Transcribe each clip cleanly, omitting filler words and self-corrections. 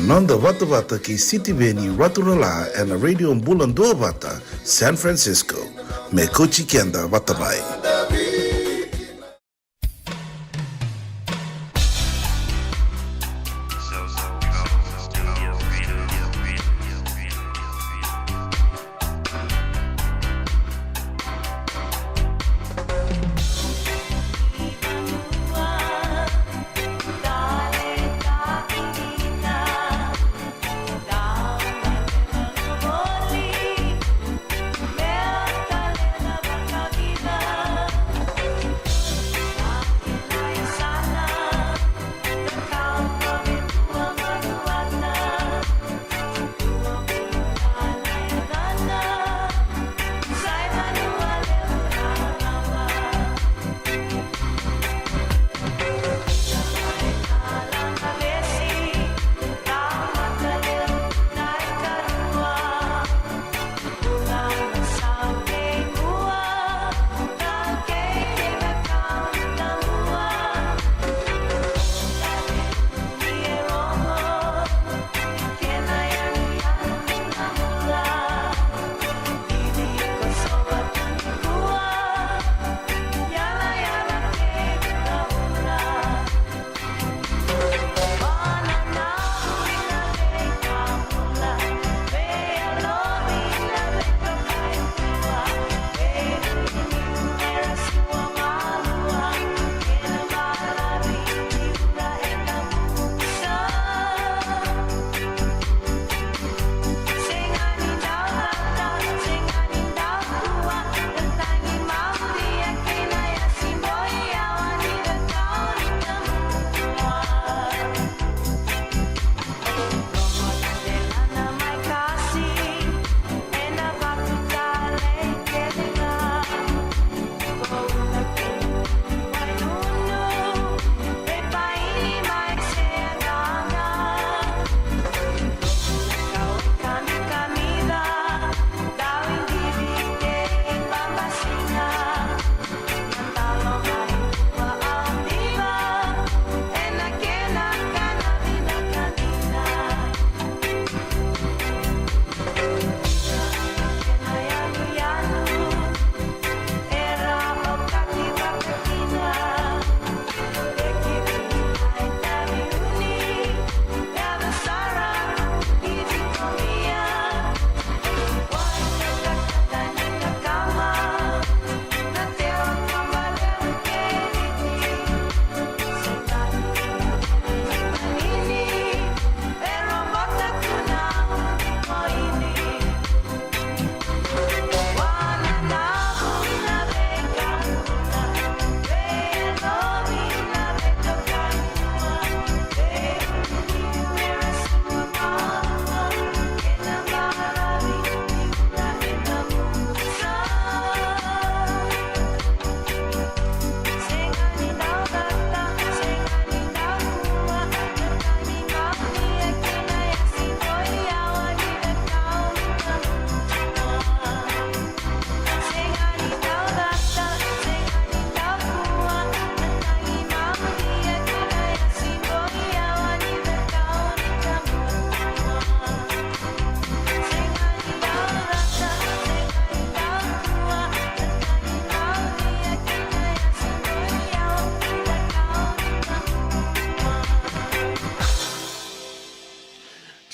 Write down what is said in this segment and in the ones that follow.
Nonda Vata Vata ki City Veni Raturala and a radio in Bula Duavata, San Francisco. Me kochi kenda Vatabai.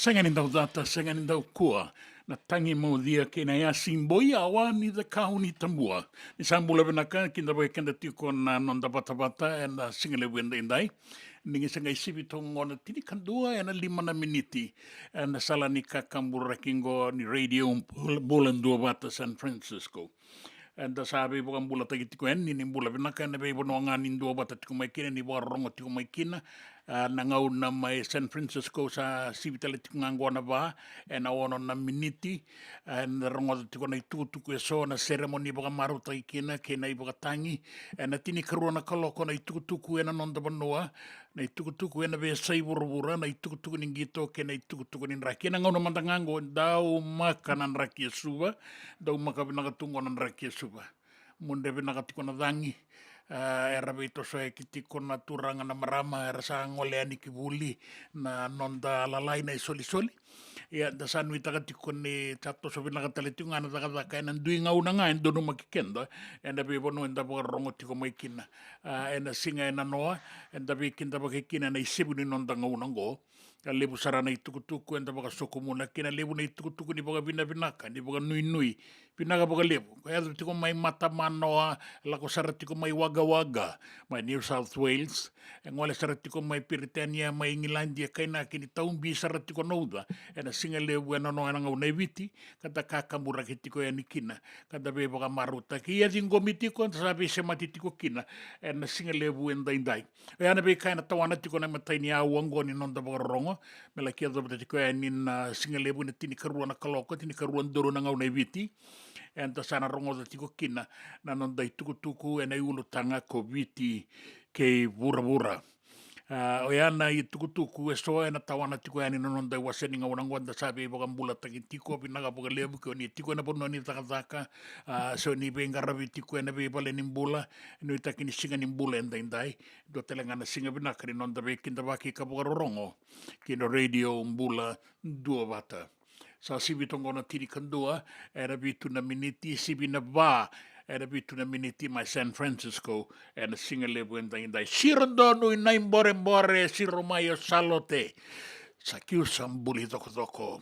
Sanganin daw data, sanganin daw kua. Na tangi mo dia kina ya simboi awa ni the kauni tambua. Ni sambula benaka kinda boy kenda tiko na nonda bata and singale wenda indai. Ningi sangai sibitong ngona tini kandua and 5 miniti. And sala ni kakambura kingo ni radio Bula Duavata San Francisco. And sabi bukan bula tagi tiko en ni bula benaka na bebo no nganin Duavata tiko maikina ni warongo tiko maikina. Nangau na mai San Francisco sa sibitale tiko ngangona ba na ono na miniti na rongo tiko na itutuku e so na ceremony baka maruta ikina ke na ibaka tangi na tini karua na kaloko na itutuku na nonda banoa na itutuku na be sai burubura na itutuku ningito ke na itutuku ni raki na ngau na mandangango dau maka na raki suba dau maka binakatungo na raki suba munde binakatiko na dangi era vito so e ki tiko na turanga na marama era sa ngole ani ki vuli na nonda lalai na soli ia da sanu ita tiko ni tato so vina katale tunga na taka ka na ndui ngau na nga endo no makikenda enda be bono enda bo rongo tiko mai kina enda singa ena noa enda be kinda ba kina na isibu ni nonda ngau na ngo ka lebu sarana i tukutuku enda baka soko muna kina lebu na i tukutuku ni baka vina vinaka ni baka nui pinaka baka lebu kaya tiko mai mata manoa lako sara tiko mai waga mai New South Wales ngole sara tiko mai Piritania mai Ngilandia kaina kini taumbi sara tiko nouda ena singa lebu ena no ena ngau nei viti kata kakamura ki tiko eni kina kata be baka maruta ki ia tingo mitiko sabi se mati tiko kina ena singa lebu enda indai ena be kaina tawana tiko na mataini au ango ni nonda baka rongo mela kia dhabata tiko eni na singa lebu ni tini karua na kaloko tini karua ndoro na ngau nei viti enta sana rongo da tiko kina na nonda i tukutuku ena i ulutanga ko viti ke vura o yana i tukutuku e soa ena tawana tiko eni na nonda i waseni nga wanangwanda sabi i baka mbula taki tiko pinaga baka lebu ko ni tiko ena pono ni takataka so ni be ngaravi tiko ena be bale ni mbula no i taki ni singa ni mbula enda indai do telenga na singa binaka ni nonda be kinda baki ka baka rorongo kino radio Bula Duavata sa sibi tongona tiri kandua era bitu na miniti sibi na ba era bitu na miniti mai San Francisco era singa lebu enda indai sirondo inai mbore siromayo salote sa kiu sambuli toko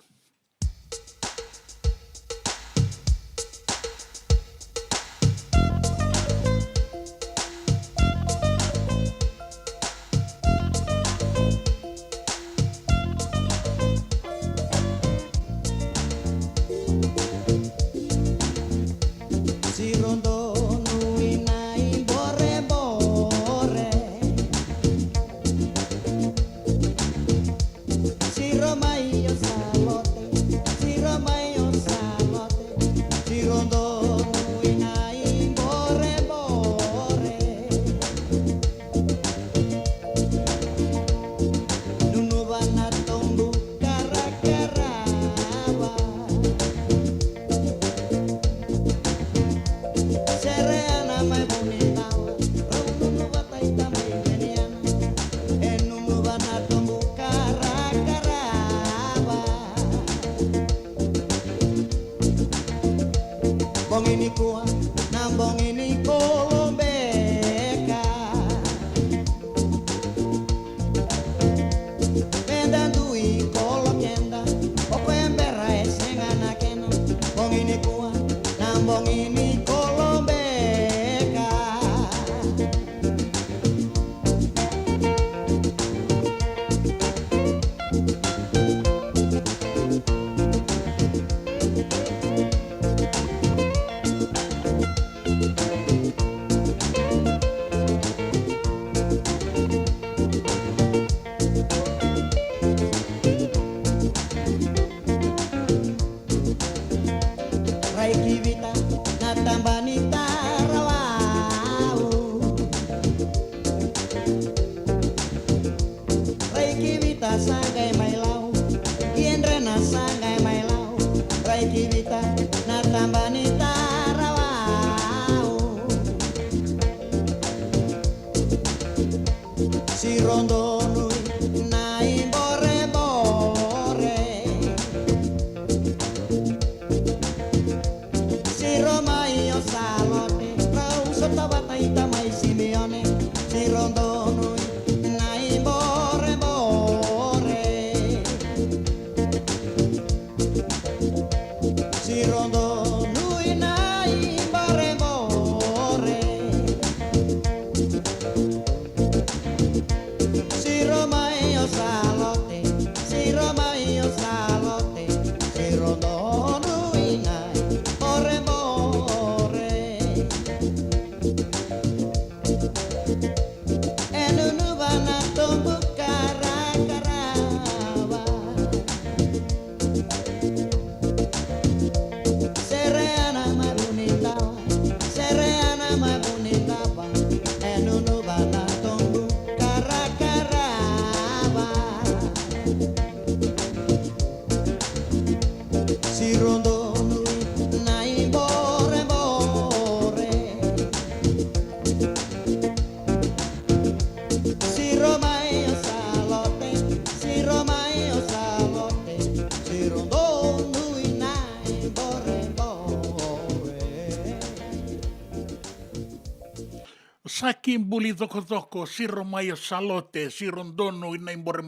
Saki buli toko siro mai o salote, siro dono i nai mbore.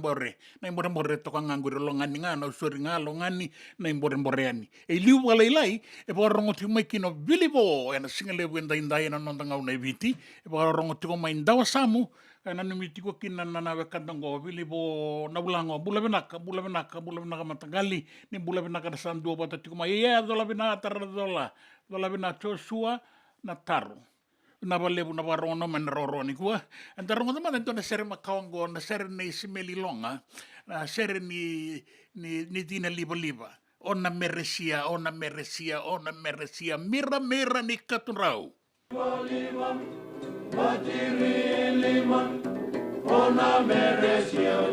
Nai mbore toka nganguri lo ngani ngana, usuri ngalo ngani, nai mbore ani. E liu wala ilai, e parongo ti mai kino bilibo, e na singale wenda indai na nonda ngau nei viti, e parongo ti ko mai ndawa samu, e na numiti ko kina na nawe kandango, bilibo na ulango, bula benaka matagali, ni bula benaka da sandu bata ti ko mai, dola benaka dola benaka Joshua na taru. Na valevu na varono man roroni kua and the rongo man na sere makaongo na sere ni simeli longa na sere ni dina liba ona meresia mira ni katurau ona meresia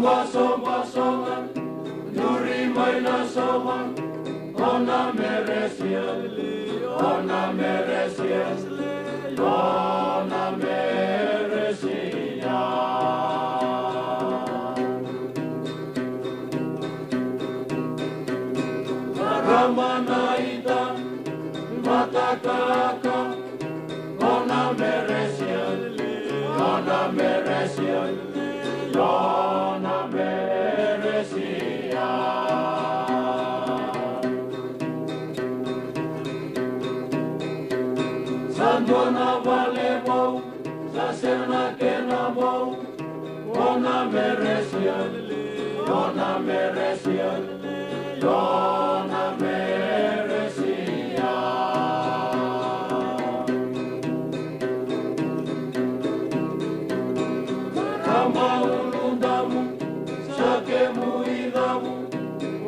Basongan, Nuri Maina Soman, Ona Meresia, Ramanaida, Matakaka, Ona Meresia, Sandona valebo, Sasena kenabo, Ona meresia, Rama ulundamu, Sakemu idamu,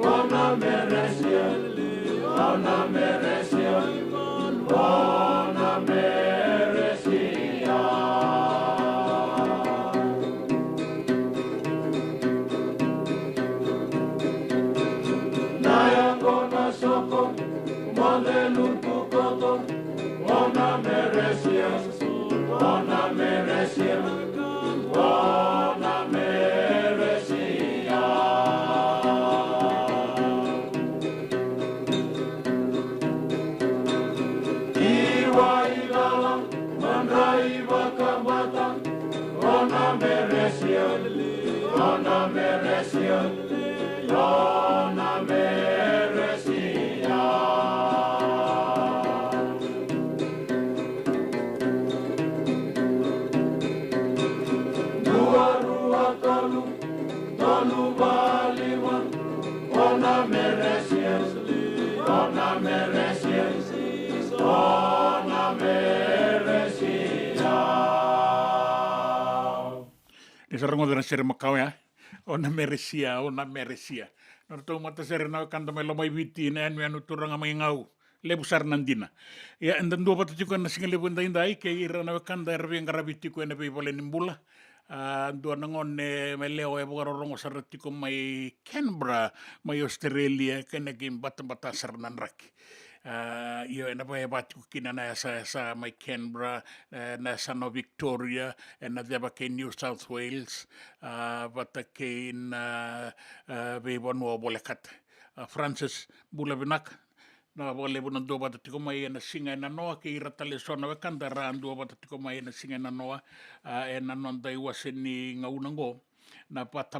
Ona meresia, Nayangona soko, Mandelu tukoto, Ona meresia, Iwa ilala, Mandrai Vakamata, Ona meresia, Dua tolu baliwan, Ona meresia, Ni sarango dana sere makau ya. Ona meresia. Nor tau mata sere na kanta mai lomai viti na anu anu turanga mai ngau. Lebu sar nandina. Ya and dua pata tiko na singa lebu indai ke ira na kanta ervi ngara viti ko na pipole nimbula. Dua nangon mai leo e bogaro rongo saratiko mai Canberra mai Australia kena kim bata sar nanraki. Io na vai batu kina na sa mai Canberra na sa no Victoria na deba ke New South Wales vata ke na ve bonua bolekat Francis Bula Duavata na vole bona do bata tiko mai na singa na noa ke ira tale sona we kanda ran do bata tiko mai na singa na noa na non dai waseni ngaunango na bata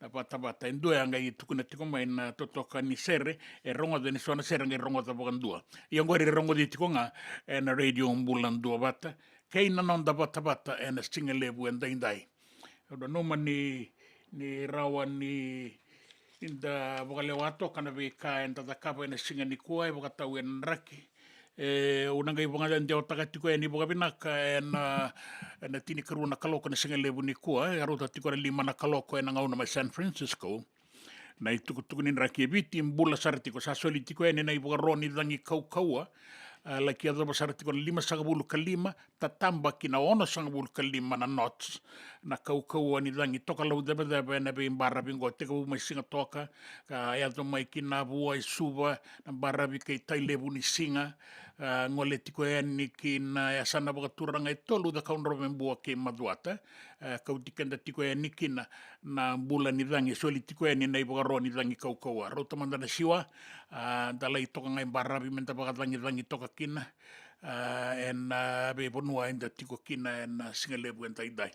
na bata indua anga i tukuna tiko mai na totoka ni sere e rongo de ni sona sere ngai rongo da bogandua i ngori rongo di tiko nga na radio Bula Duavata kei na non da bata na singa lebu ndai oda noma ni rawa ni inda vokalewato kana veka enda takapa na singa ni kua e vokatau e nraki unanga i vonga ndia o takatiko e ni vokavinaka na tini karua na kaloko na singa lebu ni kua e arota tiko na lima na kaloko e na ngauna mai San Francisco na i tukutuku ni nraki e viti mbula saratiko sa soli tiko e na i vokaroni dangi kaukaua laki adha basarati kon 5 kalima tatamba kina ono 5 kalima na knots na kau ani dangi toka lau deba na be mbara bingo teka mai singa toka ka ya to mai kina bua suba na mbara bi kai tai lebu ni singa ngole tiko e ni ki na e sana waka turanga e tolu da kaunro me bua ke maduata Kauti kenda tiko e ni ki na bula ni dangi soli tiko e ni nei waka roa ni dangi kaukaua rauta mandana siwa dala i toka ngai barabi menta waka dangi toka kina en be bonua enda tiko kina en singalebu en taidai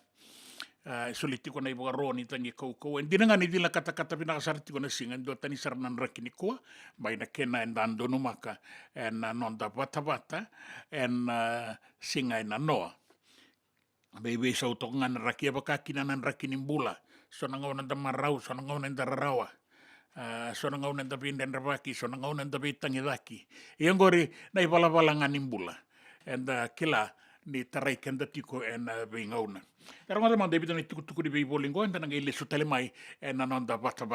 soli tiko nei waka roa ni dangi kaukaua en dinanga ni dila kata pinakasar tiko na singa do tani saranan rakini kua mai na kena en dan donu maka en nonda Vata en singa en noa bebe sa utok nga raki apa kakina nan raki ni bula so na ngau nanda marau so na ngau nanda rarawa so na ngau nanda pindan rabaki so na ngau nanda pitangidaki iang gori na ipala-pala nga ni bula and kila ni tarai kenda tiko en bingauna pero nga naman David na tuku di beibolingo and nang ile sutelemai en nonda Vata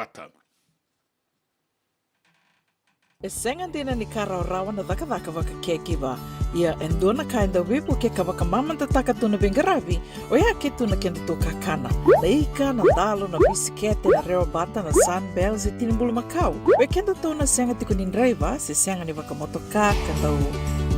E senga dina ni kara rawa na daka waka kekiwa. Ia endona ka enda wipu ke ka waka mamanta taka tuna bengarabi. O ia ke tuna kenda to kakana. Leika na dalo na bisikete na reo bata na sunbells e tinimbulu makau. O kenda to na senga tiko ni driver se senga ni waka motoka kanda u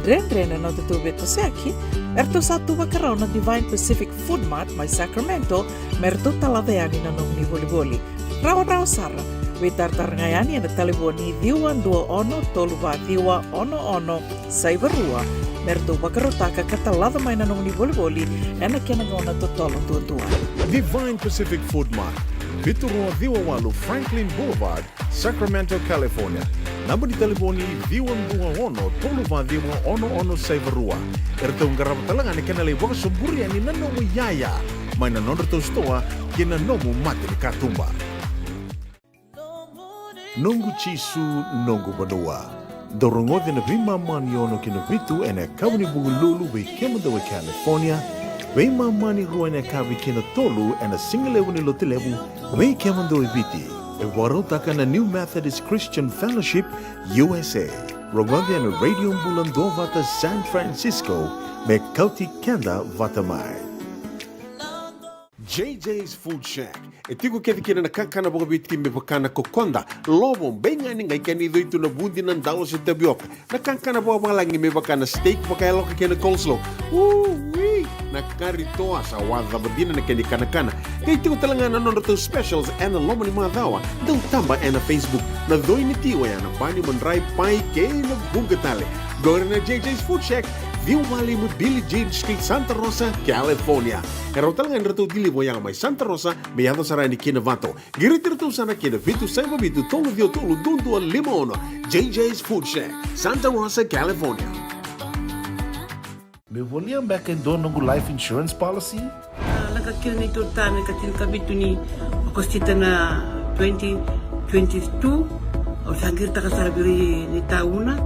dren na to beto seki. Erto satu waka rao na Divine Pacific Food Mart mai Sacramento merto talaveani na nong ni boli. Rawa sara. We tartarngayani na telefoni diwan 21 saibarua merto bakarotaka katalada mai na nong ni boli ena kena ngona totolo tua. Divine Pacific Food Mart, Viturua Diwawalu Franklin Boulevard, Sacramento, California. Number di telefoni diwan 21 saibarua. Erto ngarabatalanga ni kena le waka suburi ani nanomu yaya. Mai na nondro to stoa kena nomu mate ni katumba. Nungu chisu nungu badua. Dorongode na vima mani ono kina vitu ene kawani bugululu we kemada we California. We mani rua ene kawi kina tolu ene singalewu ni lotilewu we kemando we viti. E warotaka na New Methodist Christian Fellowship USA. Rongode ene Radio Bula Duavata San Francisco me Kauti Keda Vatamai. JJ's Food Shack. E tigo ke kina na kakana boga biti me bakana kokonda. Lobo benga ni ngai kani do itu na bundi nan dawo se tabioka. Na kakana boga malangi me bakana steak baka loka kena coleslaw. Wee na kari toa sa wadha badina na kani kana. Kay tigo talanga na nondo specials and lomo ni madawa. Dau tamba na Facebook. Na doi ni tiwa ya na bani mandrai pai ke na bunga tale. Gore na JJ's Food Shack. Viu Valley mo Billie Jean Street, Santa Rosa, California. Karo talagang rato dili mo yang may Santa Rosa, may ato sarani kinavato. Giritirto sana kinavitu sa mabitu tolo dio tolo dundu al limono. JJ's Food Shack, Santa Rosa, California. Me volia back in dono life insurance policy? Nakakil na ito tani katil kabitu ni kostita na 2022 o sagir ta kasarabiri ni tauna.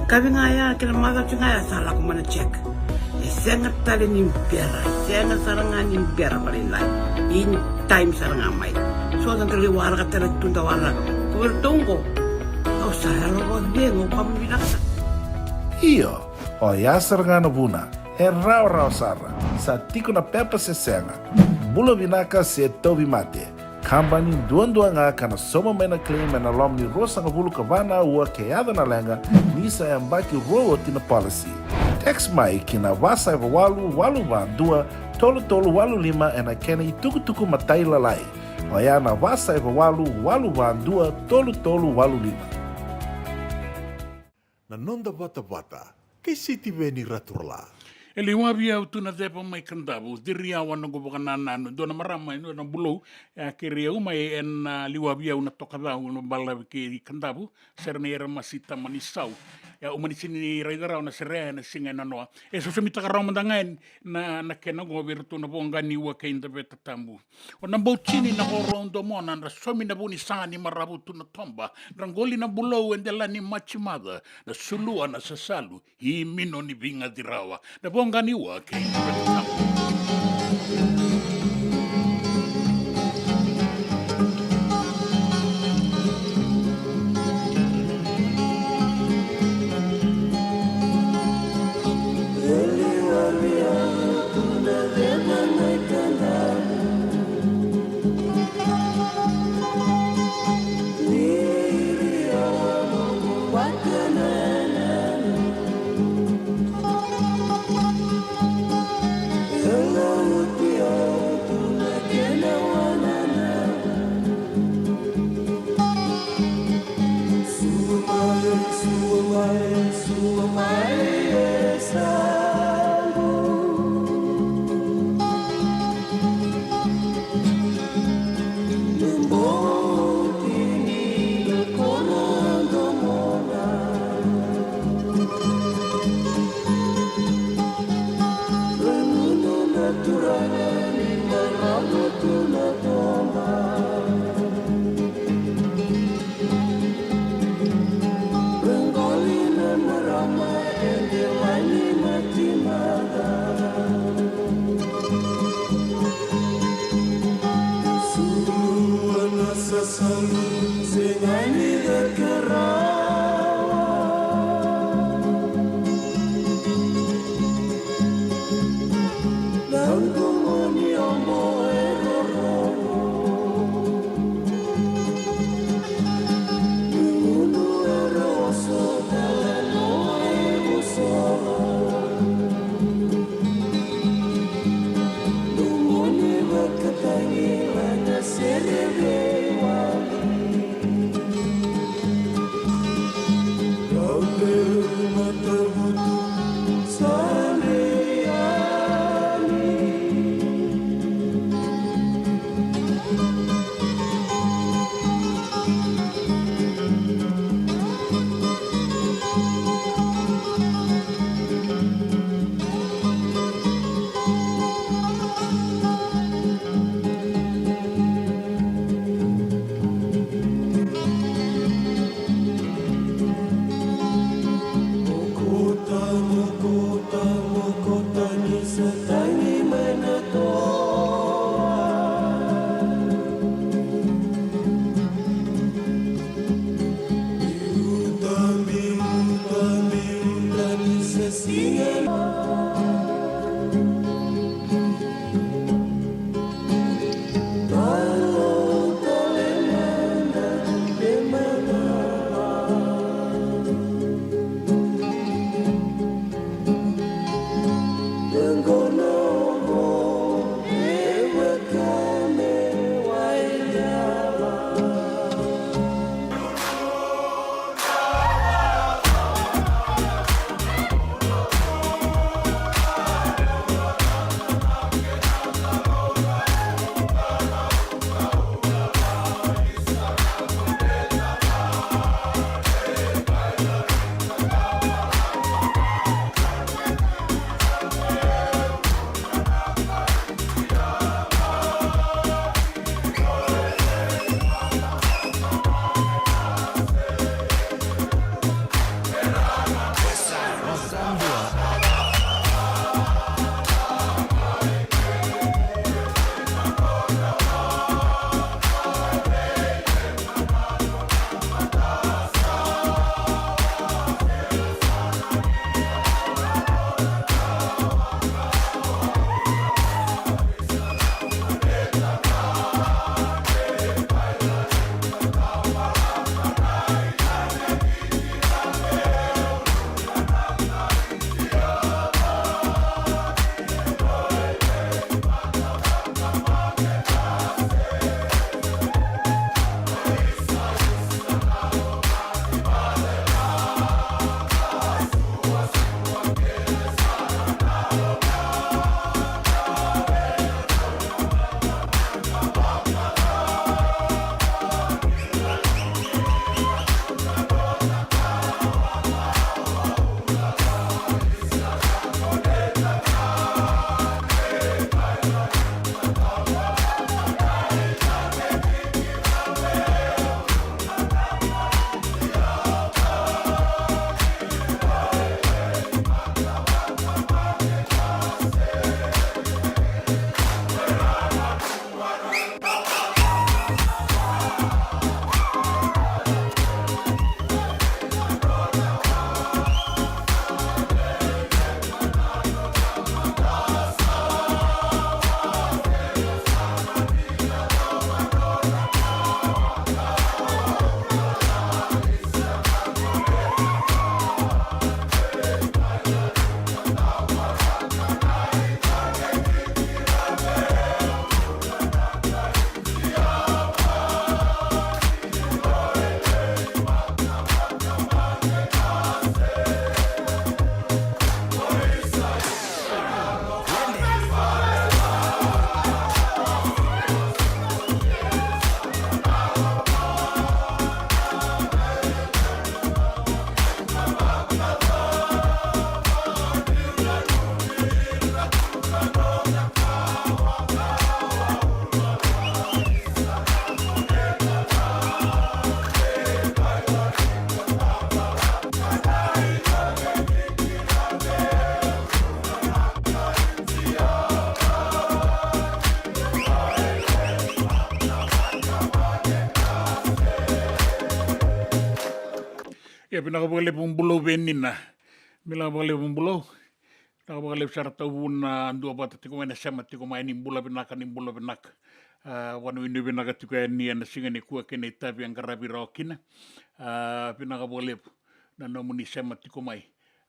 Kabi ngaya kila maga ngaya sala ko mana check. Sengat tali ni biara, sengat saranga ni biara balilai. In time saranga mai. So dan tali warga tali tunda warga. Ko bertongo. O saya lo dengo pamina. Iyo, o ya sarangana buna, e rau sara, sa tiko na pepa se senga. Bula vinaka se tobi mate. Kambani duan-duanga kana soma mena claim na lom ni rosa nga bulu kavana ua keada na lenga nisa ya mbaki roa tina policy. Text mai kina wasa eva walu dua tolu walu lima ena kena ituku matai lalai. Oya na wasa eva walu dua tolu walu lima. Na nonda Vata, kay City Veni Raturla. Ele wabia utuna depa mai kandabu diria wana go baka nanu dona marama no na bulo keria uma en liwabia una tokada una bala ke kandabu serne era masita manisau ya umani sini raidara una sere na singa na noa eso se mitaka roma dangan na kena go virtu na bonga ni wa ke inda beta tambu ona bauchini na horondo mona na somi na buni sani marabu tuna tomba rangoli na bulo endela ni machimada na sulua na sasalu hi mino ni vinga dirawa na bonga ni wa ke inda beta tambu Ia pinakapakale pumbulau venina. Mila pakale pumbulau. Pinakapakale saratau vuna Duavata tiko maina sama tiko maini bula pinaka ni bula pinaka. Wanu inu pinaka tiko ni ana singa ni kua kene itapi ang karabi raokina. Pinakapakale na nomuni sama tiko mai.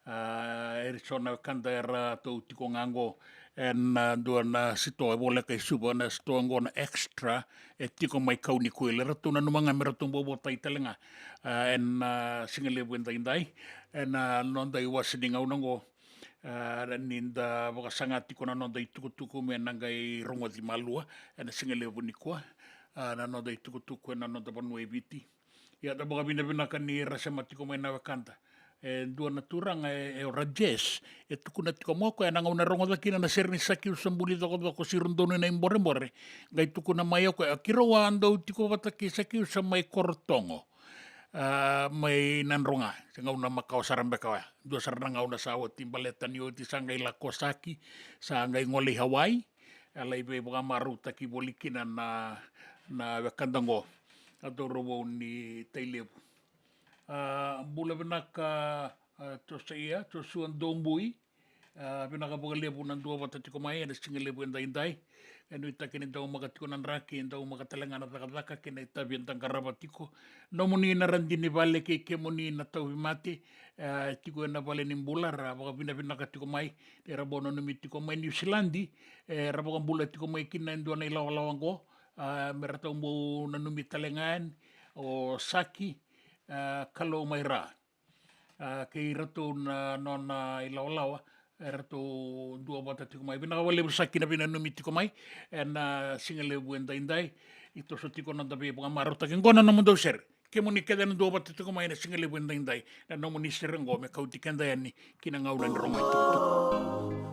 Erisona kanda era tau tiko ngango en duana sito e vole kai suba na sito ngona extra e tiko mai kauni kuele ratu na numanga mera tumbo bota italenga en singale wenda indai en nonda iwa sininga unango ninda wakasanga tiko na nonda itukutuku me nangai rongo di malua en singale wunikua na nonda itukutuku na nonda panua eviti ia da baka bina kan ni rasa matiko mai na wakanda dua naturang e rajes e tukuna tiko moko e nanga una rongo dakina na serni saki usambuli doko sirundone na imbore ngai tukuna mai ko akiro wa ando tiko wataki saki usamai kortongo mai nanronga sanga una makau sarambe kawa dua saranga una sawa timbaleta ni oti sangai la kosaki sangai ngoli Hawaii alai be boga maru taki bolikina na wakandango adoro ni tailebu bula pinaka to saia to suan dombui pinaka pokale punan Duavata tiko mai ana singale buenda indai enu itakini tau makatiko nan raki tau makatalenga na takataka kena itabi tang karabatiko nomuni na randini vale ke kemuni na tau mate tiko na vale ni bula ra baka pinaka tiko mai era bono numi tiko mai New Zealandi ra baka bula tiko mai kina ndua na ilawango merata umbo na numi talengan o saki kalo mai ra kei rato na nona ilawalawa rato Duavata tiko mai bina wale busaki na bina numi tiko mai na singale buenda indai ito so tiko na tabi bunga marota kengona na mundo ser kemuni Keda na Duavata tiko mai na singale buenda indai na nomuni serengo me Kauti Kenda yani kina ngaulan rongo ito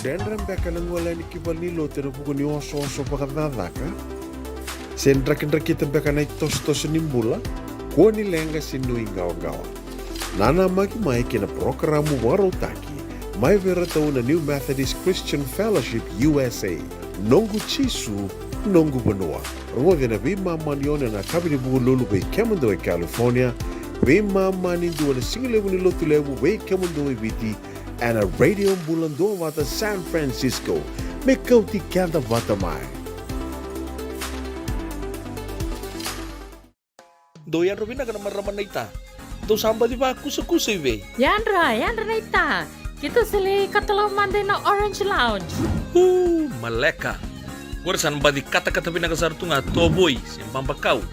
Denram beka nangola ni kibalilo te rupuko ni oso pakadadaka. Sen drakin-drakita beka na itos-tos ni Bula, ko ni lenga sinui gawa-gawa. Nana maki mai kina programo warotaki, mai vera tau na New Methodist Christian Fellowship USA, nongu chisu, nongu banua. Rwode na bima manione na kabini bugu lulu bei Kemando e California, bima mani dua na singilebu ni lotu lebu bei Kemando e Viti, and a radio Bula Duavata San Francisco, me Kauti Keda Vata mai. Doyan Robina ka naman raman na ita. Do samba di ba kusa-kusa iwe? Yanra na ita. Kita sili katalaw manday na Orange Lounge. Maleka. Warasan ba di kata-kata pinakasar tu nga toboy, simbang bakaw.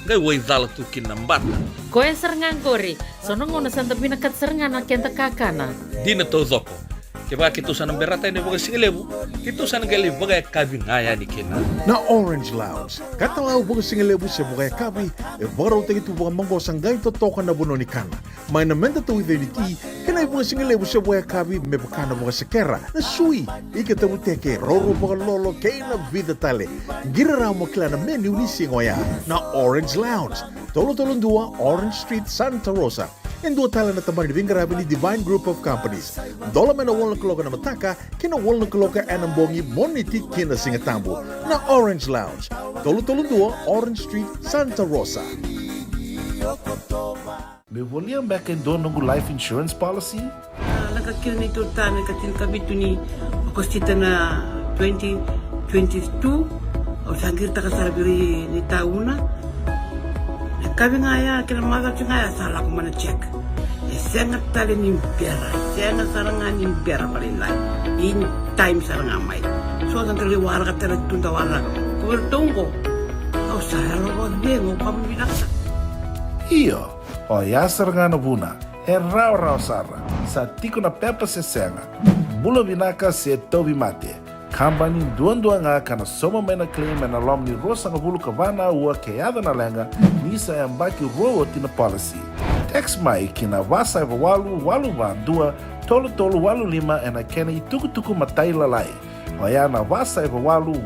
Ngay way dala tu kinambata. Koe serengan kori, sonong ngona santa pinakat serengan na kenta kakana. Di na to zoko. Kaya kita sana berata ini bagai singelebu, kita sana gali bagai kabi ngaya ni kena. Na Orange Lounge, katalaw buka singelebu siya buka kabi, baraw tayo ito buka manggo sanggay totokan na buno ni kana. May namenda to identity, kena buka singelebu siya buka kabi, may baka na buka sekera, na sui, ikatabu teke, roro buka lolo, kaya na vida tale. Giraraw mo kila na menu ni singoya, na Orange Lounge, tolo-tolong dua, Orange Street, Santa Rosa. And dua tala na tamang ni Divine Group of Companies. Dola na wala kaloka na mataka, kina wala kaloka anambongi moniti kina singatambo na Orange Lounge. Tolo-tolo dua, Orange Street, Santa Rosa. Me volia back in doon ng life insurance policy? Nakakil na ito tayo, nakatil kabito ni Okostita na 2022. O sagir ta kasarabiri ni tauna. Kami ngaya, kila maga ngaya salah ko mana check. Sangat tali ni pera, sangat sarangan ni pera paling lain. In time sarangan mai. So ang tali warga tali tunda warga. Kubertungko. Au saya lo bengo kami binasa. Iyo, o yasar nga na buna, raw sara, sa tiko na pepa se senga, bula binaka se tobi mate, kambani duan nga kana soma may na claim na lom ni rosa nga bulu kavana ua kayada na lenga, nisa yang baki rowo tina policy. Text mai kina wasa eva walu dua, tolo walu lima ena kena ituku matai lalai. O ya na wasa eva walu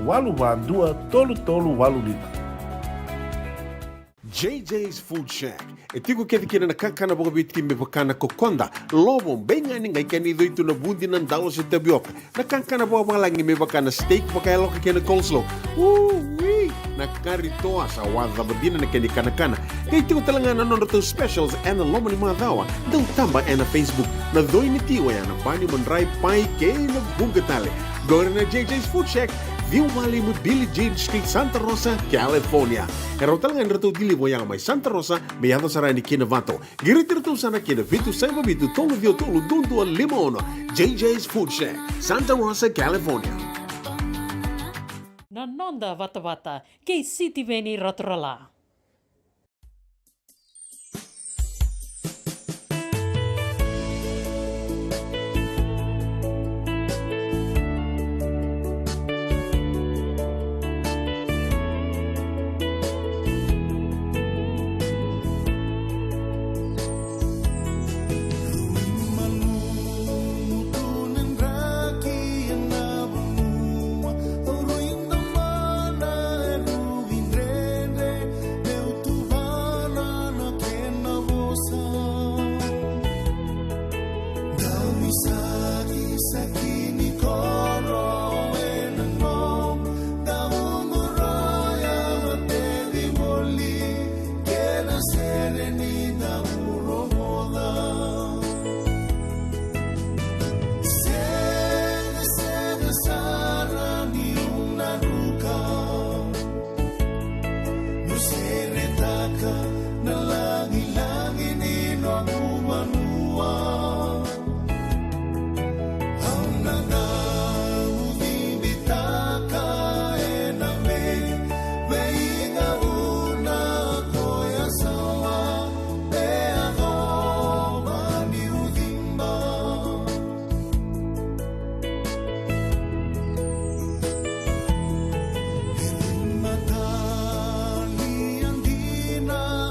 dua, tolo walu lima. JJ's Food Shack. Etigo kina na kakana boga bitki me bakana kokonda. Lobong benga ni ngai kani do itu na bundi nan dalos sa tabioka. Na kakana boga malangi me bakana steak bakaya loka kena coleslaw. Wee! Na karitoa sa wadha badina na kani kana. Kaya tigo talaga na nono specials and lomo ni mga dawa. Daw tamba na Facebook. Na doy ni tiwa yan. Na bani manray pai kaya na bungatale. Gawin na JJ's Food Shack. View Valley mo Billie Jean Street, Santa Rosa, California. Pero talagang rato dili mo yang may Santa Rosa, may ato sa ni Kinavato. Giritirto sana kina Vitu Saiba Vitu Tolo Dio Tolo Dundu Limono. JJ's Food Shack, Santa Rosa, California. Nanonda Vata, kay City Veni Rotorala. Matali ang di na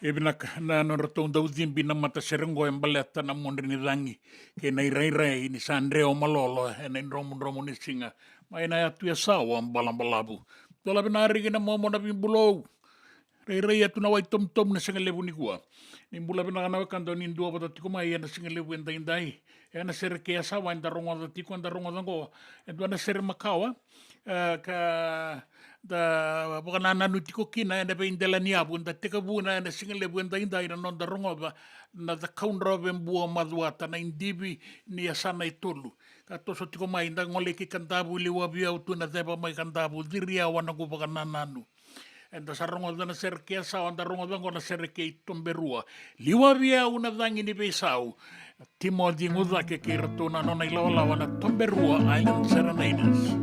Ebina na no ratong daw din binamata serengo yang baleta na mondri ni rangi ke na irai ni sandre o malolo e na romo ni singa mai na atu ya sawa balabu tola binari na mo na bimbulo rei atu na wai tom na singa lebu ni kuwa ni bula bina na kando ni dua bata tiko mai na singa lebu indai e na ser ke sawa nda rongo da tiko nda rongo dango e na ser makawa ka da bukan nanu tiko kina ena pe indela ni abu nda teka buna ena singale buenda inda ina non da rongo ba na da kaunra bua maduata na indibi ni asana itolu ka toso tiko mai nda ngole ki kandabu liwa bia utu na deba mai kandabu diria wana ku bukan nananu enda sa rongo da na ser ke sa anda rongo da ngona ser ke tomberua liwa bia una dangi ni besau timo di nguda ke ratuna nona ilawa wana tomberua island serenaders.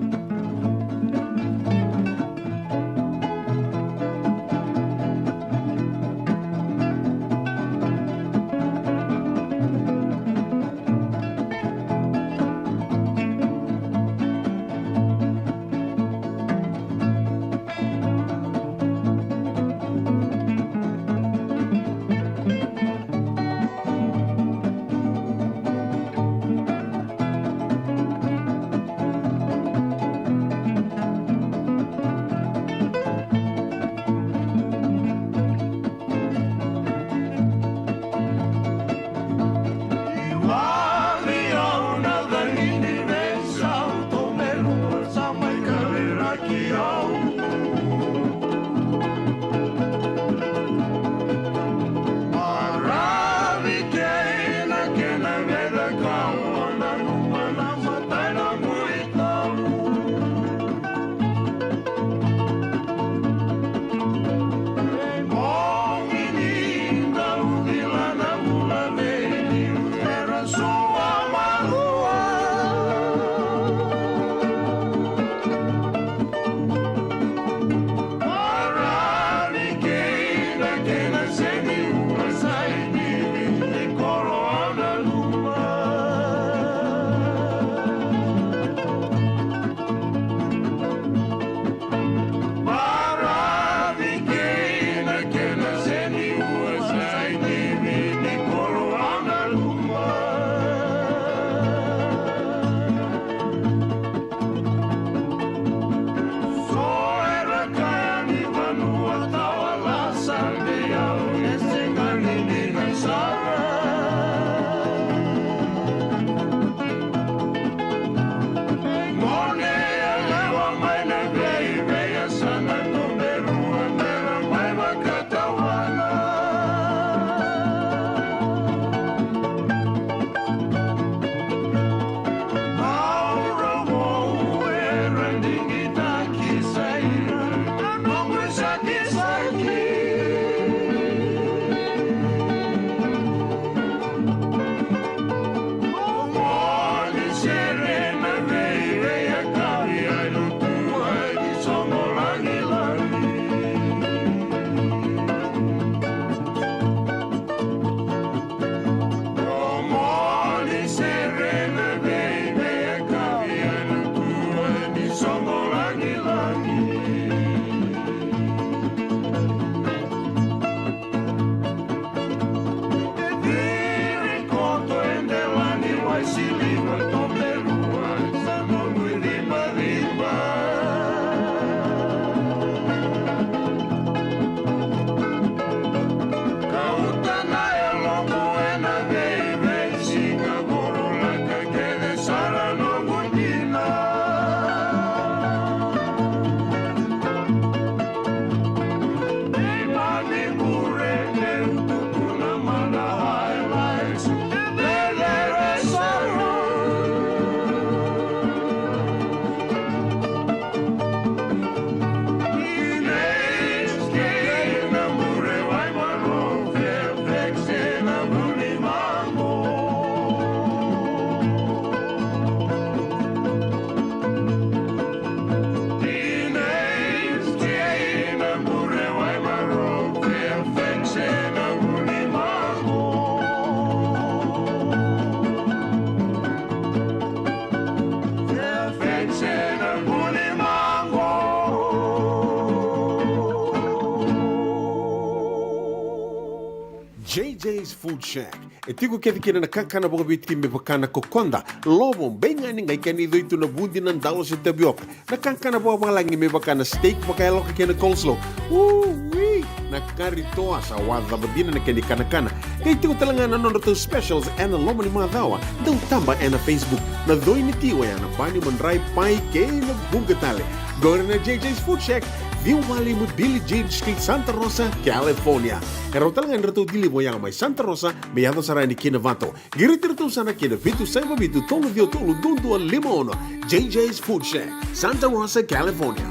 JJ's Food Shack. E tiku kevi kina na kakana boka biti me pakana kokonda. Lobo benga ni ngai kani doitu na bundi na ndalo se tabioka. Na kakana boka malangi me pakana steak pakaya loka kena coleslaw. Woo-wee! Na kari toa sa wadha badina na kani kana. Kaya tiku talangana nono to specials and loma ni madhawa. Dau tamba na Facebook. Na doi ni tiwa ya na bani manrai pai kena bungatale. Go na JJ's Food Shack. Viu Valley mo Billy Jean Street, Santa Rosa, California. Karo talagang rato dili mo yang may Santa Rosa, may yato sarani kina Vato. Giritirto sana kina Vitu Saiba Vitu Tolo Dio Tolo Dundu Limono. JJ's Food Shack, Santa Rosa, California.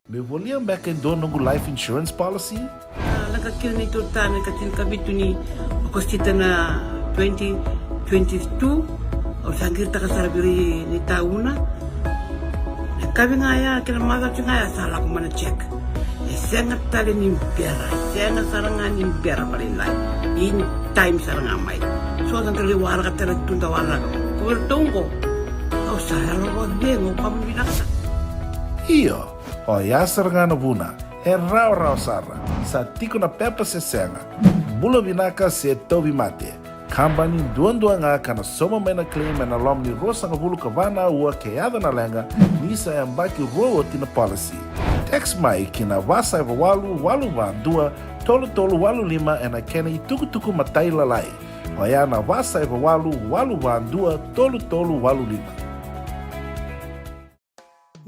Me volia back in dono life insurance policy? Nakakil ni tutana katil kabitu ni okostita na 2022 o sangir takasarabiri ni tauna. Kami ngaya kira maga ngaya salah ko mana check. Sengat tali nimpera, sengat sarangan nimpera paling lain. In time sarangan mai. So kan kali warga terus tunda warga. Kau tunggu. Kau saya lo dengo kamu binasa. Iyo, o ya sarangan buna. Rau sara. Sa tiko na pepa se senga. Bula binaka se tobi mate. Kambani duan nga kana soma mena claim na lom ni rosa nga bulu kabana ua keada na lenga nisa ya mbaki roa tina policy. Text mai kina wasa eva walu dua tolu walu lima ena kena i tuku matai lalai. Oya na wasa eva walu dua tolu walu lima.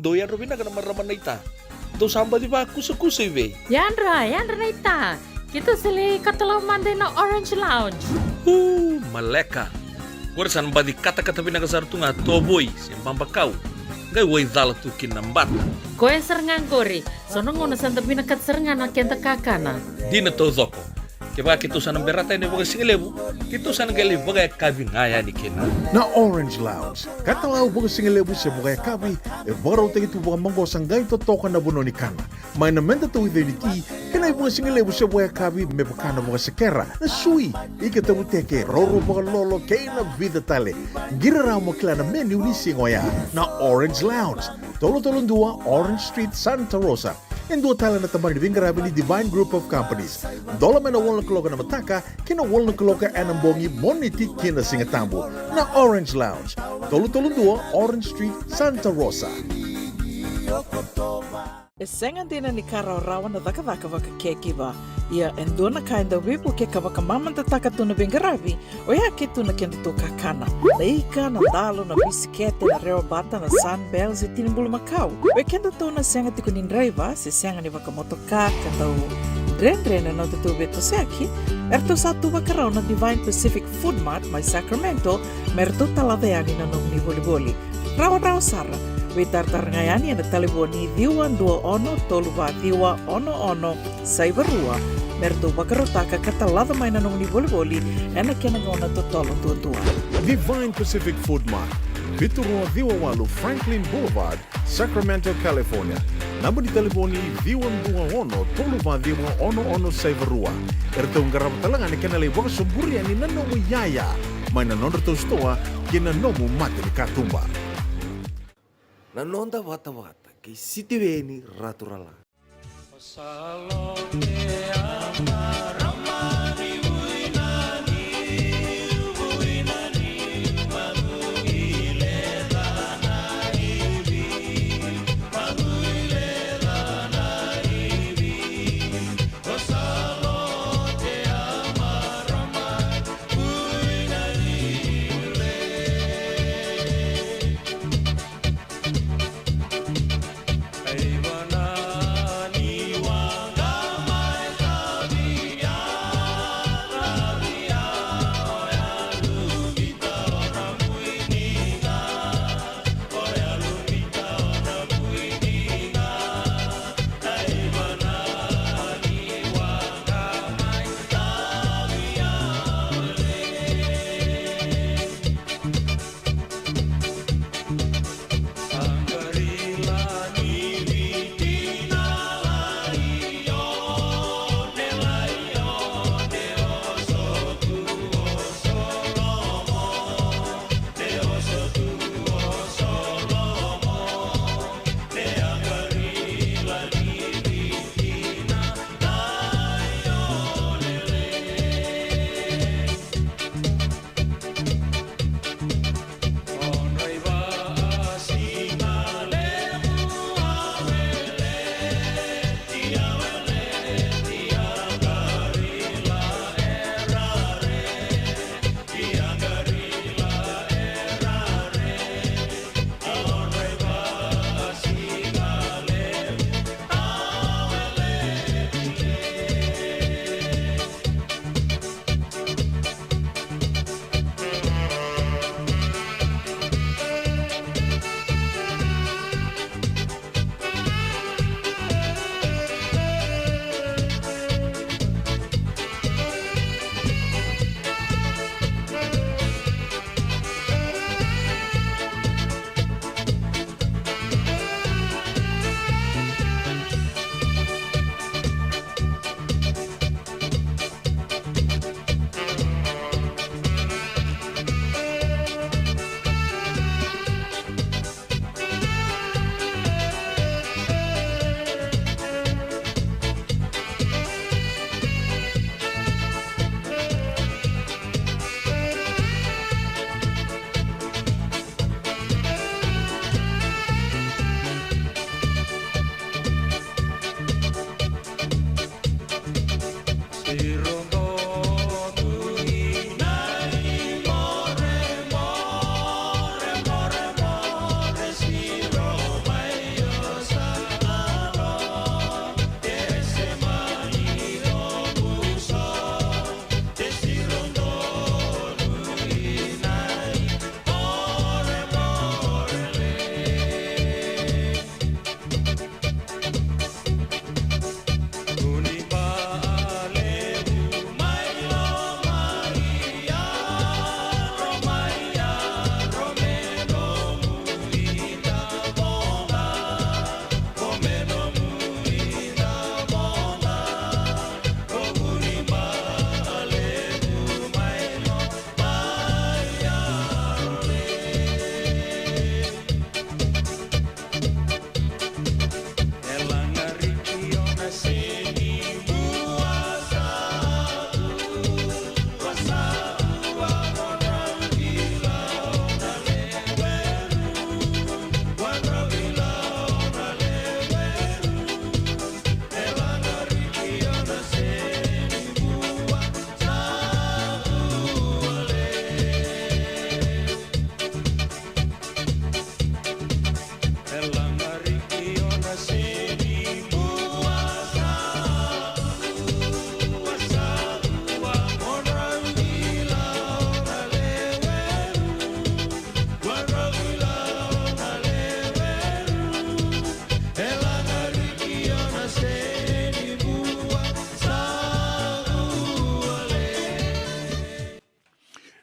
Doyan Robina kana maraman na ita. Do samba di ba kusa iwe. Yandra na ita. Kita sili katalau mande na Orange Lounge. Maleka. Gurasan badi kata-kata pinakasar tunga toboy simpang bakau. Gai wai dala tu kinambat. Koe serengan kori. Sono ngono santa pinakat serengan na kenta kakana. Dina to zoko. Keba kitu sana berata ini boga singelebu. Kitu sana gali boga kabi ngaya ni kena. Na Orange Lounge. Katalau boga singelebu se boga kabi. E bora uta itu boga monggo sanggai to toka na buno ni kana. Mai na menda to ide ni ti. Kena boga singelebu se boga kabi me pakana boga sekera. Na sui. Ika te uteke roro boga lolo keina vida tale. Gira ramo klana menu ni singoya. Na Orange Lounge. Tolo 2 Orange Street, Santa Rosa. En dua tala na tamari di Vingarabi ni Divine Group of Companies. Dola mena wala kaloka na mataka, kina wala kaloka anambongi moniti kina singatambo. Na Orange Lounge. Tolo 2 Orange Street, Santa Rosa. E senga dina ni kara rawa na vaka kekiva. Ia endona kainda wipu ke kavaka mamanta taka tuna Vingarabi, o ia ke tuna kenda to kakana. Leika na dalo na bisikete na reo bata na sunbells e tinimbulu makau. O kenda to na senga tiku ni driver, se senga ni vaka motoka kandau dren na tutu beto seaki, erto satu vakarau na Divine Pacific Food Mart mai Sacramento, merto talaveani na nung ni boli. Rawa sara. Witartar ngayani na taliboni diwan 21 saibarua merto bakarotaka katalada may nanong ni boli ena kenagona to tolo tutua. Divine Pacific Food Mart. Viturua Diwawalu Franklin Boulevard, Sacramento, California. Namba di taliboni diwan 21 saibarua. Erto ngarap talangan kenali waka suburi ani nanomu yaya. May nanonda to stoa kinanomu mate ni katumba. Nanonda Vata kay sitiweni raturala.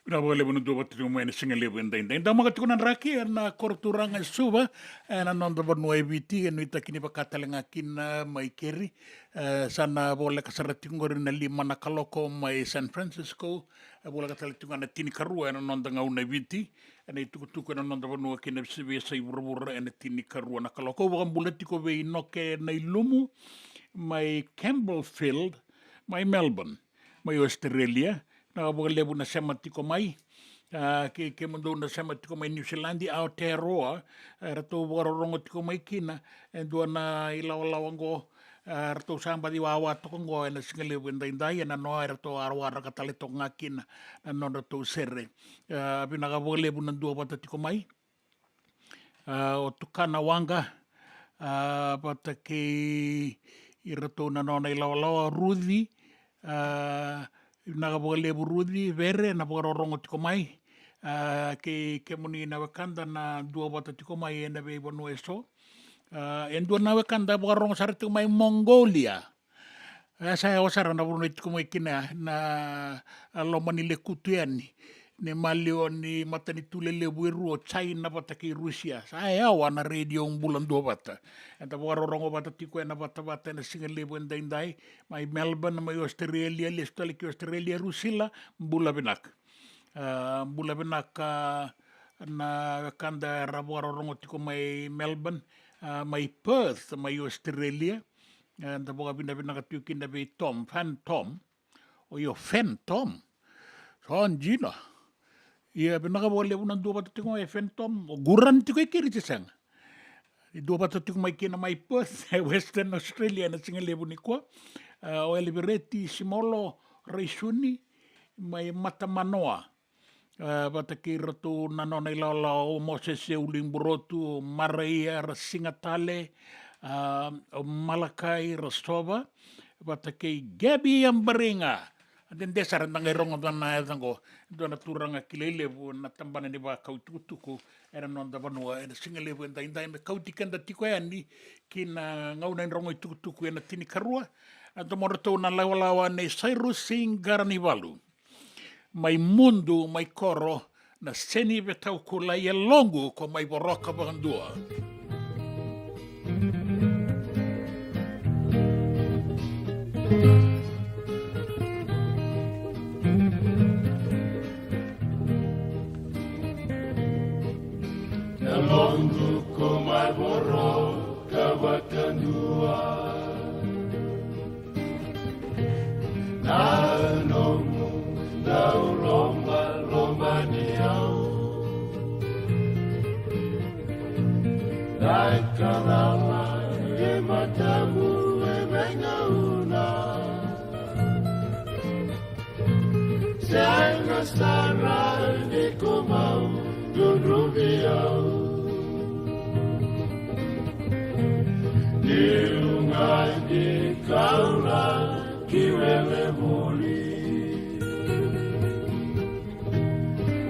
Pina wale bunu dua batu tiko mai na singa lewe ndaindain. Da mga tiko na raki na korturanga suva na nonda vanu eviti enu ita kini pakatalenga kina mai keri sana wale kasaratingori na lima na kaloko mai San Francisco wale katalitunga na tini karua na nonda ngauna eviti na itukutuku na nonda vanu kina siwe sa iburabura na tini karua na kaloko wakambula tiko ve inoke na ilumu mai Campbellfield mai Melbourne mai Australia na walebu na sema tiko mai ke mundo na sema tiko mai New Zealand Aotearoa rato wararongo tiko mai kina endua na ilawalawango rato samba di wawa toko ngo na singale wendaindai na noa rato arwara katale toko ngakina na no rato sere abina ka walebu na Duavata tiko mai o tukana wanga pata ke irato na no na ilawalawa Ruthi na walebu Ruthi vere na wararongo tiko mai ke muni na wakanda na Duavata tiko mai na ve wanu eso endua na wakanda wararongo sara tiko mai Mongolia saya osara na wanu tiko mai kina na lomani le kutuani ne malio ni matani tulele wiru o China pata ke Rusia saya wana radio Bula Duavata enta wararongo bata tiko na bata na singale wendaindai mai Melbourne mai Australia lestali ke Australia Rusila Bula Benak na kanda wararongo tiko mai Melbourne mai Perth mai Australia enta boga bina katukin na be Tom o yo Tom Jina ia bina ka wale una Duavata tiko mai Tom o guran tiko ikiri tisang Duavata tiko mai kina mai Perth Western Australia na singale bunikwa o Elibereti Simolo Reisuni mai Matamanoa bata ki rato nanona ilala o Moses Uling Burotu Maraia Rasingatale o Malakai Rastova bata ki Gabi Ambaringa den desar nang erong na tango do na turanga kilele na tambana ni ba kaututuku era non da banua era singale wenda inda Kauti kanda tiko ani kina ngauna rongo tukutuku na tini karua ando morto na lawalawa ne Cyrus Sing Garnivalu mai mundu mai koro na seni vetau kula ia longu ko mai boroka bandua longu ko mai boroka bakandua na nomu dau lomba niau dai kalala e matamu e bengauna Sanga sara di komau dunrubiau Dilungai di kaula kiwele muli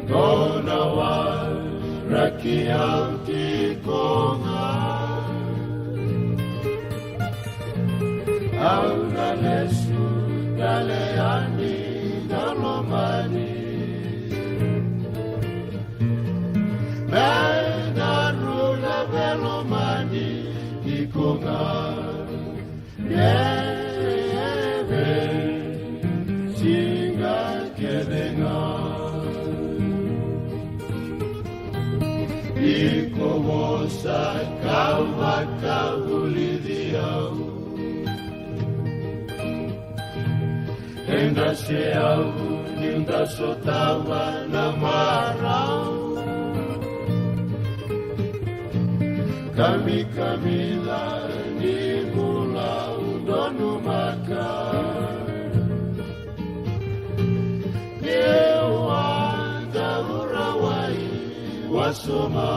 Donawal rakiau di konga Auna lesu galeani dalomani Benarula velomani di konga Neve singa kedenga Iko wosa kawaka ulidiau Enda seau ninda sotawa na marau Kami kamila ni mulau donu makan Dewa daurawai wasoma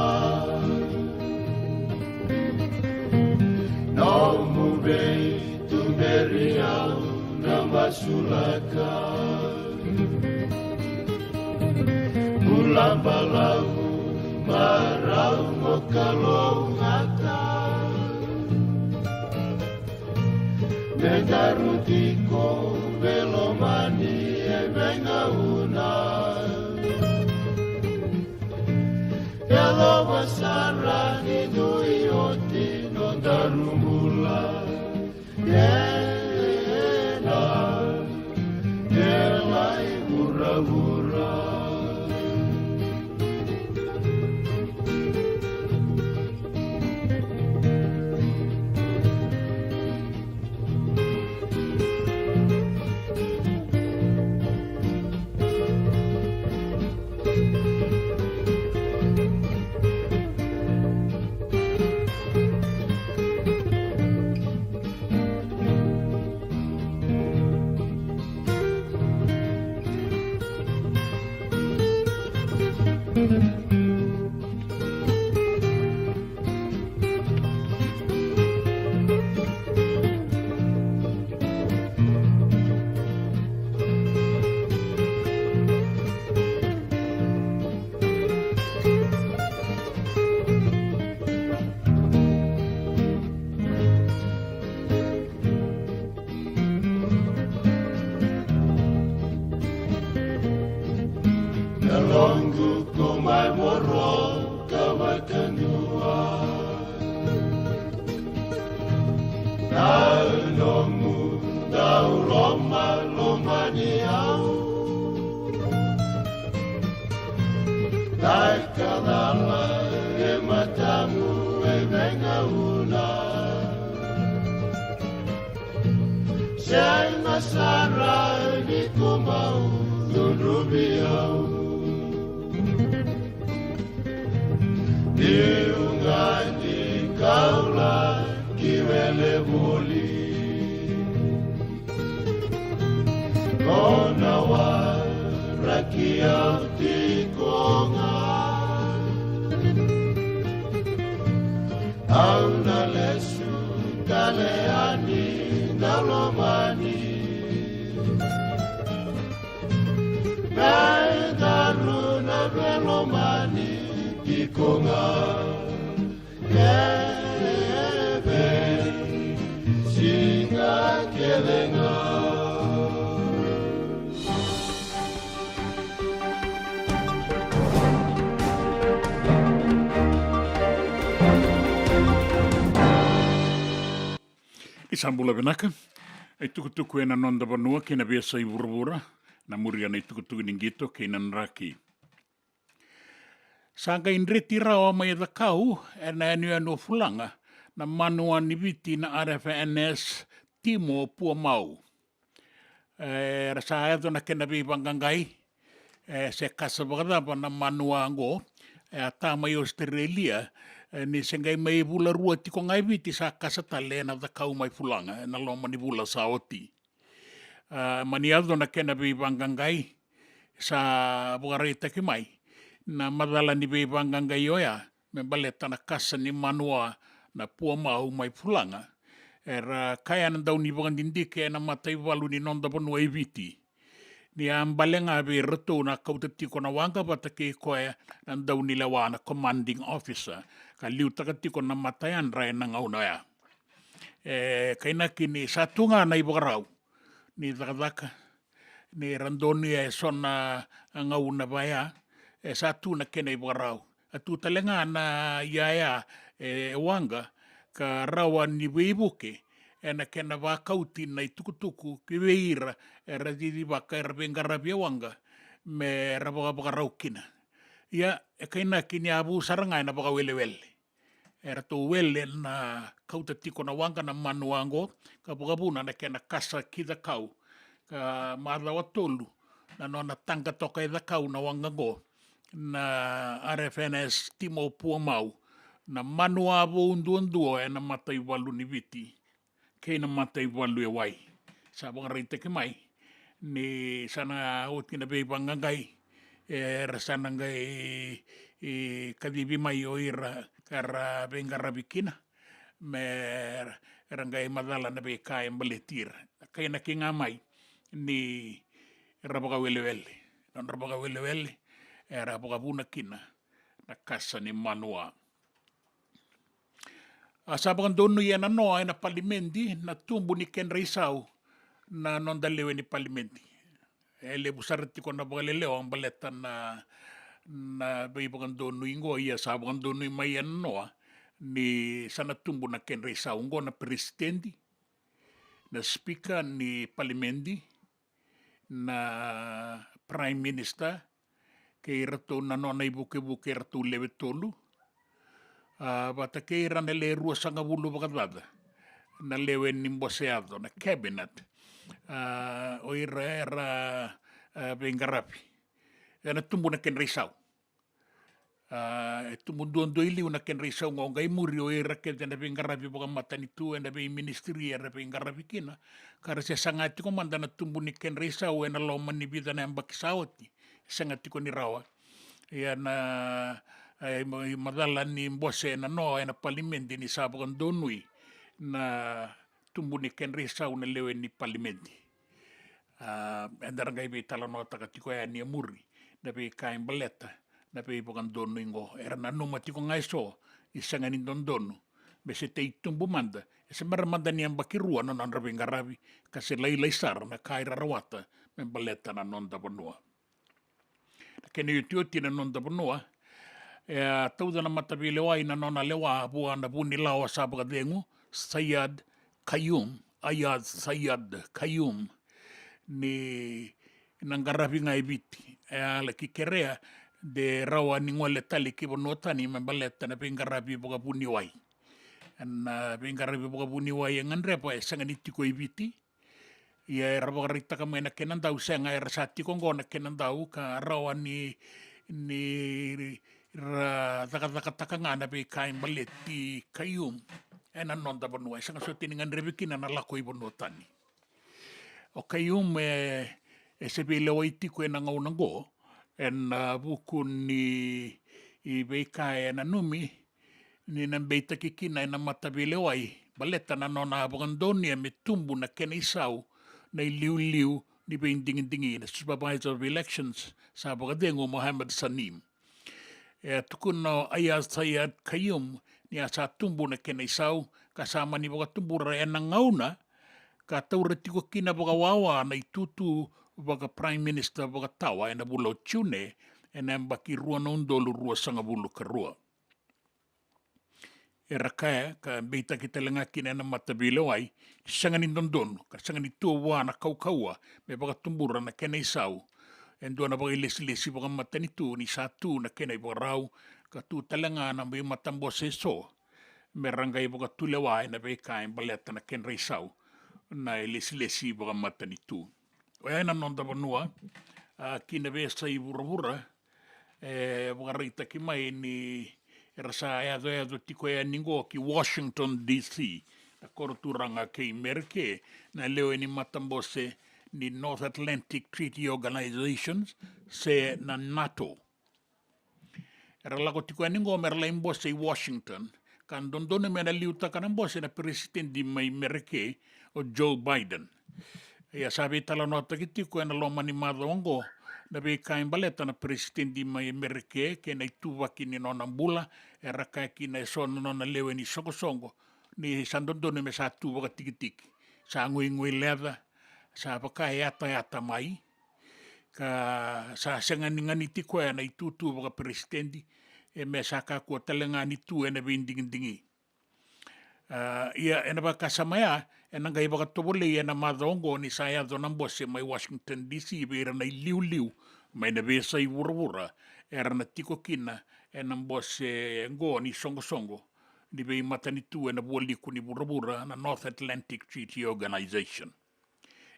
Nomu bei tumeriau namasulaka Bulan balau marau mokalongata Megarutiko velomani e bengauna Aloha Sara ni nui o tino darumula. Kena, kelai hura-hura. Longu kumai moro kawakanua. Tau nomu, tau loma, loma ni au. Tai kadala e matamu e venga una. Sei masara ni kumau, turubiau. Diungani kaula kiwele boli. Kona wa rakia tikonga. Auna lesu kaleani nalomani. Daruna velomani. Tikonga Ebe Singa kedenga. Isambula benaka ai tukutuku ena nonda vanua kina biasa i vuravura na muri ana i tukutuku ningito kina nraki. Sanga inreti rawa mai da kau ena enu anu fulanga na manua ni viti na RFNS timo pua mau. Rasa edo na kena vi bangangai se kasa bagdaba na manua ango ta mai Australia ni sengai mai bula rua tiko ngai viti sa kasa tale na da kau mai fulanga na loma ni bula sa oti. Mani edo na kena vi bangangai sa bugarita ki mai. Na madala ni beibanganga ioia, me baleta na kasa ni manua na pua mau mai fulanga. Era kaya na daw ni bangandindike na matai walu ni nonda banua eviti. Ni ambalenga be reto na kautatiko na wanga batake koe na daw ni lewa na commanding officer. Ka liu takatiko na matayan rai na ngaunaya. Kainaki ni satunga na ibagarau. Ni dakadaka. Ni randoni e sona ngauna baya. Satu na kena ibarau. Atu talenga na iaya wanga ka rawa ni weibuke na kena wa Kauti na itukutuku ki weira radidi baka bengarabia wanga me rabagarau kina. Ia kaina kini abu saranga na baka wele. Era to wele na kautatiko na wanga na manuango ka bugabuna na kena kasa kida kau ka madlawa tolu na nona tanga toka ida kau na wanga go. Na RFNS timo pua mau na manua avo unduandua na matai walu ni viti kei na matai walu e wai sa bangarite ke mai ni sana otina be bangangai rasana ngai kadibi mai oira kara bengara bikina me rangai madala na be kai mbaletir kai na kinga mai ni rabaga wele non rabaga wele era bugabuna kina na kasa ni manua. Sabagan dono yan ano ay na palimenti na tumbo ni Ken Rizau na nondalewe ni palimenti. Ele busarati ko na bagalileo ang baleta na bei bagandonu ingo ia sa bagandonu mai noa ni sana tumbu na kenre sa ungo na presidenti na speaker ni parliamendi na prime minister ke rato na nona i buke rato lewe tolu Vata ke rana le rua sanga bulu bakadada na lewe ni mboseado na cabinet o era bengarapi na tumbu na ken risau tumbu dondo ili una ken risau ngai muri o era ke na bengarapi baka matani tu na be ministry era bengarapi kina kara se sangati ko manda na tumbu ni ken risau na lo mani bida na mbakisauti sangati ko ni rawa ya na madala ni mbose na no na parliamenti ni sabakan donui na tumbu ni ken risau na lewe ni parliamenti endarangai be tala no takatiko ya ni muri na be kain baleta na be bakan donu ingo era na no matiko ngaiso isanga ni dondonu be se te tumbu manda se maramanda ni ambakirua no nan rabi ngarabi kasi lai sar na kai rawata men baleta na nonda bonua kene yuti na nonda bonua tauda na matabi lewa ina nona lewa bua na buni lawa sabaka dengu Sayad Kayum ni nangarabi ngai biti ala kikerea de rawa ni ngole tali ki bonota ni membaleta na pingarabi boga buni wai na pingarabi boga buni wai ngandre pa sanga ni tiko ibiti ya rabo rita ka mena kenan dau sanga era sati ko ngona kenan dau ka rawa ni ra taka ngana be kain baleti Kayum ena nonda bonua sanga so tiningan rebikina na lako ibonotani o Kayum se be lewaiti ko na ngaunango en buku ni i beika na numi ni na beita kikina na matabile wai baleta na nona abandoni me tumbu na kenisau na liu ni beindingi na supervisor of elections sa bagadengo Mohammed Sanim tukuno Ayaz Sayad Kayum ni asa tumbu na kenisau kasama ni baga tumbu ra na ngauna ka tauratiko kina baga wawa na itutu baga prime minister baga tawa na bulo tune na mbaki rua na undolu rua sanga bulu ka rua kaya ka beita kita lenga kina na matabile wai sanga ni dondonu ka sanga ni tuwa na kaukaua me baga tumbura na kena isau endo na baga lesi baga matani tu ni satu na kena iborau ka tu talenga na baga matambo seso me rangai baga tulewa na beika baleta na kena isau na lesi baga matani tu Oia na nonda vanua, kina vesa i vura baga reita ki mai ni rasa eado tiko ningo ki Washington DC, na koroturanga ke Merke, na leo ni matambose ni North Atlantic Treaty Organizations, se na NATO. Era lago tiko ningo merla imbose i Washington, kan dondone mena liuta kanambose na presidenti mai Merke o Joe Biden. Ia sabi tala nota kiti ko na loma ni madongo na be kain baleta na presidenti mai Merke ke na ituwa kini nona Bula era ka kina son nona lewe ni songo ni sandondo me sa tu ba tiki sa ngui leva sa ba ka yata mai ka sa ngani tiko na itutu ba presidenti me sa ka ko talenga ni tu na bindingi ia ena ba kasamaya ena ngai ba tobole ena madongo ni saya dona mbose mai Washington DC bera na liu mai na besa i wura era na tiko kina ena mbose ngo ni songo ni be matani tu ena boli ku ni wura na North Atlantic Treaty Organization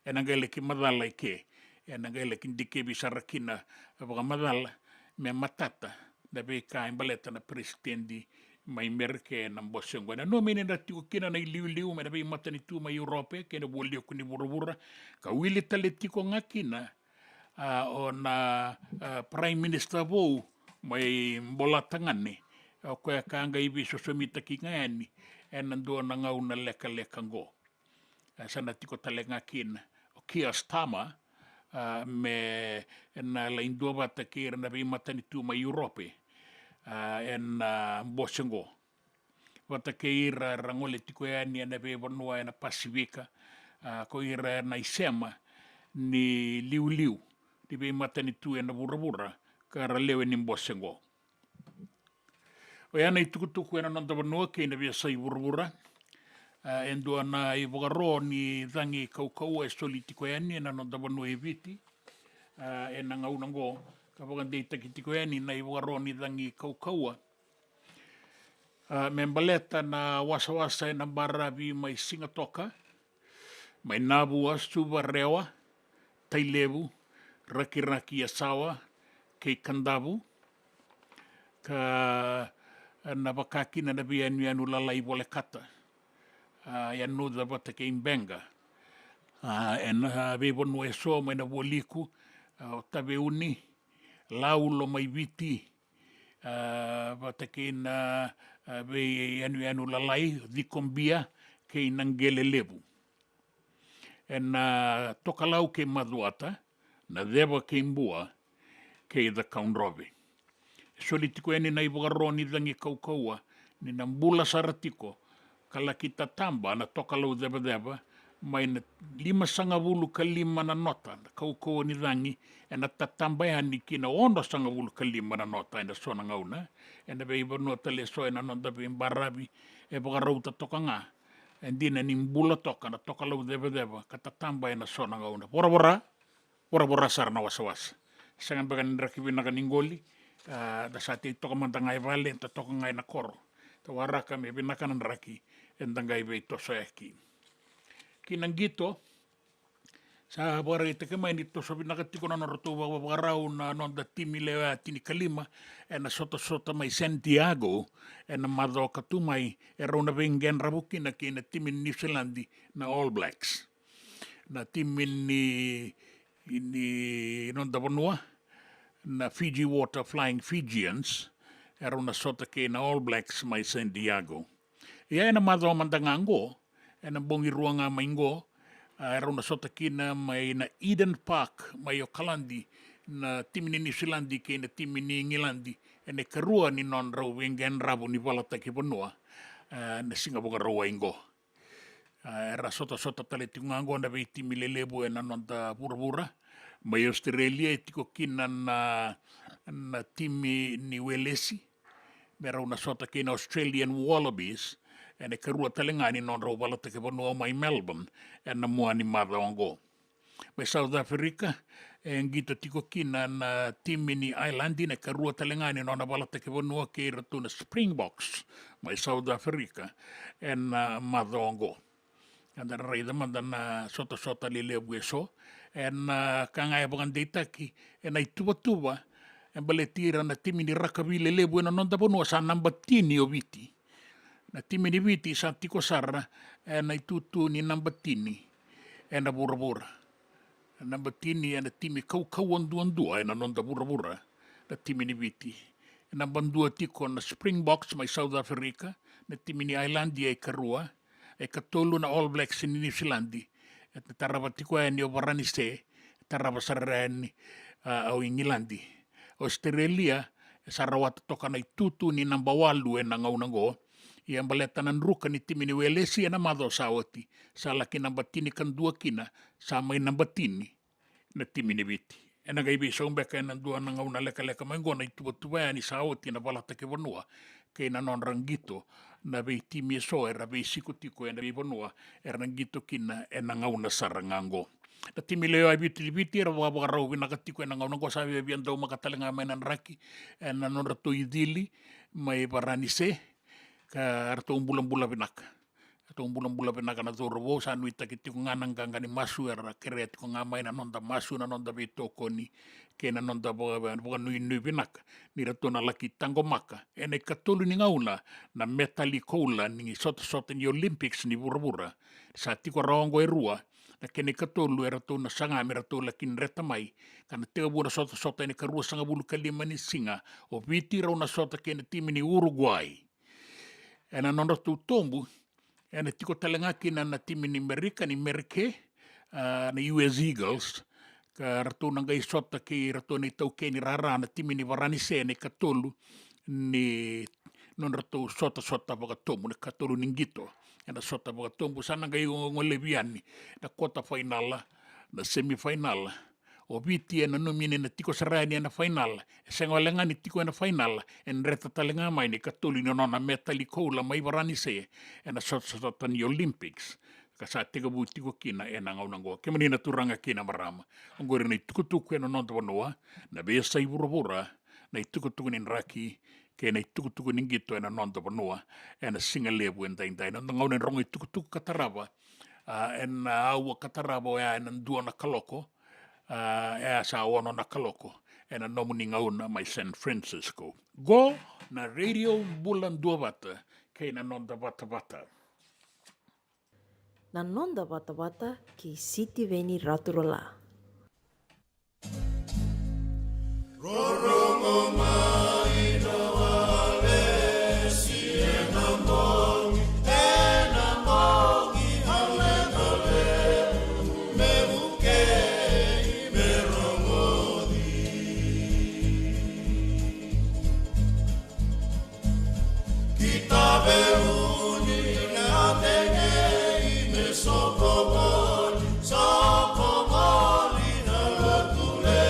ena ngai le ki madala ke ena ngai le kindike bisarakina ba madala me matata da be ka imbaleta na presidenti mai Merke na mbosengwa na no mene na tiko kina na liu me na be matani tu mai Europe ke na boli ku ni wura ka wili tale tiko ngakina o na prime minister vo mai mbola tangane o ko ka nga ibi so somita ki ngani en ndo na ngau na leka ngo sana tiko tale ngakina o kia stama me na la indova ta kira na be matani tu mai Europe en Bosengo. Wata ke ira rangole tiko yani na be bonua na Pasifika ko ira na isema ni liu di be matani tu na bura ka ralewe ni mbosengo. O ia nei tukutuku ena non tawanua kei na via sai vuravura. Endua na I wagaro ni dhangi kaukau e soli tiko yani ena non tawanua e viti. Ena ngaunango ka wakandei taki tiko yani na I wagaro ni dhangi kaukaua. Membaleta na wasa-wasa ena baravi mai singatoka. Mai nabu astuwa rewa. Tailevu. Raki-raki asawa. Kei kandavu. Ka na wakakina na via anu lalai wale kata. Anu da wata ke imbenga. Na vevonu e so mai na woliku. O tawe uni. Laulo mai viti. Wata ke na ve anu lalai. Dikombia ke nangele levu. Na tokalau ke maduata. Na dewa ke imbua. Ke the kaunrove. Soli tiko eni na iwagaro ni dhangi kaukaua, ni na mbula saratiko, kala kita tamba na tokalau deba, mai na 5 na nota, na kaukaua ni dhangi, na tatambayan ni kina ono 5 na nota, na sona ngauna, na veiva nota le soe na nonda barabi, wagarau ta toka nga, dina ni mbula toka, na tokalau deba, katatamba na sona ngauna. Bora sarana wasa-wasa. Sangan bagan rakibina kaningoli, da sati toka mantangai vale ta toka ngai na koro ta waraka me binakanan raki endangai be to soeki kinangito sa bora ite ke mai to so binakatiko na roto warau na non da timile tini kalima na soto mai Santiago na mado katumai rona vengen rabuki na kina timin New Zealand na All Blacks na timin ni non da bonua na Fiji Water Flying Fijians, era una sota ke na All Blacks mai Santiago. Ia ena madho mandangango, ena bongi ruanga maingo, era una sota ke na mai na Eden Park, mai o Kalandi, na timini New Zealandi ke na timini Ngilandi, ene karua ni non rau wengen rabu ni walata ke bonua, na Singapore rau ingo. Era sota tale tiungango na vei timile lebu ena non da pura-pura, mai Australia e tiko kina na timi ni Welesi, mera una sota kina Australian Wallabies, ene karua talengani non rau walata ke vanua mai Melbourne, ena mua ni madhaongo. Mai South Africa, ngito tiko kina na timi ni Islandi, ne karua talengani non walata ke vanua ke ratu na Springboks, mai South Africa, ena madhaongo. Anda raida mandana sota lile bueso kanga bangan deitaki ai tuba baletira na timini rakavile le buena non da bonua sa nambatini o viti na timini viti sa tiko sarra ai tutu ni nambatini na bura nambatini na timi kau andua na non da bura na timini viti na bandua tiko na Springboks mai South Africa na timini Islandi ai karua e katolu na All Blacks in New Zealand e tarava tiko ni o varani se tarava sarani au Ingilandi Australia sarawat toka na tutu ni namba 8 na ngaunango i ambaleta nan ruka ni timini Welesi na madho sawati sa laki namba tini kan 2 kina sa mai namba tini na timini viti ena gaibi so mbeka na dua na ngauna leka mangona i tuwa ni sawati na balata ke vanua ke na non rangito na vei timi so era vei sikutiko ena vei vanua era rangito kina ena ngauna sarangango na timi leo ai viti era wawarau vinakatiko ena ngauna ko sabi viandau makatalenga mainan raki ena non ratu idili mai varanise ka rato bulan vinaka na zorovo sa nuita kitiko nganang ni masu era keret ko ngamai na nonda masu na nonda vitoko ni ke na nonda boga nui vinaka ni rato na laki tango maka ene katulu ni ngauna na metalikola ni sota ni Olympics ni burabura sa tiko raongo erua na kene katulu era to na sanga mera to laki reta mai kana te bura sota ni karua sanga bulu kalima ni singa o viti ra una sota kene timi ni Uruguay ena nonda tu tombu ena tiko talangaki na timi ni Amerika ni Merke na US Eagles ka rato nangai sota ke rato ni tauke ni rara na timi ni Varanise ni katolu ni non rato sota baka tombu ni katolu ni ngito ena sota baka tombu sana ngai ngoleviani na kota final na semifinal o viti na numine na tiko sarani na final sengo lenga ni tiko na final en reta talenga mai ni katuli no na metali koula mai varani se na sot ni Olympics ka sa tega bu tiko kina na ngau nango ke mani na turanga kina marama ngore ni tukutuku no no noa na be sai burabura na tukutuku ni raki ke na tukutuku ni ngito na no noa na singa lebu en dai no ngau ni rongi tukutuku katarava en au katarava ya en duana kaloko sa ono na kaloko na nomuni ngauna mai San Francisco go na radio Bula Duavata ke na nonda Vata na nonda Vata ki City Veni Raturala. Rorongo mai no ale si enamong ale me buke me rongodi kita beuni na tenge me sokobol na lotule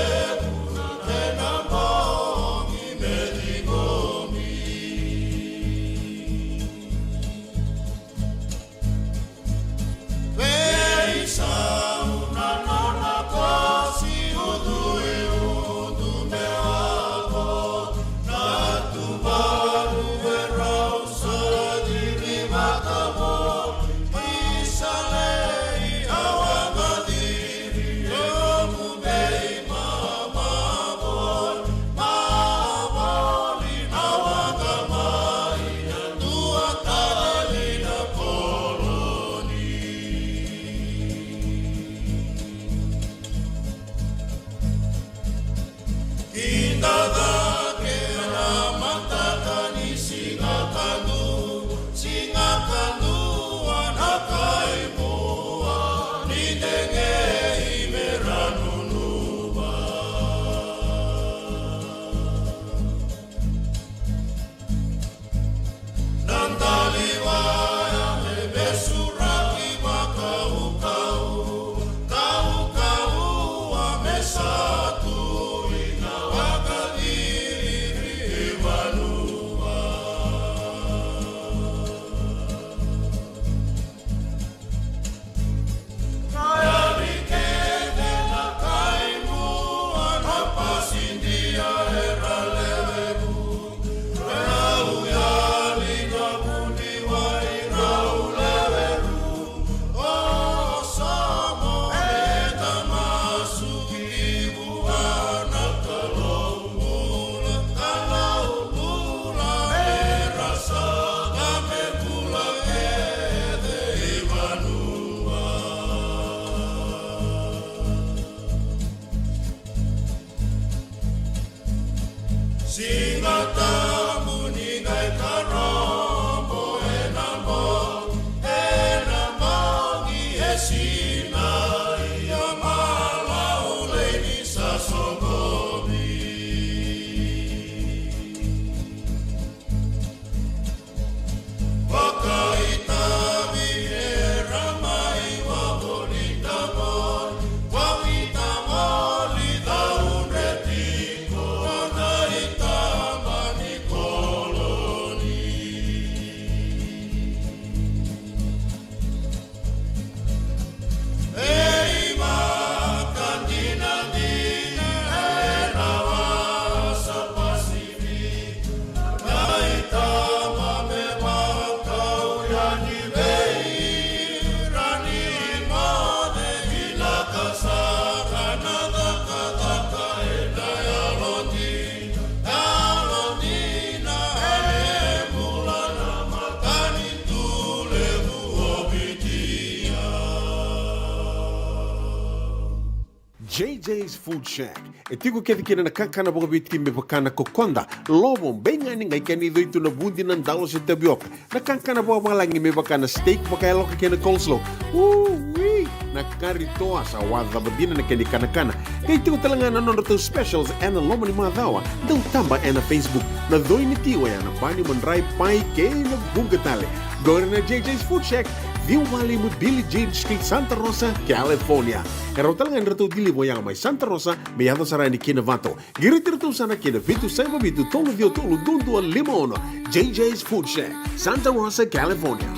JJ's Food Shack. E tiku kevi kina na kakana boka biti me pakana kokonda. Lobo benga ni ngai kani doitu na bundi na ndalo se tabioka. Na kakana boka malangi me pakana steak pakaya loka kena coleslaw. Wee! Na kari toa sa wadha badina na kani kana. Kay tiku talangana nono to specials and lomo ni madhawa. Dau tamba na Facebook. Na doi ni tiwa ya na bani mandrai pai kay na bunga tale. Go na JJ's Food Shack. View Valley mo Billie Jean Street, Santa Rosa, California. Karo talangan rato dili mo yang may Santa Rosa, may yato sarani kina Vato. Giritirto sana kina Vitu Saiba Vitu Tolo Vio Tolo Dundua Limono. JJ's Food Shack, Santa Rosa, California.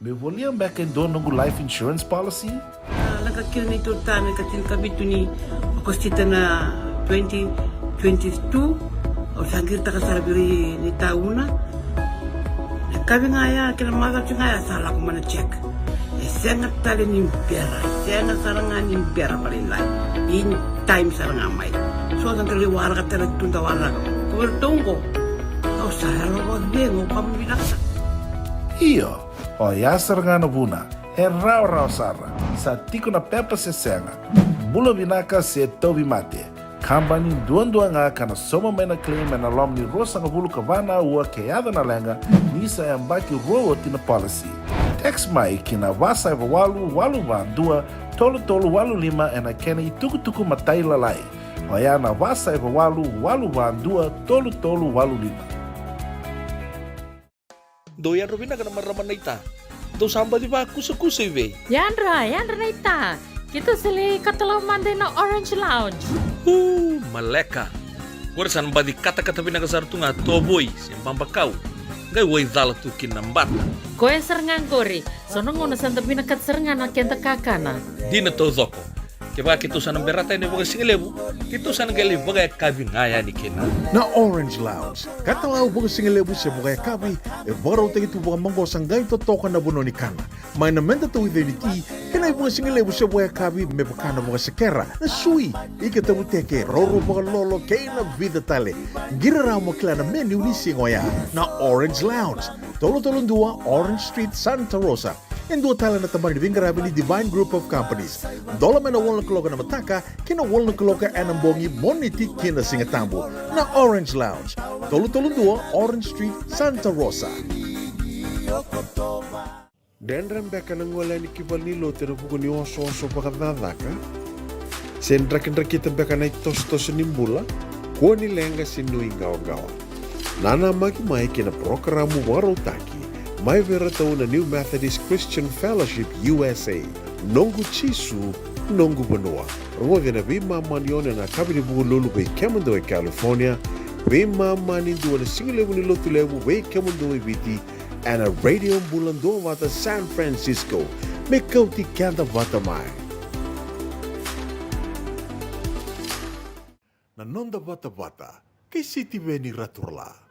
Me volia back in doon nungu life insurance policy? Nakakira na ito tayo katil kabitu ni akostita na 2022 o sagir ta kasarabiri ni tauna. Kami nga ya kina mga nga ya sala ko mana check. Sengat tali ni pera, sengat sarangan ni pera paling lain. In time sarangan mai. So ang kaliwara ka tala tunda wala ko. Kuwertong ko. O sahara ko dengo pamilaksa. Iyo, o yasar nga na buna, e rau sara, sa tiko na pepa se senga, bula vinaka se tobi mate, kambani duan nga kana soma mena claim na lom ni rosa nga bulu kavana ua keada na lenga, nisa e ambaki roa tina policy. Text mai kina wasa eva walu van dua, tolu walu lima e na kena i tuku matai lalai, o ya na wasa eva walu van dua, tolu walu lima. Doyan Robina ka naman raman na ita. Daw samba di ba kusa-kusa iwe? Yanra na ita. Kita sili katalaw mande na Orange Lounge. Maleka. Warasan ba di kata-kata pinakasar tu nga toboy, simbang bakaw. Gay way dala tu kinambat. Koe serengan kori, sonong ngona santa pinakat serengan na kenta kakana. Di na to zoko. Kaya kita sana berata ini bagai singelebu, kita sana gali bagai kabin ngaya ni kena. Na Orange Lounge, katalaw baga singelebu siya baga kabi, e baraw tayo ito baga manggo sanggay totokan na buno ni kana. May namenda to with ti, kanay baga singelebu siya baga kabi, may baka na baga sekera, na sui, ikatabu teke, roro baga lolo, kaya na vida tale. Giraraw mo kila na menu ni singoya, na Orange Lounge, tolo-tolong dua, Orange Street, Santa Rosa. And dua tala na tamang nibingarabi ni Divine Group of Companies. Dola may na walang kaloka na mataka, kina walang kaloka anambongi moniti kina singatambo na Orange Lounge. Tolo-tolong dua, Orange Street, Santa Rosa. Dendram beka nang wala ni kibal nilo tira buko ni oso-oso pakadada ka? Sendra-kendra kita beka na itos-tos nimbula, kuha ni lenga sinuing gawa-gawa. Nana magi-mai kina programo waro taki, may veratao na New Methodist Christian Fellowship USA, nongu chisu, nongu banua. Rungod na bima manyon na kabini buko lulu bay Kemando e California, bima manindu na singilewu ni lotulewu bay Kemando e Viti, and a radio Bula Duavata San Francisco, may Kauti Keda Vata mai. Nanonda Vata, kay City Veni Raturla.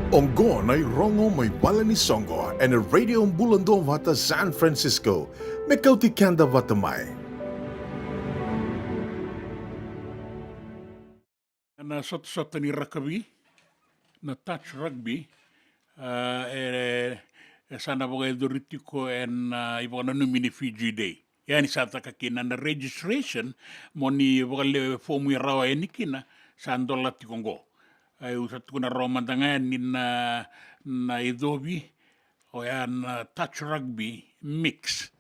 Ongo na rongo may bala ni Songo and a radio Bula Duavata San Francisco. Me Kauti Keda Vata mai. Na sot ni rugby, na touch rugby, sana boga doritiko en ibona numini Fiji Day. Yani sata kakina na registration moni boga le fomu rawa enikina sandola tikongo. Ai usat kuna roma dangan ni na idobi o na touch rugby mix.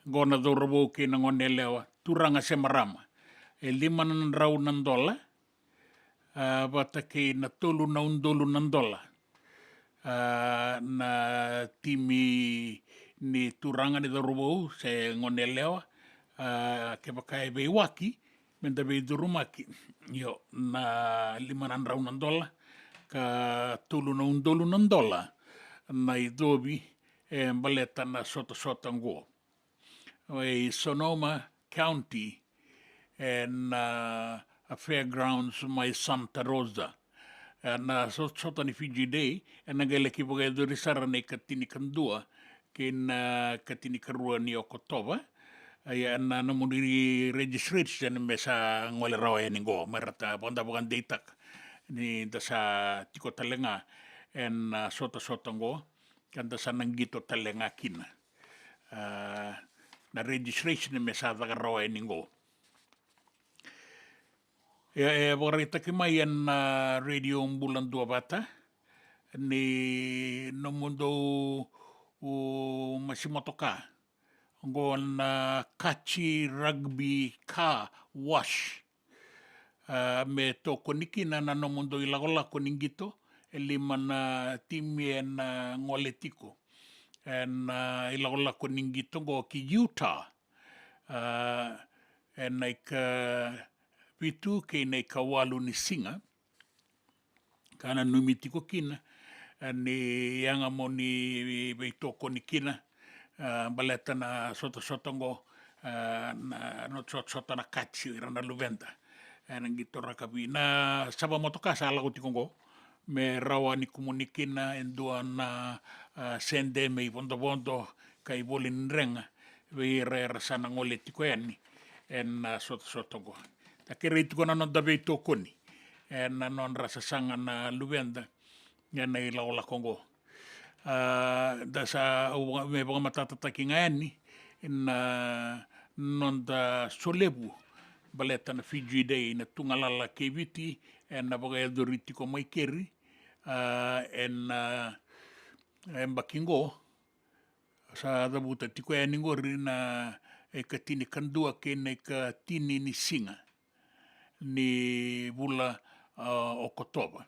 Gona do robo ke na ngonelewa turanga semarama. E lima nan rau nan dola. Vata ke na tolu na undolu nandola. Na timi ni turanga ni darubo se ngonelewa ke pakai be waki menda be durumaki yo na lima nan rau nandola ka tolu na undolu nandola na idobi baleta na sota ngo. Sonoma County and a fairgrounds my Santa Rosa na sota ni Fiji Day and nagale ki boga do risara ne katini kandua kin katini karua ni Oktoba ay na namuni registration mesa ngole rawa ni go merata bonda bogan data ni dasa tiko talenga and sota ngo kan dasa nanggito talenga kin na registration mesa rawa ni go. Vorrei che mai in radio Bula Duavata ni no mundo masimotoka ngon kachi rugby ka wash me toko nikina na no mundo ilagola ko ningito eliman timi en ngoletiko en ilagola ko ningito go ki Utah en like pitu ke nei kawalu ni singa kana numitiko kina ni yanga moni beitoko ni kina baleta na sota ngo na no sota na kachi rana luvenda na ngito rakabi na saba motoka sala ko tikongo me rawa ni komunikina endua na sende me bondo kai bolin renga we re sana ngole tiko yani en sota ngo takere itu kona non dabe to koni na non rasa sanga na luvenda na ilaola kongo dasa me boga matata takinga ni na non da solebu baleta na Fiji Day na tungalala keviti na boga doriti ko mai keri bakingo sa dabuta tiko yani ngori na katini kandua ke na katini ni singa ni Bula Oktoba.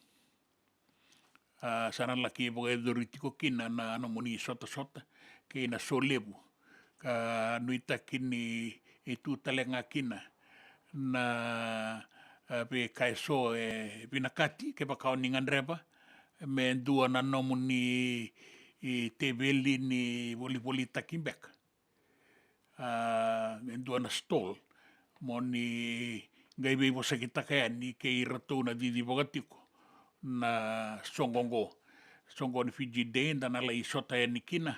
Sana laki boga doritiko kina na moni sota ke na solebu ka nuita kini itu talenga kina na be kaiso binakati ke bakao ningan reba me dua na moni tebeli ni voli takimbek dua na stall moni gai be bosa kita kaya ni ke irato na didi bogatiko na songo ni Fiji Day dan ala isota ni kina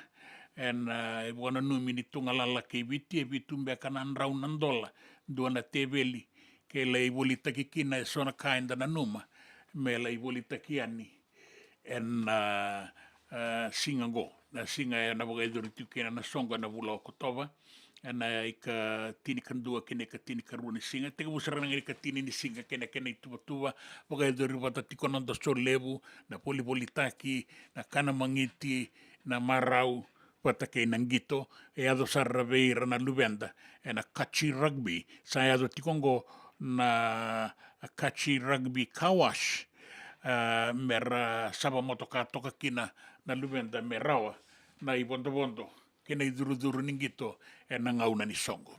en buana numini tungalala ke biti bitumbe kanan raunan dola duana tebeli ke lai bolita kina sona kainda na numa me lai bolita kiani en singango na singa na boga iduritu kina na songo na Bula Oktoba na ika tini kandua kene ka tini karua ni singa teka busara nangani ka tini ni singa kene tuba boga idori wata tiko nando solebu na poli taki na kana mangiti na marau wata ke nangito ado sarrabeira na luvenda na kachi rugby sa ado tikongo na kachi rugby kawash mera saba motoka toka kina na luvenda merawa na ibondo kena iduru ningito na ngauna ni songo.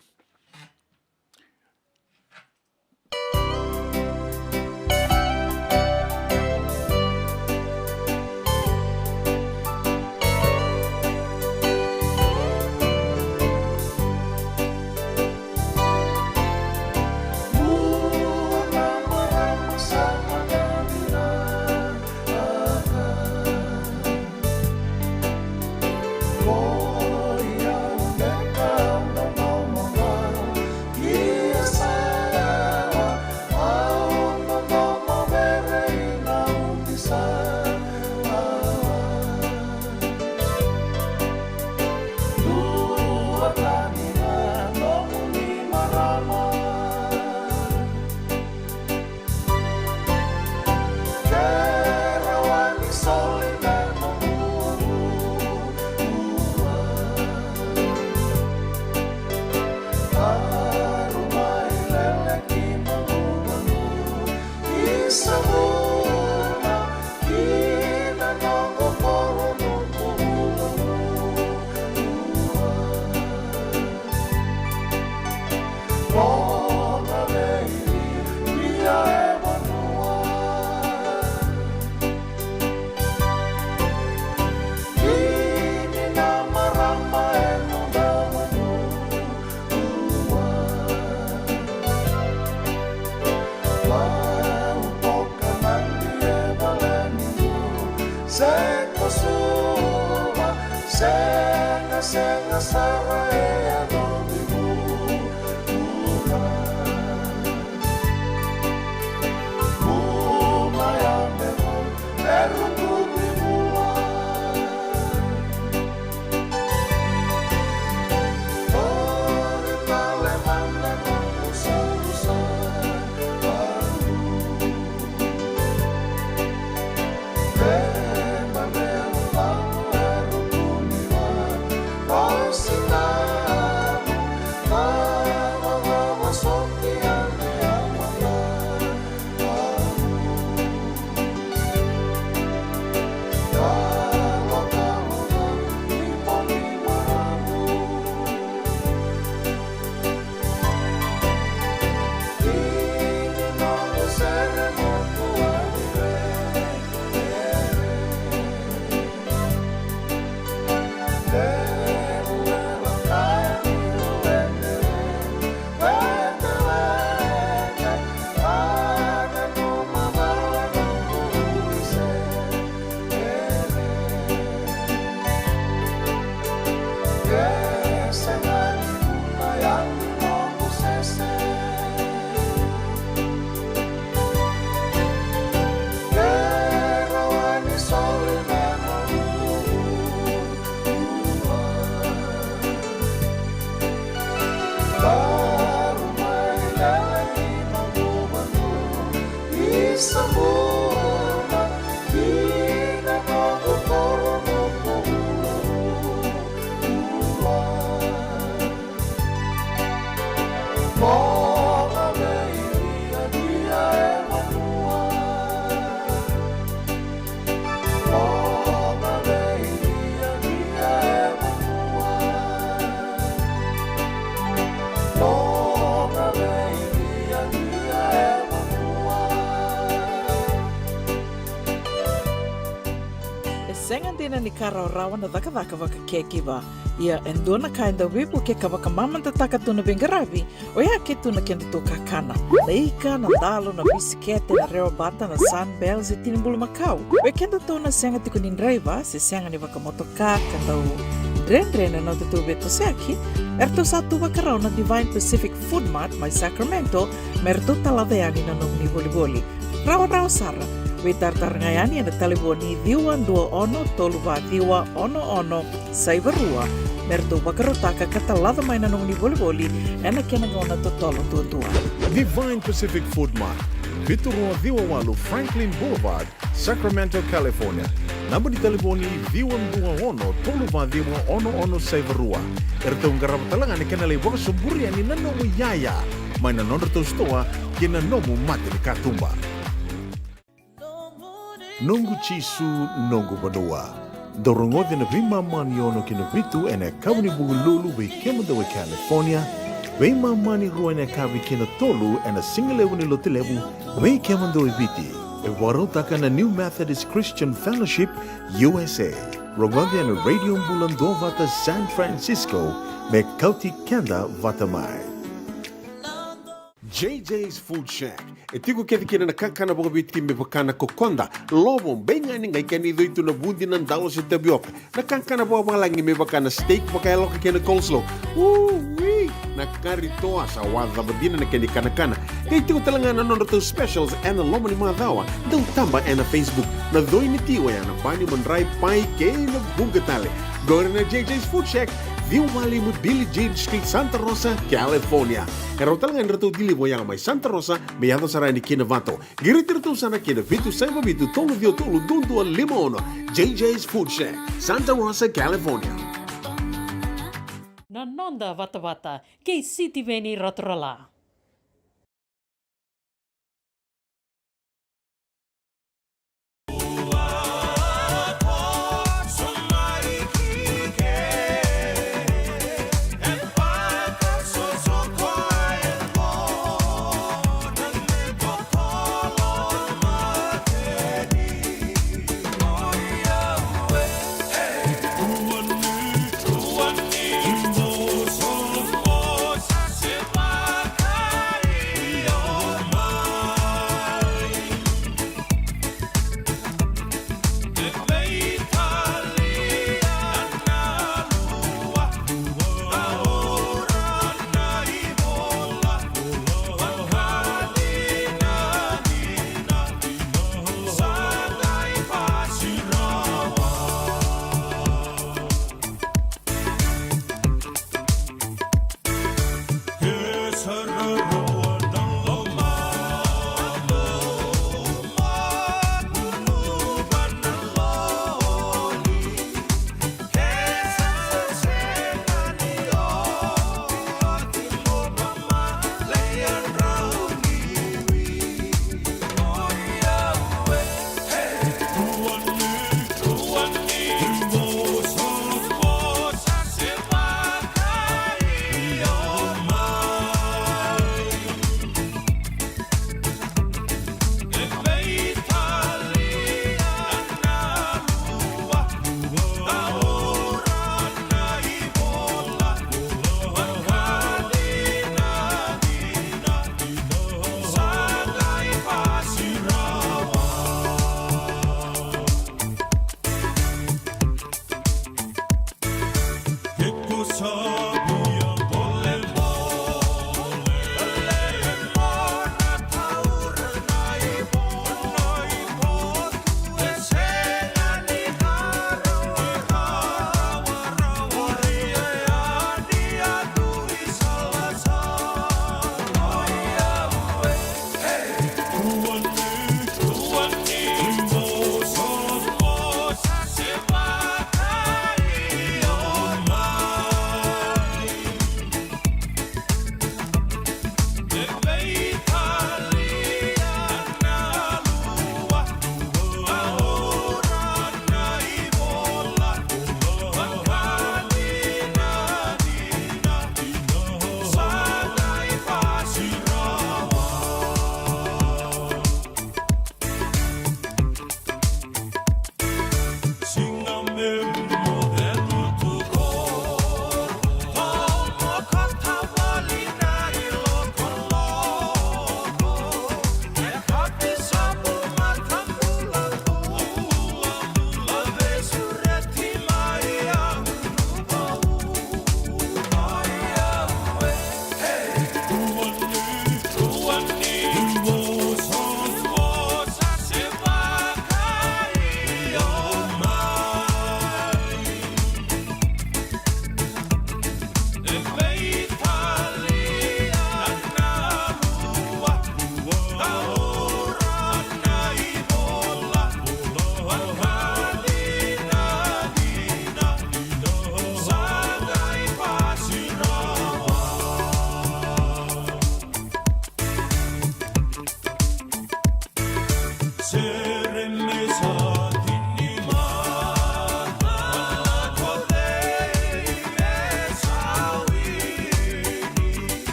ni karaurawa na vakavaka kekiva. Ia endona kainda wipu ke kavaka mamanta takatuna bengaravi o ia ke tuna kenda to kakana. Leika na dalo na bisikete na reo bata na sunbells e tinimbulu makau. O kenda to na senga tiko nindraiva se senga ni vakamotoka kandau Dren na te tu beto seaki, erto satu vakarau na Divine Pacific Food Mart mai Sacramento, merto talaveani na nung ni voliboli. Rawa sara, we tartar ngayani na taliboni diwan 21 saivarua, merto vakarotaka katalada mai na nung ni voliboli, ena kenangona totolo tua. Divine Pacific Food Mart, Viturua Viwawalu Franklin Boulevard, Sacramento, California. Namba di telefoni 21 saivarua. Erto ngarama talanga ni kenale waka suburi ani nanomu yaya. Mai na nondra to stoa kina nomu mate ni katumba. Nungu chisu nungu badua. Dorongode na vima mani ono kina vitu ene kabuni bugululu we kema dawe California. Vima mani rua ene kabi kina tolu ene singalewu ni lotilewu we kema dawe viti. Warotaka na New Methodist Christian Fellowship, USA. Rogode na Radio Bula Duavata, San Francisco, me Kauti Keda, Vata mai. JJ's Food Shack. E tiku kena na kakana boka biti me pakana kokonda. Lobo benga ni ngai kani doitu na bundi nan dawa se tabioka. Na kakana boka malangi me pakana steak pakai loka kena coleslaw. Na karitoa sa wadha badina na keni kana. Kay tiku talanga na nonroto specials and na lomo ni mga dawa. Daw tamba na Facebook. Na doi ni tiwa ya na pani mandray pai kay na bugatale. Gore na JJ's Food Shack. View Valley mo Billy Jean Street, Santa Rosa, California. Kaya talaga nito dili mo yang may Santa Rosa, may yato saray ni Kinavato. Giritirito sana kina Vitu Saiba Vitu Tolo Dio Tolo Dundu Limono. JJ's Food Shack, Santa Rosa, California. Nanonda Vata, kei City Veni Rotorala.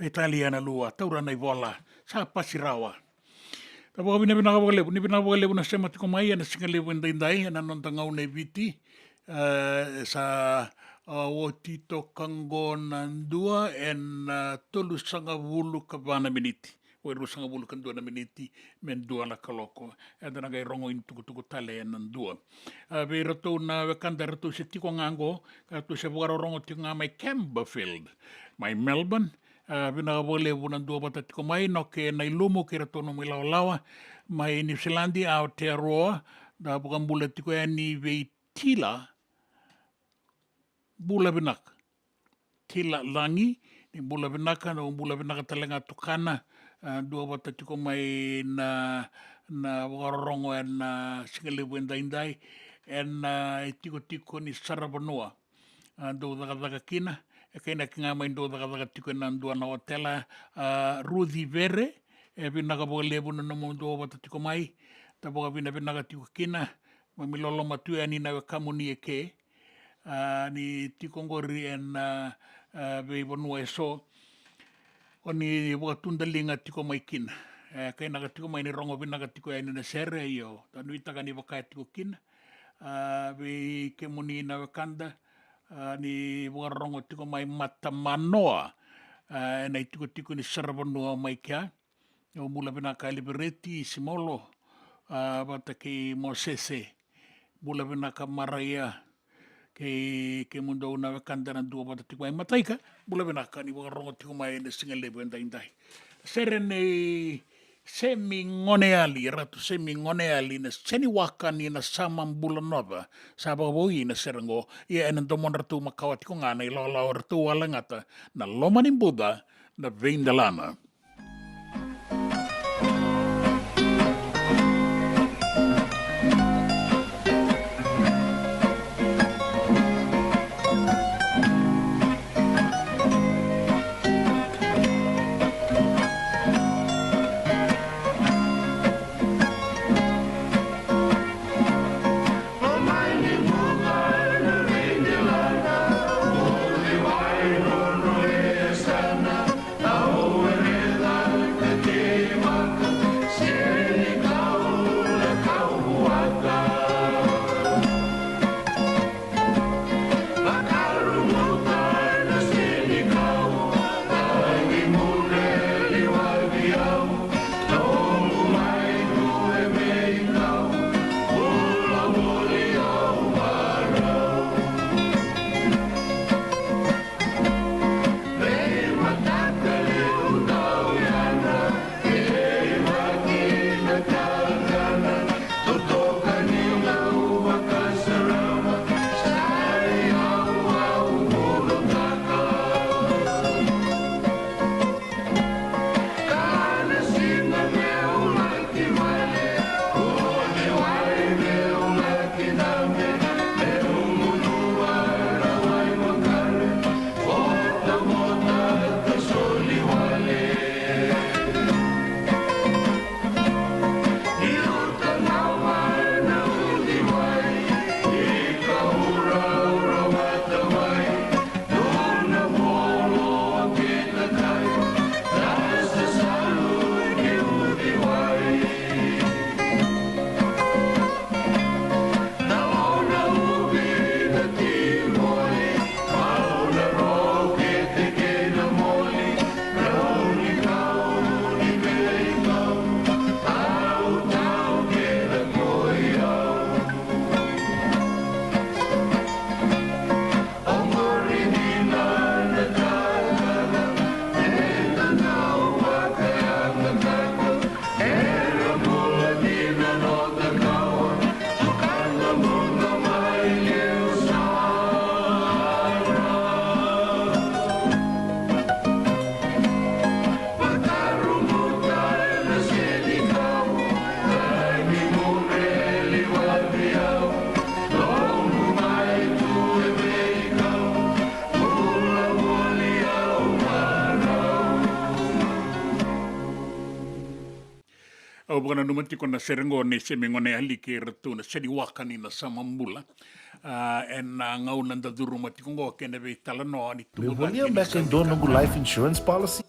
Italiana lua, taura nei vola, sa pasirawa. Tapo vina vina kawalevu na sema tiko mai na singa levu ndai na non tangau nei viti sa o tito kango na ndua tolu sanga vulu kabana miniti. O sanga vulu kandua na miniti men dua na kaloko. Dana kai rongo in tuku tale na ndua. Ve rato na kanda rato se tiko ngango, rato se vugaro rongo tiko nga mai Camberfield, mai Melbourne. Vina wale vuna Bula Duavata tiko mai no ke nai lumo ke rato no mai lawa mai New Zealand a Aotearoa da bukan bula tiko ni vei tila bula vinaka tila langi ni bula vinaka no bula vinaka talenga tukana Duavata tiko mai na wakarorongo na singalevu indai tiko ni Saravanua do daga kina kaina kinga mai do daga tiko na ndua na hotela Ruthi Vere vina ka boga levu na mo Duavata tiko mai ta boga vina ka tiko kina ma milolo matu ani na kamuni ke ni tiko ngori ve bonua so oni boga tundalinga tiko mai kina kaina ka tiko mai ni rongo vina ka tiko ani na sere yo tanu ita ka ni boka tiko kina ve kemuni na kanda ni warongo tiko mai Matamanoa nei tiko ni Saravanua mai kia o mula vina ka Libereti Simolo Vata ke Mosese mula vina ka Maraia ke mundo na kanda na Duavata tiko mai Mataika mula vina ka ni warongo tiko mai na singalevu ndai sere nei semi ngoneali ratu semi ngoneali na seni wakani na sama Bula Nova saba boi na serengo ia en domon ratu makawati ko ngana ilo ratu walangata na lomani Buddha na veindalana. o bana no mati kona serengo ne se mengone ali ke ratu na sedi wakani na samambula en ngau nanda duru mati kongo kene be talano ani tu Will you back and don't know life insurance policy?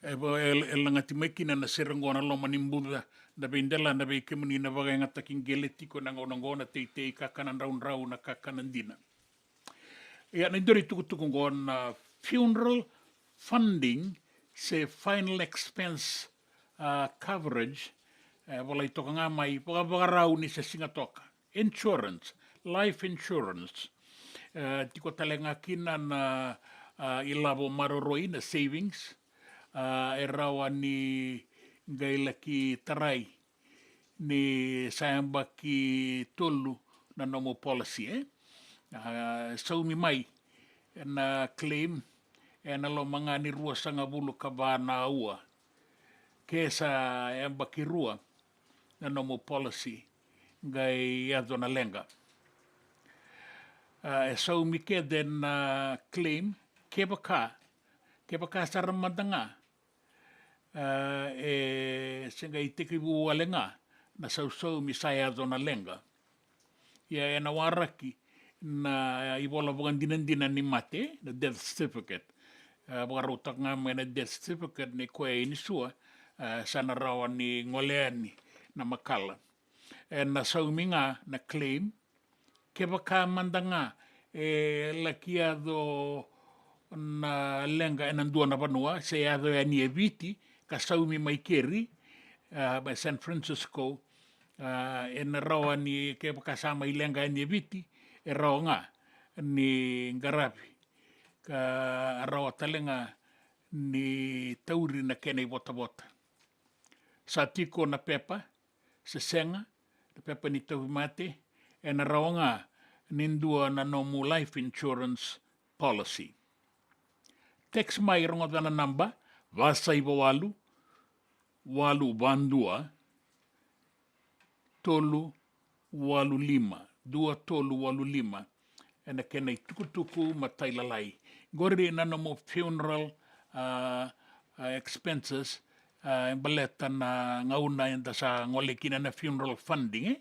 langa timekina na serangona lo manimbuda da bendela na be kemuni na vaga ngata kingele tiko na ngona te kakana rau na kakana dina. Ya na dori tuku ngona funeral funding se final expense coverage wala itoka nga mai pagaraw ni sa singatoka. Insurance, life insurance. Tiko talenga kina na ilabo maroroi na savings. Rawa ni gaila ki tarai ni sayamba ki tolu na nomo policy so mi mai na claim na lo mga ni rua sanga bulu kabana ua kesa yamba ki rua na nomo policy gai adona lenga so mi ke den claim kebaka saramadanga senga itekibu walenga na sau misaya zona lenga ya na waraki na ibola bukan dinan ni mate na death certificate bagarutak nga na death certificate ni kwe ini sua sana rawa ni ngoleani na makala na sau minga na claim kebaka mandanga lakiado na lenga enandua na banua se ado ya ni eviti kasaumi maikeri by San Francisco en rawa ni ke kasama ilenga ni eviti rawa nga ni ngarabi ka rawa talenga ni tauri na kene bota satiko na pepa se senga na pepa ni tawimate en rawa nga nindua na nomu life insurance policy text mai rongo dana namba vasa iba walu bandua tolu walu lima dua tolu walu lima ena kena tuku matailalai gori na no funeral expenses baleta na ngauna enda sa ngolekina na funeral funding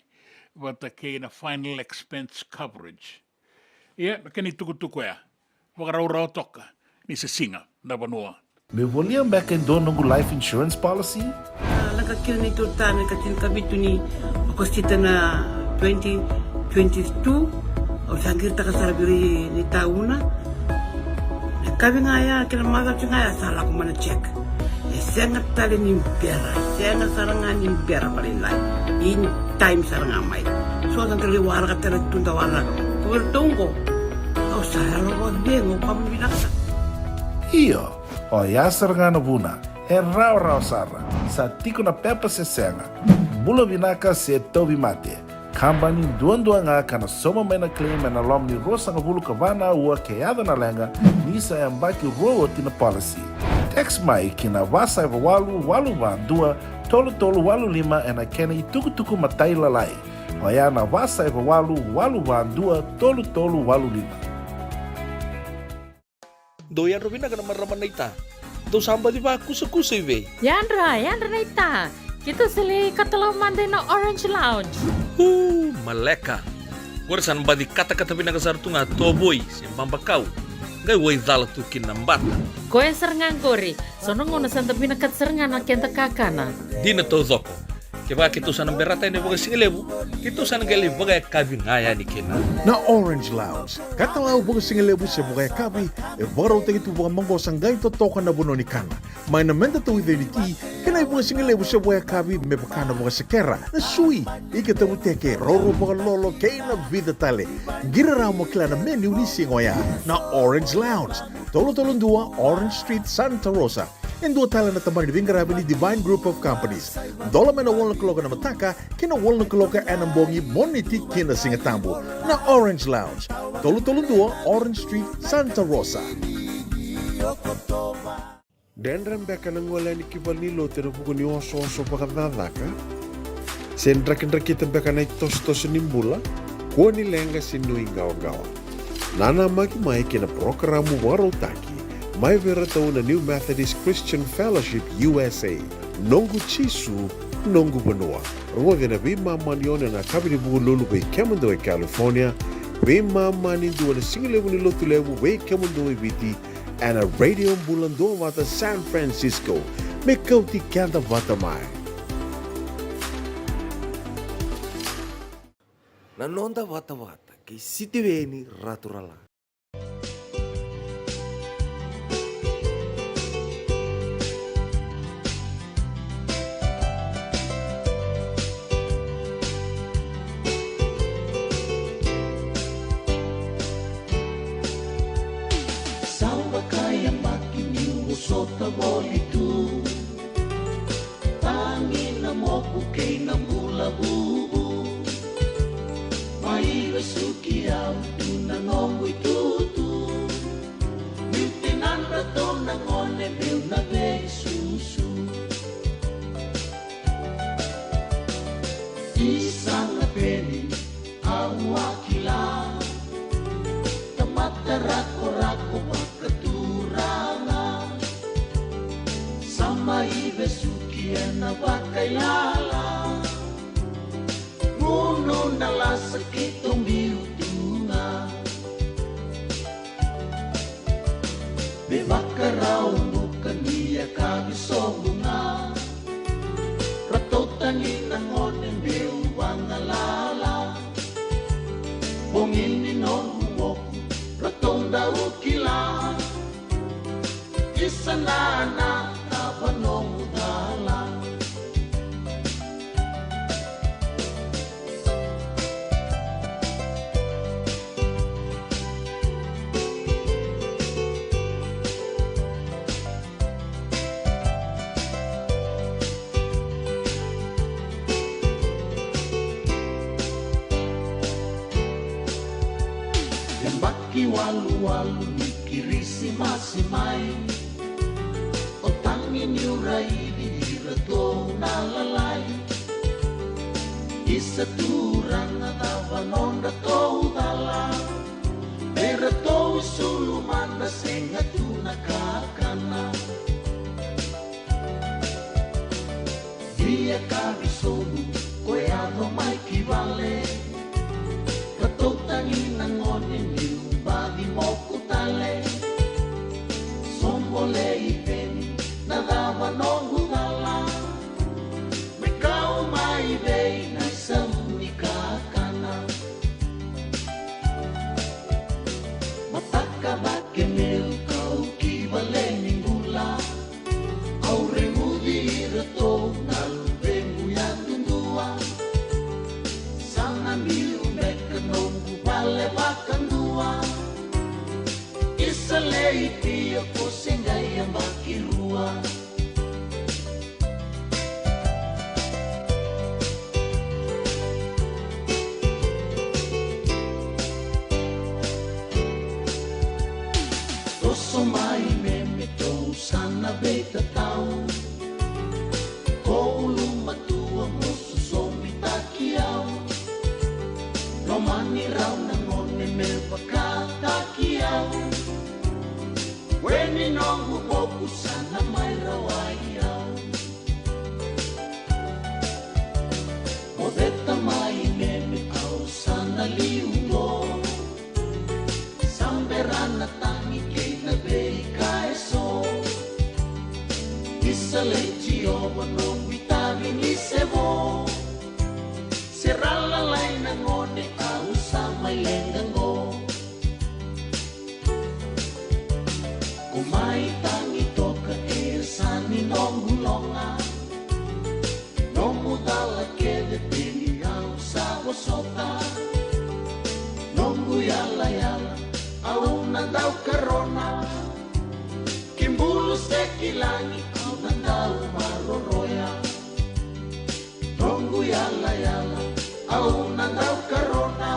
wata kena final expense coverage kena tuku ya wakarau toka ni se singa na banua. Me volia back in donongu life insurance policy? Laka kira ni tutana katil kabitu ni okostita na 2022 o sangir taka sarabiri ni tauna. Kabi ngaya kila maga ngaya sala ko mana check. Senga tali ni impera, senga saranga ni impera palilai. In time saranga mai. So ang kali wala ka tala tunda wala. Kuwertongo. O sayalo ko dengo pamilaka. Iyo, o yasar ngana buna, rau sara, sa tiko na pepa se senga, bula vinaka se tobi mate, kambani duandua nga kana soma mena claim na lom ni rosa nga bulu kavana ua keada na lenga, nisa yambaki roa tina policy. Text mai kina vasa eva walu vandua, tolu walu lima ena kena ituku matai lalai, o ya na vasa eva walu vandua, tolu walu lima. Do yan Robin na ramaraman na ita. Do samba di ba kusa iwe. Yan ra na ita. Kita sili katalaw mande na Orange Lounge. Maleka. Warasan ba di kata-kata pinakasartunga toboy simpang bakau. Gay way dala tukin ng bata. Koe serengan kori. Sono ngona santa pinakat serengan na kenta kakana. Di na to zoko. Kaya kito sa nang berata ni baga singalebu, kito sa nagali baga kabi ngaya ni kena. Na Orange Lounge, katalaw baga singalebu sa baga kabi, baraw tayo ito baga manggosang gay totokan na buno ni kana. May namenda to identity, kanay baga singalebu sa baga kabi, may baka na baga sakera, na sui, ikatabuteke, roro baga lolo, kay na vida tale. Giraraw mo kila na menu ni singoya. Na Orange Lounge, tolo-tolong dua, Orange Street, Santa Rosa. En dua tala na tamar ni Bingarabi ni Divine Group of Companies. Dola mena wala kaloka na mataka, kina wala kaloka anambongi moniti kina singatambo. Na Orange Lounge. Tolo-tolong dua, Orange Street, Santa Rosa. Dendran beka nang wala ni kibal ni lote na puko ni oso pakadadaka. Sendra-kendra kita beka na tos ni bula, kuha ni lenga sinuing gawa-gawa. Nana magi-mai kina programo warotaki. Mai vera tau na New Methodist Christian Fellowship USA. Nongu chisu, nongu banua. Ruwa na bima maniona na kabini bugu lulu bei kemando e California. Bima mani dua na singilewu ni lotu lewu bei kemando e biti. and a Radio Bula Duavata San Francisco. Me Kauti Keda Vata mai. Nanonda Vata Vata, che si ti veni raturala. Sota bolitu Tangi na moku kei na mula bubu Mai vesuki au tu na nongu itutu Miuti nanda to na ngone miu na vei susu Isang na peni au akila Tamata rako makaturanga Mai vesuki na bakailala Muno na lasa kitong biutunga Bebakarao muka niya kabisongunga Ratotani na ngone mbiuwang alala Bongini no moku ratonda ukila Isanana walu-walu mikirisi masimai O tangin yurai dihirato nalalai Isa turang natavanonda to dala Pera to isulumanda senga tunakakana Dia kabisonu koe ano mai kivale Ratotangin nangonin Bagi moku tale Sombole ipeni Nadava nongu dala Mekau mai vei Na isamunika kana Mataka bake meu Kau kibale ninggula Au remudi irato Nalubengu yang tundua Sana miu meka nongu Bale bakan dua Isalei pia ko sengai ang bakirua Toso mai meme to sana beta tau Ko lumatua mo susomi takiao Romani rau na ngone me bakatakiao Weni nongu boku sana mai rawaiau Modeta mai meme au sana liungo Samberana tangi kei na bei kaeso Isa lechi oba nongu itavi ni sevo Serala lai na ngone au sama lengango Kumai tangi toka e sani nongu longa Nomu dala kede pini au sawa sota Nongu yala yala au nandau karona Kimbulu sekilangi au nandau maroroya Nongu yala yala au nandau karona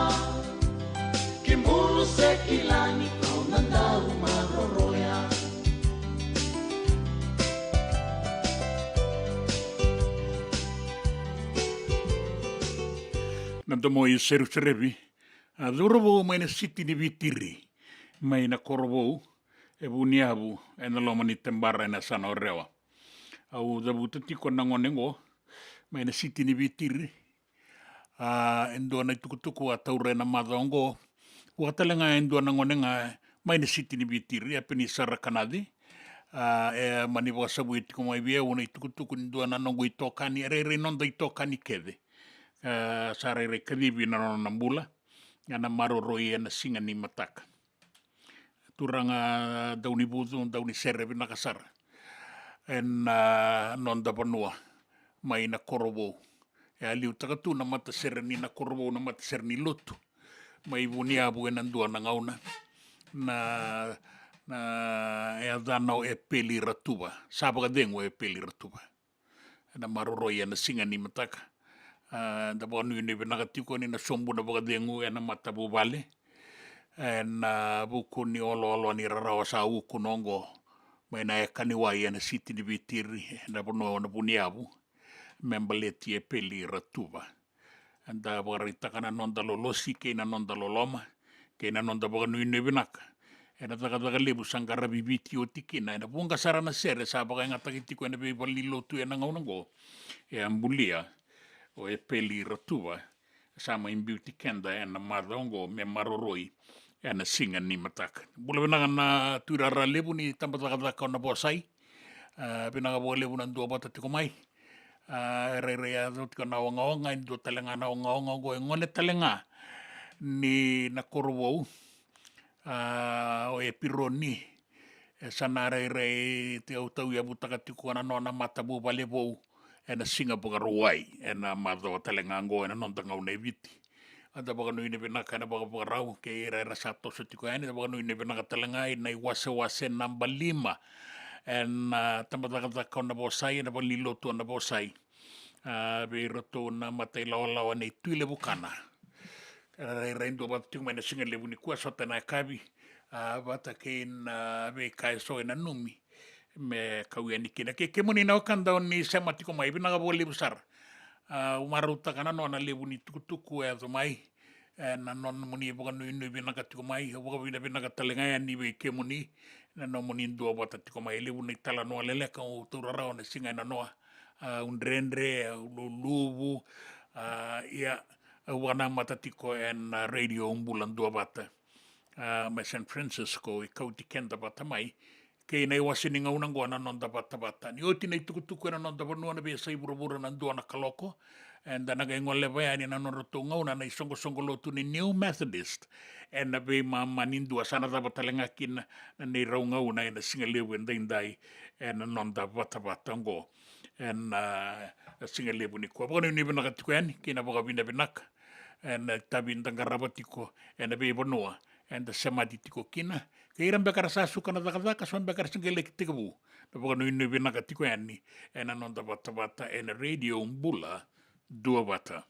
Kimbulu sekilangi au nandau maroroya Nandamo i seru-serevi, a dhurovo mai na siti ni vitiri, mai na korovo, e vuniavu, e na loma ni tembara na sana o rewa. Au dhavu tatiko na ngonengo, mai na siti ni vitiri, endua na tukutuku a taure na madongo, watalenga endua na ngonenga, mai na siti ni bitiri a peni sarakanade e mani wasa witi ko mai via una tukutuku ni dua nanongo i tokani re nonda i tokani kede sa re kadivi na nona Bula ana maroroi ana singa ni mataka turanga dauni budu dauni sere vina kasara en nonda panua mai na korobo e aliu takatu na mata sere ni na korobo na mata sere ni lotu mai vunia bu en andua na ngauna na e adano e peli ratuba sabaga dengo e peli ratuba na maroroi ana singa ni mataka da bonu ni vina tiko ni na sombu na baga dengo e na mata bu vale na buku ni olo ni rarawa sa uku nongo mai na e kaniwai ana siti ni vitiri na bono na buniabu membaleti e peli ratuba anda barita kana nonda lolosi ke na nonda loloma ke na nonda baga nui vinaka e na taka lebu sangara bibiti o tikina e na bunga sarana sere sa baga ngata kitiko e na beba lilotu e na ngaunango e ambulia o e peli ratuba sama in beauty kenda e na madongo me maroroi e na singa ni mataka. Bula vinanga na tuirara lebu ni tambatakataka o na bosai vinanga boga lebu na Dua Vata tiko mai re ado tiko na onga in dua talenga na onga go e ngone talenga ni na korowou o e pironi e sana re te au tau ia butaka tiko na nona matabu vale vou e na singa boga ruai e na mado talenga go e na nonta ngau nei viti anda baga nui ne vinaka na baga rau ke era sato so tiko ane baga nui ne vinaka talenga i nei wase namba 5 en tambatakataka na bosai na balilotu na bosai be roto na matai lawa nei tuile bukana reindo ba tiko mai na singa lebu ni kua sota na kabi vata ke na be kai so na numi me kauia ni kina ke moni na kanda ni sema tiko mai bina ga bole busar umaruta kana no na lebu ni tukutuku e mai na non moni boga nui bina ka tiko mai boga bina ka talenga ni be ke moni na no moni Dua Vata tiko mai lebu ni tala no lele ka o turara na singa na no un rendre lubu ia wana matatiko en radio Bula Duavata ma San Francisco i Kauti Keda Vata mai ke nei wasininga unango na nonda Vata ni oti nei tukutuku na nonda vanua na besa i burubura na dua na kaloko and na ga ngole vai ani na noroto ngauna na songo lotu ni New Methodist and na be mama nindua sana da batalenga kin na nei raunga una na singa lebu ndai and na nonda Vata ngo and singa lebu ni ko bono ni bina katiko ani kina boga bina binaka and tabin tangarabatiko and be bonua and the samaditiko kina ke iram bekara sa suka na dakadaka so bekara singele kitikabu na boga ni bina katiko ani and na nonda Vata and radio Bula Duavata.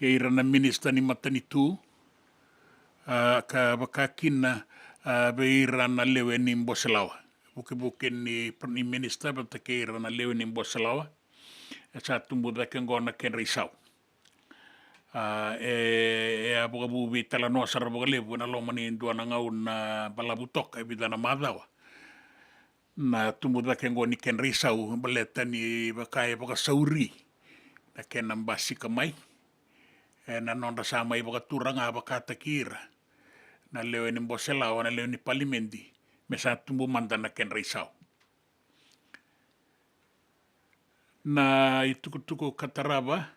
ke irana minister ni matanitu ka bakakina be irana lewe ni mboselawa buke ni minister ba ke irana lewe ni mboselawa sa tumbu da ngona ken risau aboga bubi tala no sar boga lebu na lo mani nduana ngau na balabutok e bidana madawa na tumbu da ngoni ken risau baleta ni bakai boga sauri na ken nambasi kamai na nonda sama i boga turanga bakata kira na lewe ni mboselawa na lewe ni palimendi me sa tumbu mandana ken risau na itukutuku kataraba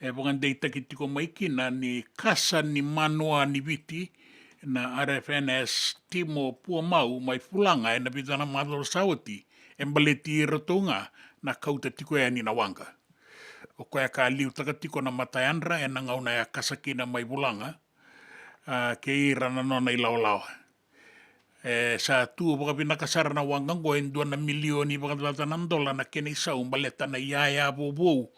bongan deita kitiko maikina ni kasa ni manua ni viti na RFNS timo pua mau mai fulanga na bidana madol sauti embaleti rotonga na kauta tiko ya ni na wanga o koe ka liu taka tiko na matayandra e na ngauna ya kasakina mai fulanga ke ira na nona i laolawa sa tu baka pinakasara na wanga ngoen 2 milioni baka $2 na kene isa umbaleta na yaya bobo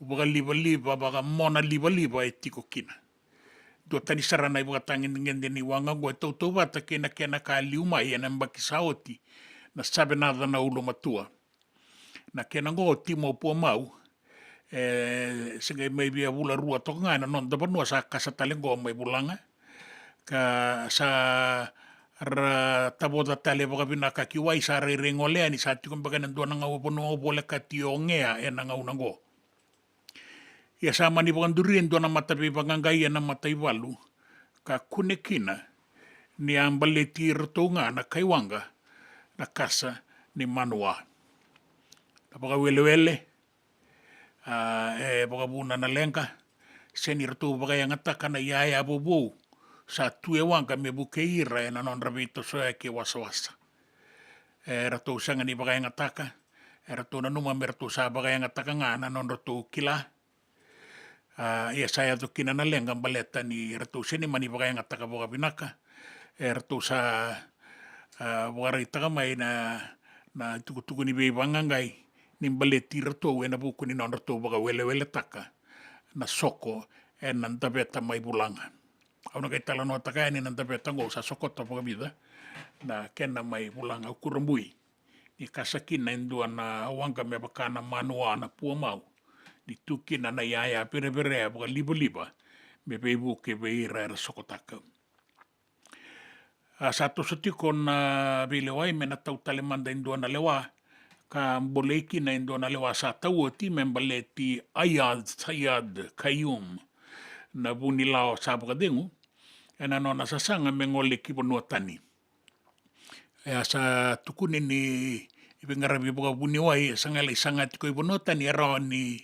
baka liba baka mona liba e tiko kina do tani sarana i baka tangin ngende ni wanga ngoe tau Vata kena ka liu mai ena mbaki saoti na sabe nada na ulo matua na kena ngo timo pua mau singa mai bia Bula rua toka na non dapanua sa kasatalengo mai bulanga ka sa ra tabota tale baka binaka kiwai sa rengolea ni sa tikong baka nanduan nga wapono bole kationgea e na ngaunango. Ia sa mani baka ndurien doana matapi bangangai e na mataiwalu ka kunekina ni ambaleti rotonga na kaiwanga na kasa ni manua. Na baka welewele baka buna na lenga seni roto baka yang ataka na yaya bobo sa tue wanga me bukeira e na non rabito soe ke wasa. Rato sanga ni baka yang ataka rato na numa me rato sa baka yang ataka nga na non rato kila ia saya to kina na lenga baleta ni rato seni mani baka yang ataka boka binaka rato sa warita mai na tuku ni be bangangai ni baleti rato e na buku ni non rato baka wele taka na soko e nan tabeta mai bulanga. Auna kai tala no taka ni nan tabeta ngo sa sokota boka vida na kena mai bulanga kurambui ni kasakina indua na wanga me bakana manua na pua mau ni tukina na yaya pere boka liba me beibu ke beira era sokotaka. Satu setiko na bilewai me na tau talemanda indua na lewa ka mboleki na indua na lewa sa tau oti me mbaleti Sayad Kayum na buni lao sa boka dengu e na nona sasanga me ngole kiponua tani. Sa tukuni ni ibengarabi boka buni wai sangala isanga tiko iponua tani era ni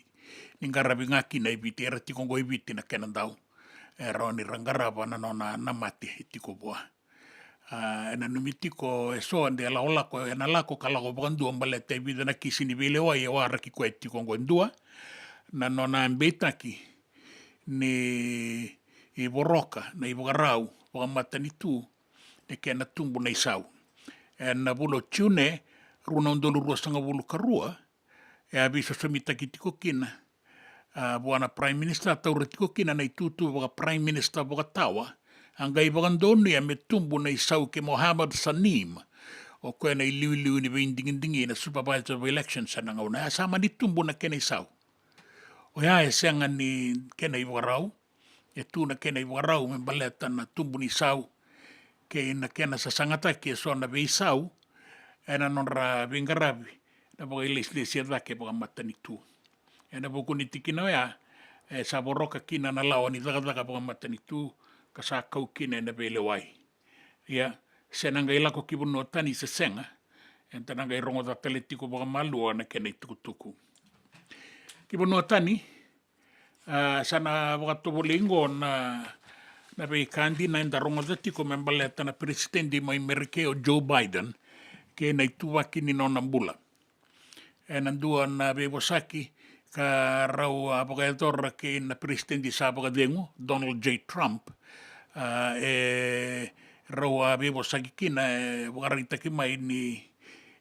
ngarabi ngaki na ibiti era tiko ngo ibiti na kenandau era ni rangaraba na nona namati tiko boa. Na numitiko so ande la olako na lako kala ko bandu ambalete ibida na kisini bile wai e wara ki ko tiko ngo ndua na nona ambetaki ni i boroka na i bogarau o matani tu e kena tumbu na isau e na bulo tune runa ondolu ruasanga bulu karua e abiso samita ki tiko kina buana prime minister taura tiko kina na itutu boga prime minister boga tawa anga i bogandonu ya me tumbu na isau ke Mohammed Sanim o koe na i liu ni beindingindingi na supervisor of elections sa nangauna sama ni tumbu na kena isau o ya e senga ni kena i bogarau e tu na kena i warau me baleta na tumbu ni sau ke na kena sa sangata ke so na be sau e na nonra bingarabi na boga ilesia dake boga matani tu e na boku ni tikina ya e sa boroka kina na lawa ni daga boga matani tu ka sa kau kina na bele wai ia senanga ilako kibuno tani se senga e tananga i rongo da teletiko boga malua na kena i tukutuku kibuno tani sana waktu bolingo na be kandi na inda rongo dati ko membaleta na presidente mai Amerika o Joe Biden ke na ituwa kini nona Bula e nandua na be bosaki ka rau abogador ke na presidente sa abogadengo Donald J. Trump rau be bosaki kina wagarita ki mai ni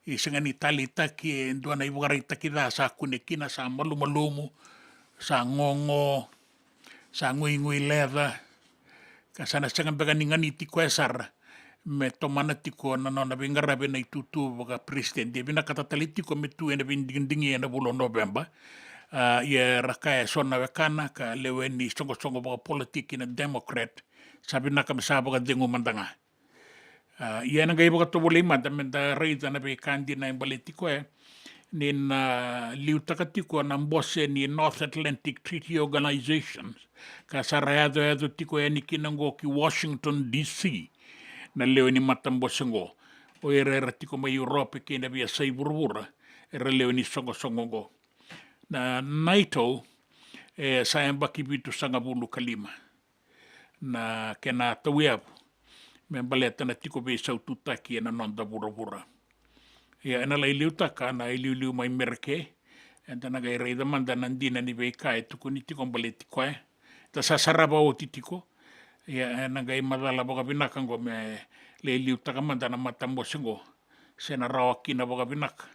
isengani talita ki ndua na wagarita ki da sa kunekina sa malumu sa ngongo sa ngui leva ka sana sanga bega ningani tiko esar me tomana tiko na nona bingarabe na itutu baka president dia bina kata talitiko me tu ena bindingi ena bulo November ia raka e sona wekana ka leweni songo baka politiki na Democrat sabi na kami sa baka dengu mandanga ia na gai baka tobo lima da menda reida na be kandi na imbalitiko nin liu takatiko na mbose ni North Atlantic Treaty Organization ka sarayado tiko ni kinango ki Washington DC na leo ni matambose ngo o era tiko ma Europe ki na bia sai burbura era leo ni songo ngo na NATO sa embaki bitu sanga bulu kalima na kena tawiapu me baleta na tiko be saututaki na nonda burbura ia ena lai liu taka na liu mai merke enta na gai reida manda nandina ni beika tuku ni tiko baleti koe ta sasaraba o titiko ia ena gai madala boga binaka ngo me le liu taka manda na matambo singo sena rawa kina boga binaka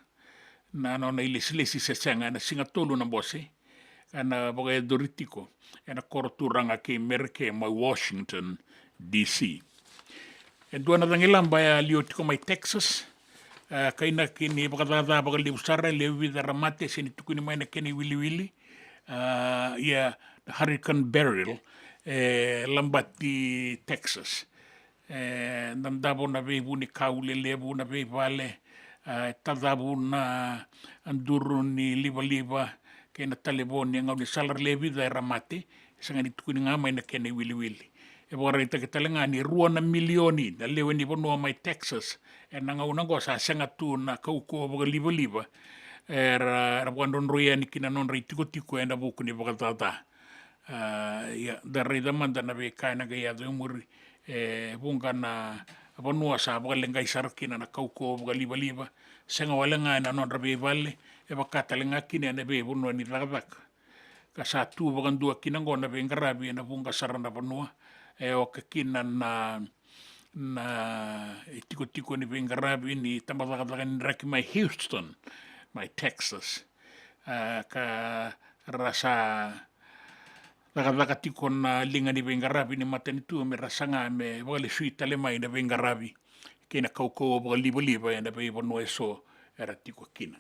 na no na ilesi se senga na singa tolu na bose ana boga doritiko ena korturanga ke merke mai Washington DC e duana dangilamba ya liu tiko mai Texas kaina kini bakatata baka liusara lewi daramate sini tukuni maina kini wili ia Hurricane Beryl lambati Texas nandabo na bebu ni kaule lebu na bevale tadabu na anduru ni liba kena taleboni ngau ni salar lewi daramate sanga ni tukuni ngama ina kini wili e bora ita kitalenga ni 2 milioni na lewe ni bonua mai Texas nanga unango sa sanga tu na kauko boga liba era wandon roya ni kina non tiko ena buku ni boga tata ya da rida manda na be kana ga ya umuri bunga na bonua sa boga lenga isarkina na kauko boga liba sanga walenga na non rabe vale e bakata lenga kina na be bonua ni lagak ka sa tu boga ndua kina ngona be ngarabi na bunga sarana bonua o kakina na tiko ni bengarabi ni tambalaga ni raki mai Houston mai Texas ka rasa laga tiko na linga ni bengarabi ni matani tu me rasanga me wale suita le mai na bengarabi kena kauko liba na be bono eso era tiko kina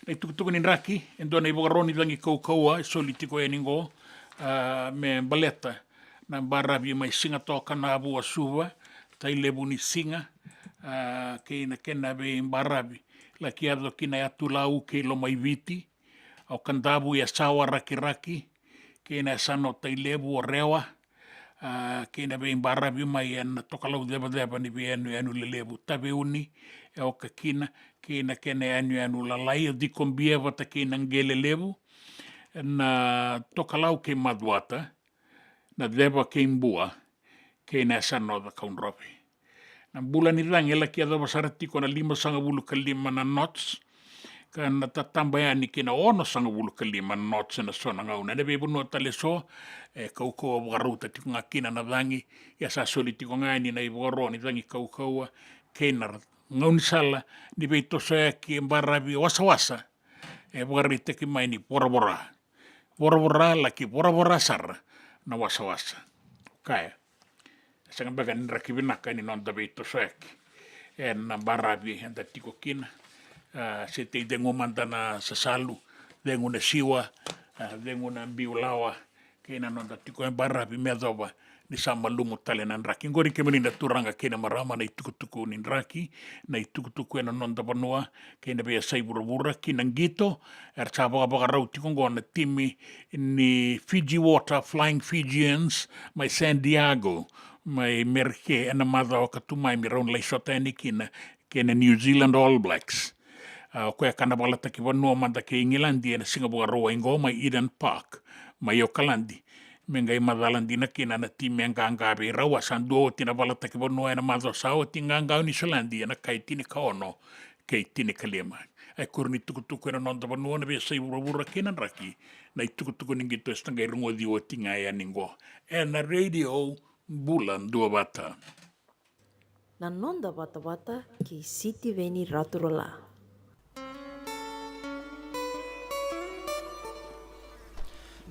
na tuku ni raki endo na ibogaroni langi kaukoa soli tiko eningo me baleta na barabi mai singa toka na abu asuwa tai lebu ni singa kena be barabi la kiado kina atulau ke lo mai viti au kandabu ya sawa raki kena sano tai lebu o rewa kena be barabi mai en toka lau deba ni be anu lebu tabe uni au kena anu lalai di kombia vata kena ngele lebu na toka lau ke madwata na deba ke imbua ke na sano da kaunropi. Na bulan ni lang ela kia daba sarati ko na 5.5 na knots ka na tatambayan ni kina 1.5 na knots na sona ngauna. Na bebo no taleso kauko garuta tiko nga kina na dangi ya sa soli tiko nga ni na iboro ni dangi kauko ke na ngauni sala ni beito soya ki mbarabi wasa bugarite ki mai ni bora laki bora sar na wasa kaya sanga bagan rakibinaka ni non da beito soeki na barabi anda tiko kina se te dengo mandana sa salu dengo na siwa dengo na biulawa kina non da tiko barabi medoba ni sama lumu tale nan raki ngori ke meninda turanga kina marama na itukutuku ni raki na itukutuku na non da banua kina be sai burubura kina ngito chaba rau tiko ngona timi ni Fiji Water Flying Fijians mai San Diego mai merke na madha o katumai mi raun lai sota ni kina New Zealand All Blacks ko ya kana balata ki banua manda ke Engilandi na Singapore roa ingo mai Eden Park mai Okalandi mengai madalandi na kina na time nganga be rawa sandu tina balata ki bonua na madho sao tinganga ni Solandi na kai tini kaono kai tini kalema ai kurni tukutuku na nonda bonua na be sai burubura kina raki na tukutuku ningi to stanga rungo di o tinga ya ningo na radio Bula Duavata na nonda Vata ki City Veni Raturala.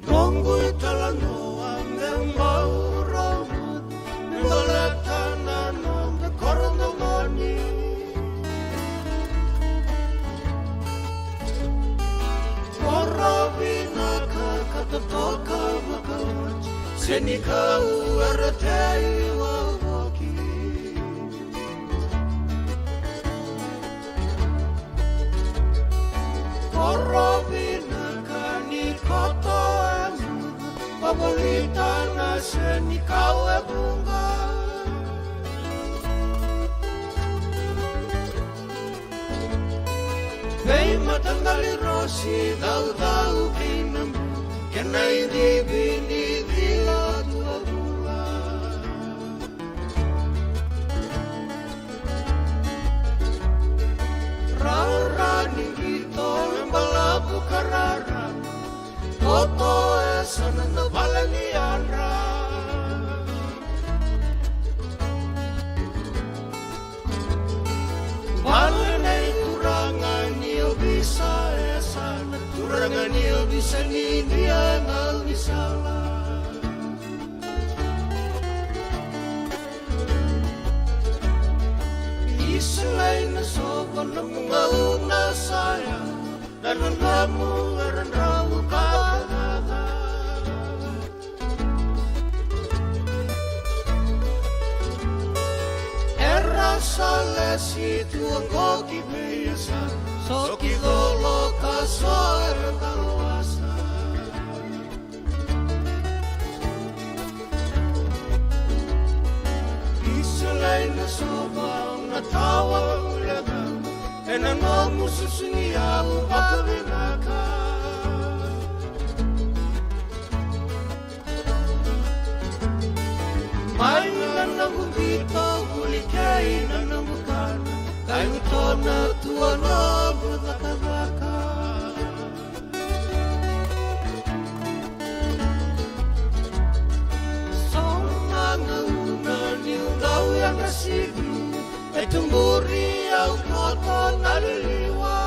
Nongo tala Senikau aratei wawoki Korobina kani koto emu Pabolita na senikau ebunga Vei matangali rosi dau kinambu Kenai ribini dila dua bula Rara ningito embalabu karara Toto esana na valeniara Valenai turangan iyo bisa esana Turangan iyo bisa nindian al bisala Isulay na soban na mga una sayang Danan kamu ngaran ramu kagada Era salesi tuang koki beyasa Soki dolo kaso era kalwasa Isulay na sobang natawang ulagang Enang mo susungiya mo pagkabinaka May nananagubito Hulikay nanamukan Kayo to na tuwa na budakabaka So mga una niyong daw yung nasigi Ay tumuri ang koto naliliwa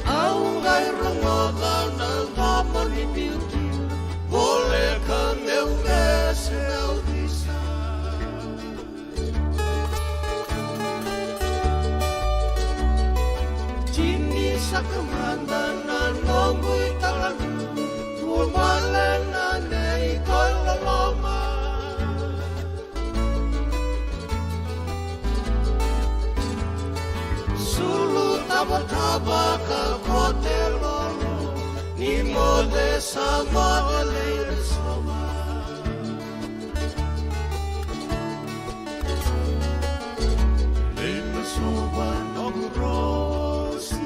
Ang gayrongogan ng damon ni beauty Boleh kang eumes eudisa Jini sa kemandanan ngomboy talaga Bumalen na iko'y laloma Sulu taba-taba ka kote lolo Ni mode sa mode soma Lima soba ng rosi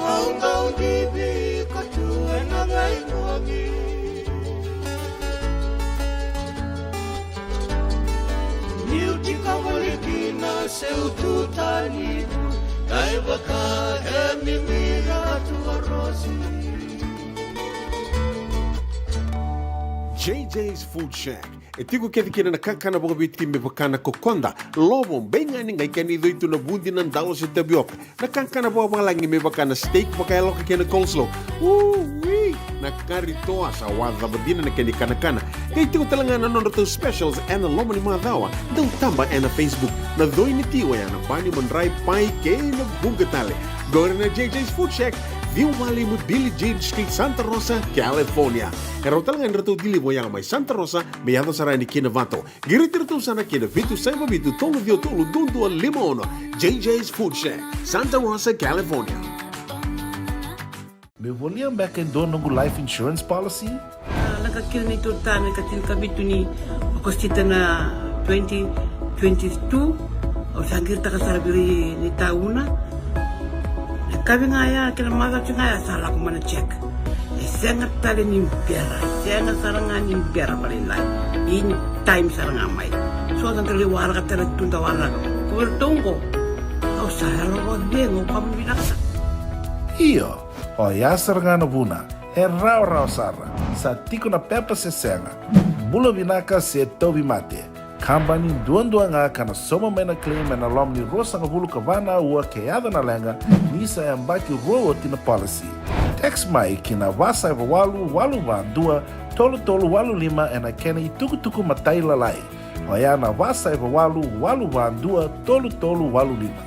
Ang daw bibi ko tuwe na ngay mogi Beauty ka walikina seu tutanibu Kay baka emimira tuwa rosi JJ's Food Shack. E tigo ke vikina na kankana boga biti me bakana kokonda. Lobon benga ni ngai kani do itu na bundi nan dalos e tabioka. Na kankana boga langi me bakana steak baka loka kena coleslaw. Wee! Na karitoa sa wadha badina na kani kana. Kay tigo talangana non to specials and the lomani madawa. Dau tamba na Facebook. Na doi ni tiwa ya na bani mandrai pai ke na bungatale. Gore na JJ's Food Shack. Viu Valley mo Billy Jean Street, Santa Rosa, California. Karo talagang rato dili mo yang may Santa Rosa, may ato sarani kina Vato. Giritirto sana kina Vitu Saiba Vitu Tolo Dio Tolo Dundu Limon. JJ's Food Shack, Santa Rosa, California. Me volia back in dono go life insurance policy? Nakakil ni tutana katil kabitu ni akostita na 2022 o sagir ta kasarabiri ni tauna. Kabi ngaya kila maga ngaya salah ko mana check. Isengat tali ni biara, isengat sarangan ni biara balilai. Ini time sarang amai. So dan tali warga tali tunda warga. Kuber tunggu. Kau saya lo dengo kamu bilang. Iyo, o ya sarangana buna. E rau sara. Sa tiko na pepa se senga. Bula binaka se tobi mate. Kambani duan-duan nga kana soma mena claim na lom ni rosa nga bulu kavana ua keada na lenga nisa e mbaki roa tina policy. Text mai kina wasa eva walu walu wa dua tolo walu lima e na kena i tuku matai lalai. o ia na wasa e walu walu wandua tolu tolu walu lima.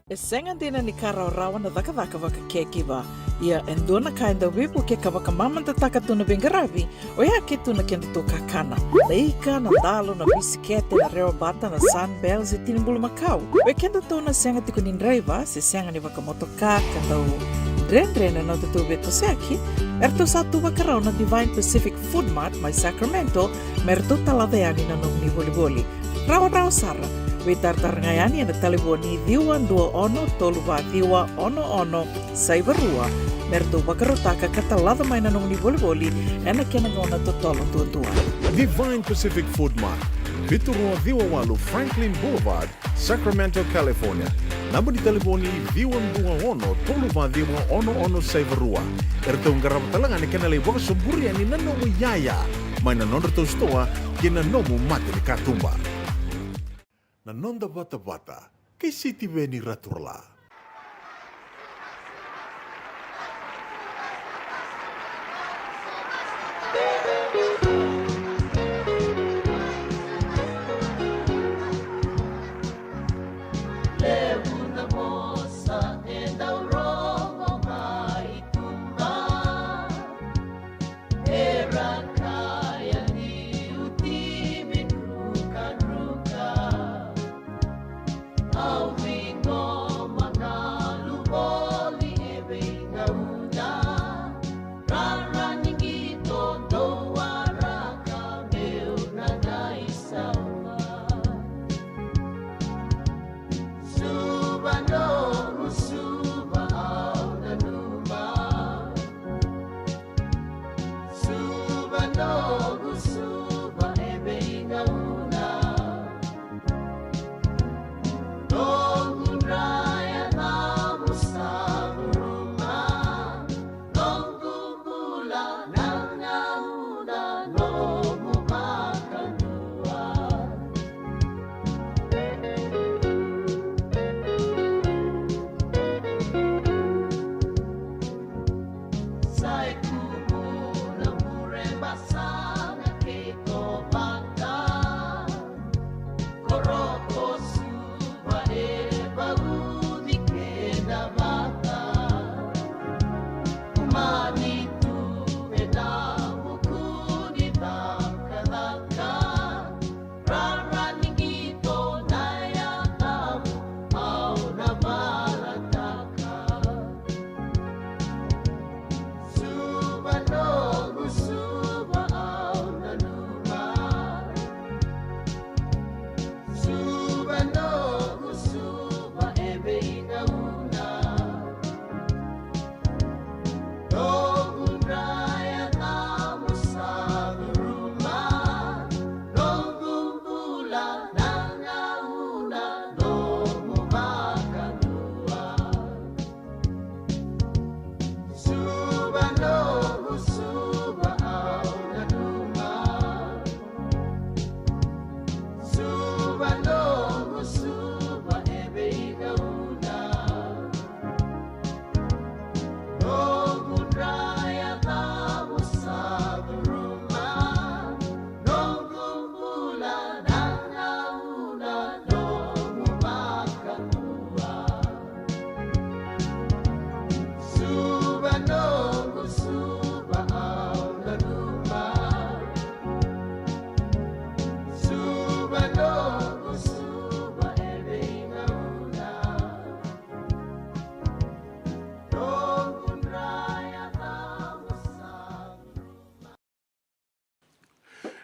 E senga dina ni kara rawa na daka waka kekiwa. Ia endona ka enda wipu ke ka waka mamanta taka tuna bengaravi o ia ke tuna kenda tō kakana. Leika na dalo na bisikete na reo bata na sunbells e tinimbulu makau. We kenda tō na senga tiko ni driver se senga ni waka motoka kandau Dren na tatu beto seaki, erto satu wakarau na Divine Pacific Food Mart mai Sacramento, merto talaveani na nung ni boli-boli. Rawa sara, we tartarngayani na taliboni diwan 21 toluwa diwa ono saibarua, merto wakarotaka katalada mai na nung ni boli-boli, ena kenangona totolo tuatua. Divine Pacific Food Mart, Viturua Viwawalu Franklin Boulevard, Sacramento, California. Namba di telefoni Viwan 21 toluwa diwa ono saibarua. Erto ngarabatalanga ni kanale waka suburia ni nanomu yaya. Mai na nonda to stoa kina nomu mate ni katumba. Na nonda Vata, kay City Veni Raturla.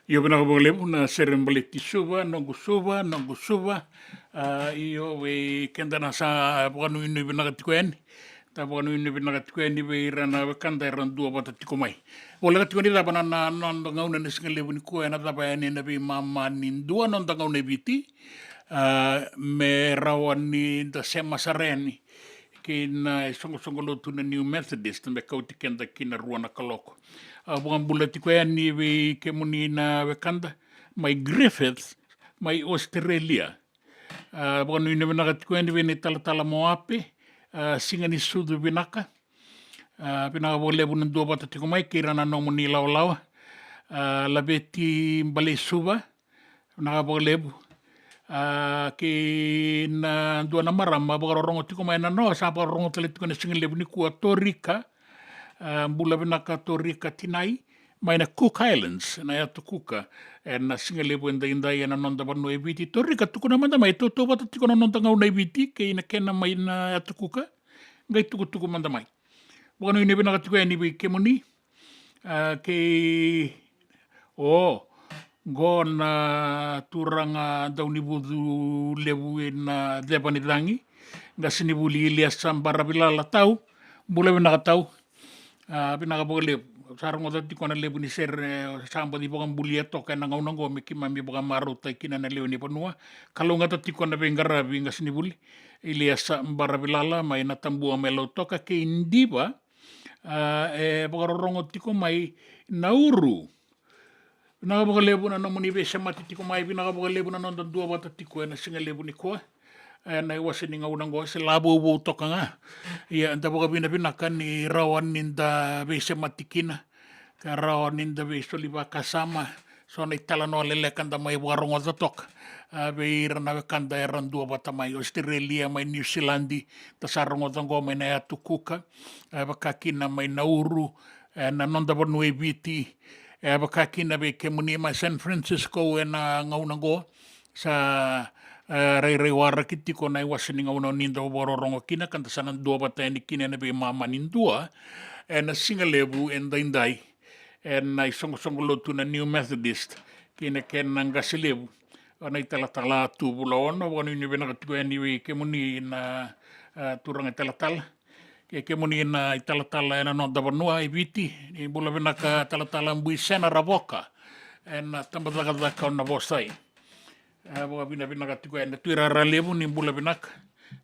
Io vena ko levu na serembaleti suva, nongu suva. Io we kenda na sa pokanu inu vena katikoeni. Ta pokanu inu vena katikoeni we irana kanda iran dua bata tiko mai. Wala katikoeni tapa na nonda ngauna na singa levu ni kua na tapa ene na vi mama nindua nonda ngauna viti. Me rawa ni da sema sareni. Kina songo lotu na New Methodist me Kauti kenda kina ruana kaloko. Bukan Bula Duavata we kemuni na wekanda mai Griffith mai Australia. Bukan ina vinaka tikueni we ni tala moape singa ni sudu vinaka. Vinaka wole bunan Duavata tiko mai kirana nomu ni lawa. labeti mbale suva nakapakalebu ke na dua na marama bakarorongo tiko mai na no sa bakarorongo tale tiko na singalebu ni kua Torika Bula Duavata Torika tinai mai na Cook Islands na ya tukuka na singalebu indai na nonda banu e viti Torika tuku na manda mai to bata tiko na nonda ngau na viti ke ina kena mai na ya tukuka ngai tuku manda mai baka nui nebe naka tiko e niwe ke moni ke go na turanga dauni budu lebu na depani rangi nga sinibuli ilia sambara bilala tau bula binaka tau binaka boka lebu sarang oda tiko na lebu ni ser samba di boka bulia toka na ngaunang go meki mami boka maru taikina na leo ni panua kalau ngata tiko na bengarabi nga sinibuli ilia sambara bilala mai na tambua melo toka ke indiba boka rorongo tiko mai nauru Pinaka lebu na namuni vesa mati tiko mai pinaka lebu na nonda Duavata tiko na singa lebu ni koa na iwasa ni ngaunang goa se labo ubo toka nga ia anta boka pinaka ni rawan ninda vesa mati kina ka rawan ninda vesa liba kasama so na itala no alele kanda mai warongo da toka veira na kanda eran Duavata mai Australia mai New Zealandi ta sarongo dango mai na atukuka bakakina mai Nauru na nonda banu e viti bakakina be ke muni mai San Francisco na ngaunango sa rei wara kitiko na iwasini ngauna ninda wororongo kina kanta sana Duavata ni kina na be mama nindua na singalebu indai na isongo lotu na New Methodist kina ken ngasilebu na itala tu bulona wanu ni bena katiko ni ke muni na turanga itala ke muni na itala na no davanua ibiti ni bula benaka tala mbui sena ravoka na tambadaga ka na bosai boga bina katiko na tuira ralebu ni bula benaka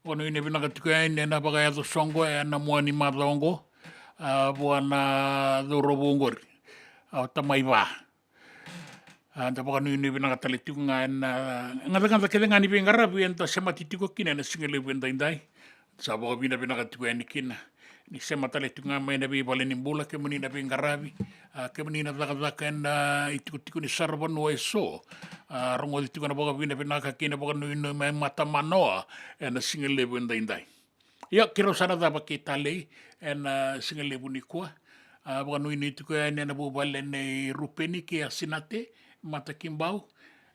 wanu ni bena katiko na baga ya songo na muani madongo buana dorobongori tamaiva anda boka ni bina katalitu ngata keda ngani bengarabi enta sematitiko kina na singalebu indai sa boka bina katiko ni kina ni sematale tunga mai na be bale ni bula ke muni na bengarabi ke muni na daka na itiko ni sarban no eso rongo ditiko na boka bina ka kina boka no mai mata manoa na singalebu indai ya kiro sana da bakitale na singalebu ni kwa boka no ni tiko na bo bale ne rupeni ke asinate mata kimbau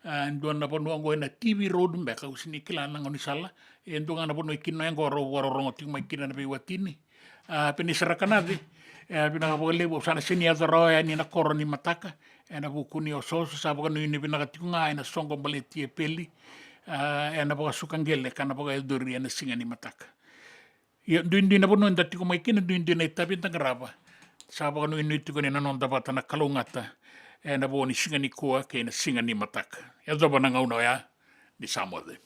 ndon na bono ngo na TV road mbeka usini kila na ngoni sala ndonga na bono ikino ngo rongo ting mai kina na be watini penisarakanadi pinaka lebu sana sini azaro ni na koroni mataka na bukuni oso sa boka no ni pinaka tinga na songo baleti peli na boka sukangele kana boka dori na singa ni mataka ya duindi na bono ndati ko mai kina duindi na itabi tangraba sa boka no ni tiko ni na nonda bata na kalungata na boni singa ni koa ke na singa ni mataka ya zoba na ngauna ya ni samode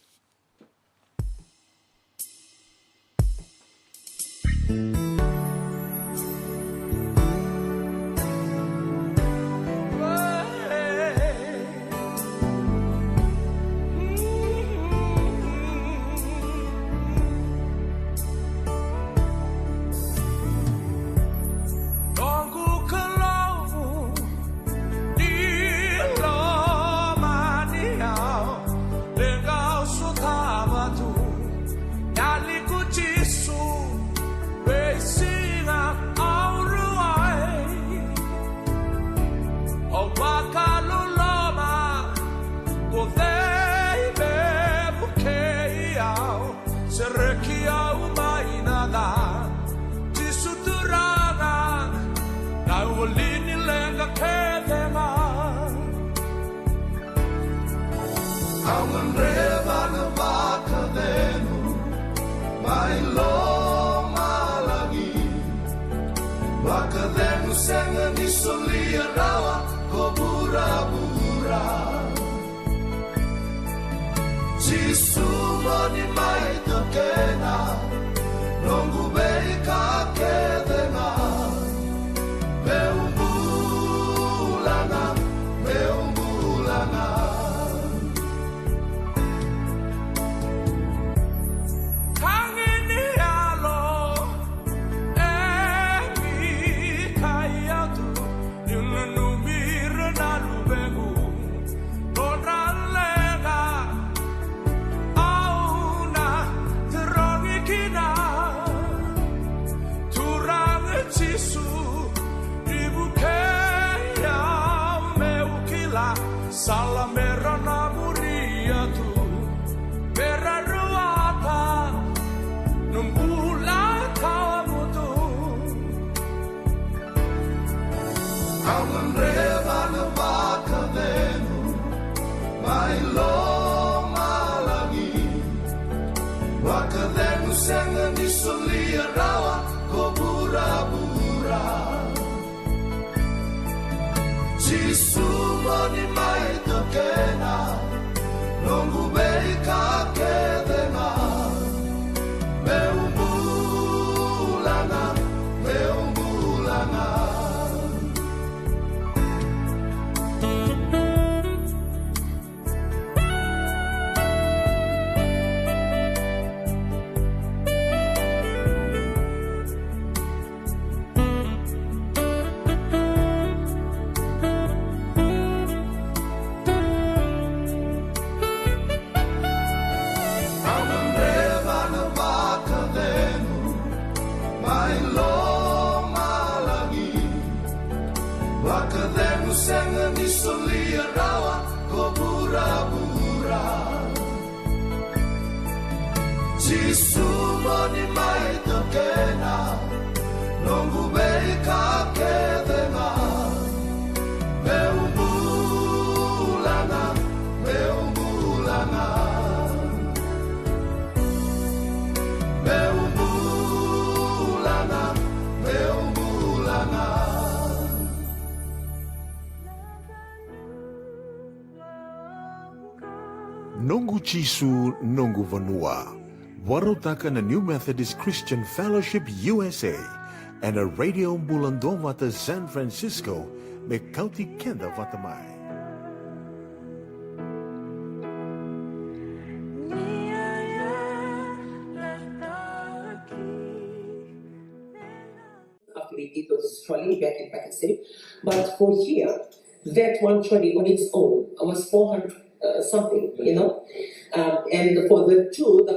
Kaya tu, yung nanumira sumoni mai tokena nongu bei ka kedena meumulana Sumoni mai tokena nongu bei ka kedena meumulana meumulana meumulana meumulana Nongu Chisu Nongu Vanua. Warotaka na New Methodist Christian Fellowship USA and a Radio Bula Duavata San Francisco me Kauti Keda Vatamai. After we did those trolley back in Pakistan, but for here, that one trolley on its own was 400 something, you know. And for the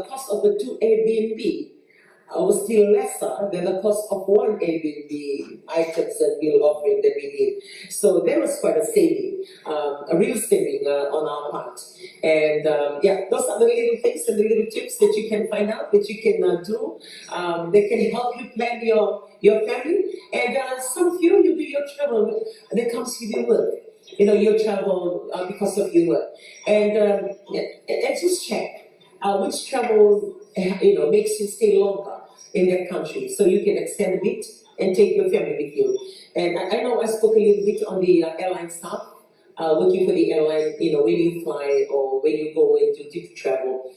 cost of the two Airbnb was still lesser than the cost of one Airbnb items and meal offering that we did. So there was quite a saving, a real saving on our part. And those are the little things and the little tips that you can find out, that you can do. They can help you plan your family. And some of you do your travel that comes with your work. You know, you travel because of your work. And just check which travel, makes you stay longer in that country. So you can extend a bit and take your family with you. And I know I spoke a little bit on the airline stuff, working for the airline, when you fly or when you go into deep travel,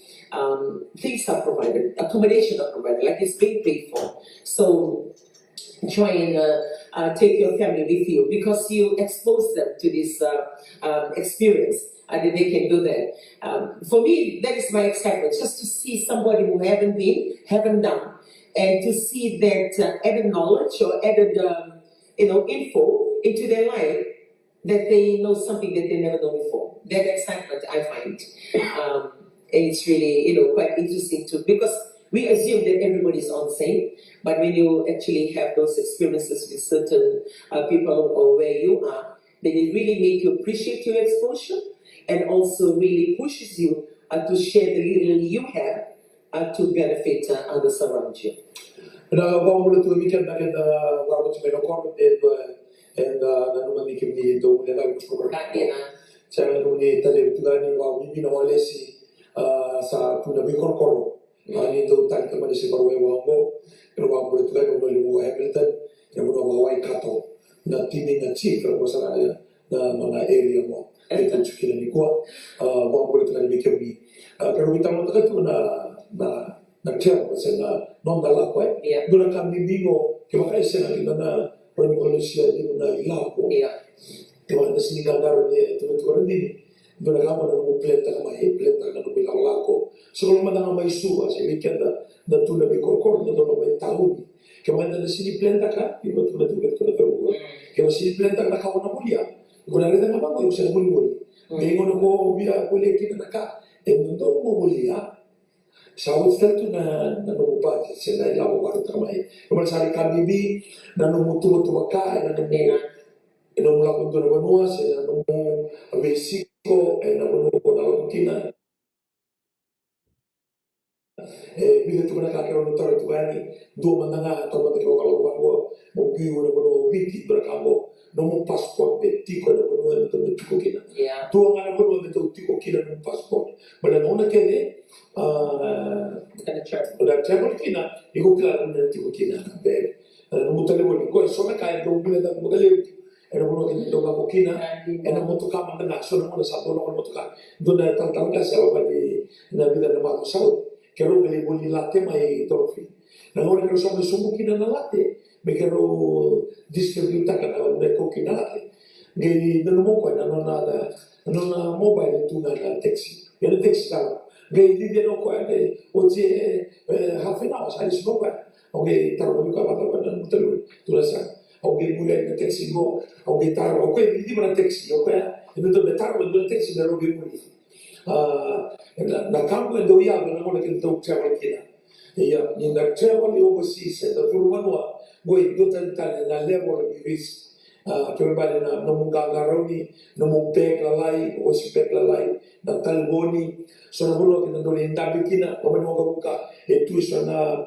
things are provided, accommodation are provided, like it's being paid for. So try and take your family with you because you expose them to this experience and they can do that. For me, that is my excitement, just to see somebody who haven't done, and to see that added knowledge or added info into their life, that they know something that they never known before. That excitement I find. And it's really, quite interesting too, because we assume that everybody is all the same, but when you actually have those experiences with certain people or where you are, then it really make you appreciate your exposure and also really pushes you to share the little you have to benefit others around you. And sa tuna bikorkoro ani do tali kama disi korwe wango pero wango tu kan no limu Hamilton ya mo wai kato na tini na chief ko sa na mana area mo itu chukila ni ko wango tu kan bikemi pero kita mo tu na tia ko sa non dalla ko do na kami bingo ke makai sa na revolution di na ilako ke wala sini gagaro ni tu ni Dona kama na plenta kama plenta na bilang lako. So kalau mana may suwa sa weekend na tuna may korkor na doon may taon. Kaya mana na sini plenta ka, iba tuna ko na tawo. Kaya sini plenta na kawan na mulya. Kung narita na ba mo sa mulmul. Kaya ngono ko biya kulay kita na ka. Mundo mo mulya. Sa hotel to na numupa sa na ilaw ko ta may. Kung sari ka bibi na numutuwa ka na nung lakon to na banua sa nung basic ko na puno ko na kina bila tu na kakero no toro tu ani do mandanga to mate ko kalau wango mo biu na puno biti berkamo no mo passport beti ko na puno na to ko kina tu ngana puno na to ko kina no passport bala no na kene travel kina iko claro na to kina be no mo tele ko so na kai do bila da mo gale era buno que do la coquina era motoka manga so no sa do no motoka do na tal ka sa ba di na vida na ma sa que ro me boli latte mai trofi na ora che so so coquina na latte me che ro distribuita ka na me coquina latte che non mo ko na non mobile tu na taxi era taxi ka che di no ko e o je half an hour sai so ba oke taro ko ka ba na mutelu tu la sa oke mulai na taxi mo oke taro oke di mana taxi oke itu tu betaro na taxi na roge muli na campo do ya na mo ke to travel kina ya ni na travel overseas da tu manua go do tan na level of risk que bale na no munga garoni no mo pek la lai o si pek la lai na talboni so na bolo ke na do ndabi kina o mo buka e tu so na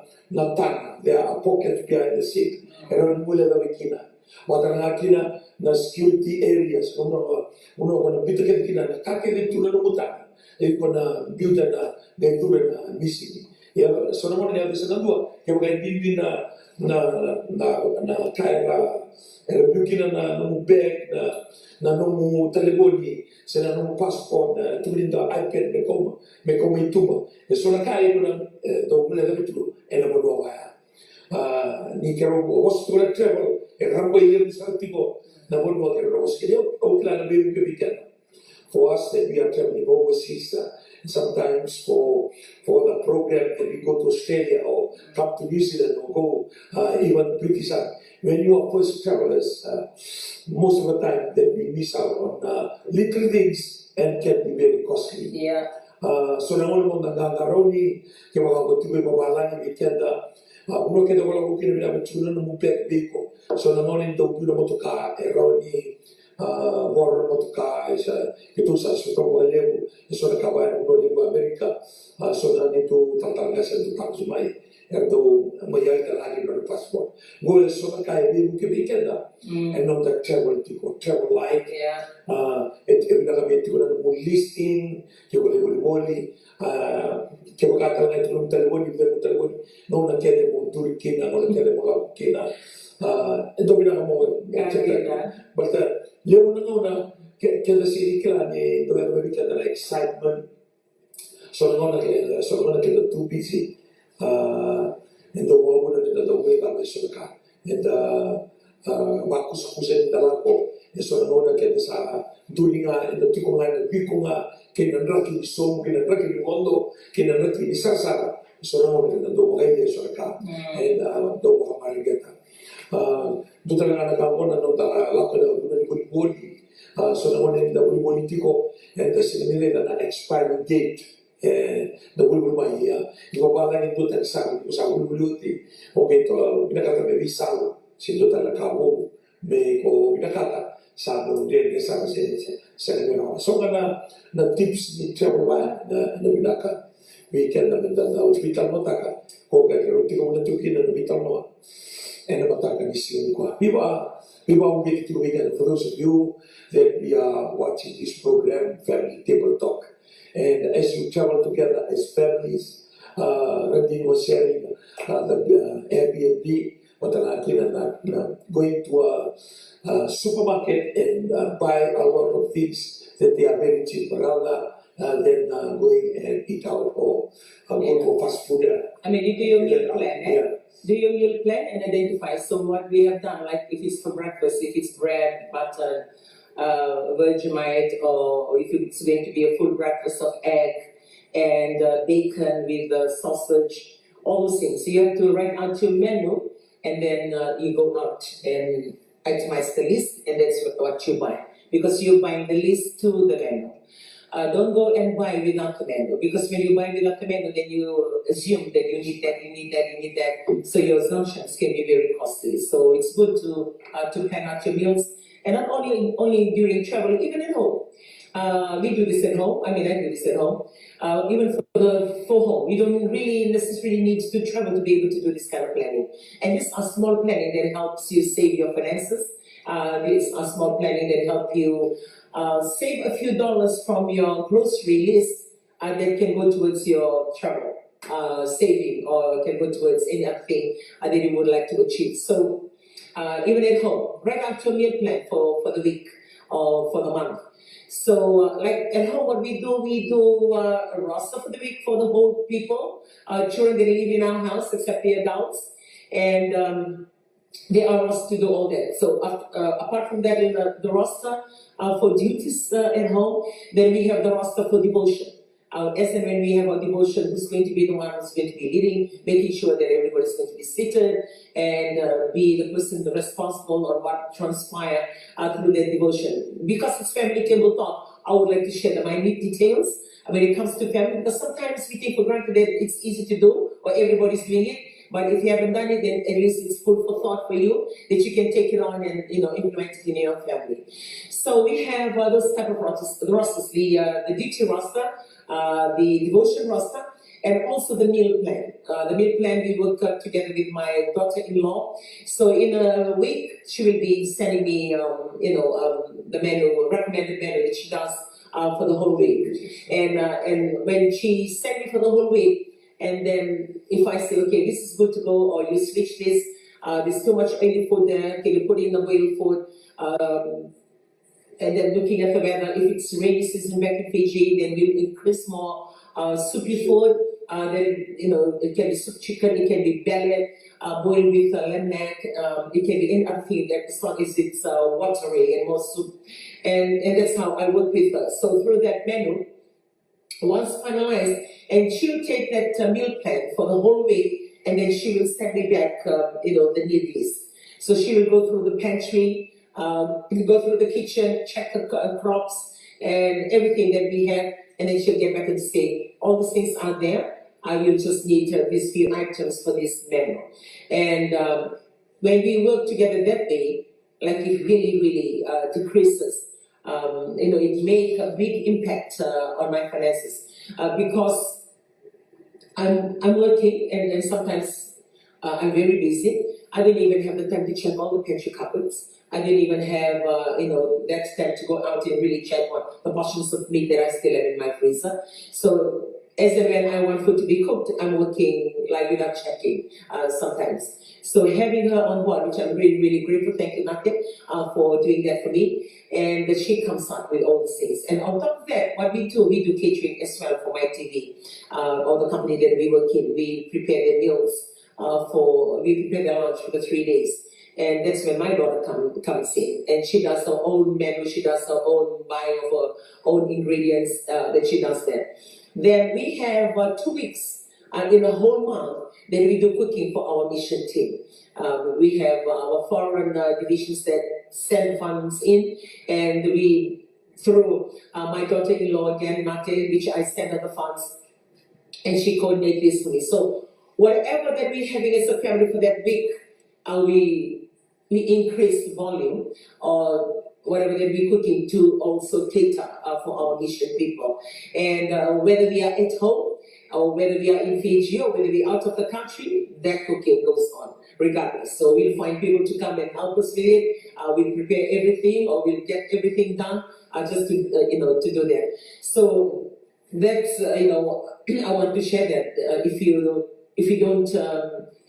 tana there are pockets behind the seat era mule da kina wata na kina na security areas uno na bito ke kina na ka ke tu na buta e kona biuta na de tu na missing ya so na mo na bisa na dua ke ba bibi na kaira era bukina na no bag na no telefoni se na no passport na tu linda iPad me como ituma e so na kai na do mule da bitu e na mo do ni che ho storia travel e rambo io sa tipo na mo che ro schio o plan be che weekend for us that we are traveling overseas sometimes for the program that we go to Australia or come to New Zealand or go even British side. When you are first travelers, most of the time that we miss out on little things and can be very costly. Yeah. So na mo na garoni ke mga ko tibe babalani weekenda uno che devo lavorare che mi avvicino non mi perdico sono non in dopo una motoca eroni vorrei motoca che tu sai su trovo levo e sono cavare uno di America sono andato tantanga senza tanto mai erdo mai che lagi per il passport vuole sono kai di che weekenda e non da travel tipo travel light e veramente una listing che volevo che magari non è un telefono non la chiediamo turchina non la chiediamo la china e dobbiamo but io non che la si riclami dovrebbe richiedere excitement sono non che da too busy e dopo una che da dove va messo la e da bagus kusen dalako e sono non che sa dulinga e da tipo mai piccona che non raki di som che non raki di mondo che non raki di sasara sono non che dopo lei sono qua e dopo marigeta tutta la campona non da la di buoni sono non da buoni politico e da si vede da expiry date da buoni mai di papà che tutto il sangue usa buoni o che to una carta di visa si tutta la cavo me ko una carta sabe dia sabe se no so na tips di travel na binaka weekend na hospital motaka ko ka roti ko na tuki na hospital no and motaka ni si ko viva get to weekend for those of you that we are watching this program family table talk and as you travel together as families Radin was sharing the Airbnb going to a supermarket and buy a lot of things that they are very cheap rather than going and eat out or go to fast food. I mean, you do your meal plan, eh? Yeah. Do your meal plan and identify. So what we have done, like if it's for breakfast, if it's bread, butter, Vegemite, or if it's going to be a full breakfast of egg and bacon with sausage, all those things. So you have to write out your menu. And then you go out and itemize the list, and that's what you buy. Because you're buying the list to the menu. Don't go and buy without the menu. Because when you buy without the menu, then you assume that you need that, you need that, you need that. So your assumptions can be very costly. So it's good to plan out your meals. And not only during travel, even at home. We do this at home. I mean, I do this at home. Even for home, you don't really necessarily need to travel to be able to do this kind of planning. And this are small planning that helps you save your finances. These are small planning that help you save a few dollars from your grocery list that can go towards your travel saving or can go towards any other thing that you would like to achieve. So even at home, write out your meal plan for the week or for the month. So, like at home, what we do a roster for the week for the whole people, children that live in our house, except the adults, and they are asked to do all that. So, apart from that, in the roster for duties at home, then we have the roster for devotion. As and when we have our devotion, who's going to be the one who's going to be leading, making sure that everybody's going to be seated and be the person responsible on what transpire through their devotion. Because it's family table talk, I would like to share the minute details when it comes to family, because sometimes we take for granted that it's easy to do or everybody's doing it. But if you haven't done it, then at least it's food for thought for you that you can take it on and implement it in your family. So we have those type of rosters, the duty roster, the devotion roster, and also the meal plan. The meal plan we work together with my daughter-in-law. So in a week, she will be sending me, the menu, recommended menu that she does for the whole week. And when she sent me for the whole week, and then if I say, okay, this is good to go, or you switch this, there's too much oily food there, can you put in the boiled food? And then looking at the weather, if it's rainy season back in Fiji, then we'll increase more soupy food. Then, it can be soup chicken, it can be belly, boiled with lamb neck, it can be any other thing that as long as it's watery and more soup. And that's how I work with her. So through that menu, once finalized, and she'll take that meal plan for the whole week, and then she will send me back, the need list. So she will go through the pantry, go through the kitchen, check the crops and everything that we have, and then she'll get back and say, all these things are there. I will just need these few items for this menu. And when we work together that way, like it really, really decreases. It makes a big impact on my finances because I'm working and sometimes I'm very busy. I don't even have the time to check all the pantry cupboards. I didn't even have, that time to go out and really check what the portions of meat that I still have in my freezer. So as and when I want food to be cooked, I'm working like without checking sometimes. So having her on board, which I'm really, really grateful, thank you, Nate, for doing that for me. And she comes out with all the things. And on top of that, what we do catering as well for my TV, or the company that we work in. We prepare their meals we prepare their lunch for the 3 days. And that's when my daughter comes in. And she does her own menu, she does her own buying of her own ingredients that she does there. Then we have 2 weeks in a whole month that we do cooking for our mission team. We have our foreign divisions that send funds in, and we, through my daughter-in-law again, Nate, which I send her the funds, and she coordinates this for me. So whatever that we're having as a family for that week, we increase the volume or whatever that we're cooking to also cater for our mission people. And whether we are at home or whether we are in Fiji or whether we are out of the country, that cooking goes on regardless. So we'll find people to come and help us with it. We'll prepare everything or we'll get everything done just to do that. So that's, I want to share that if you don't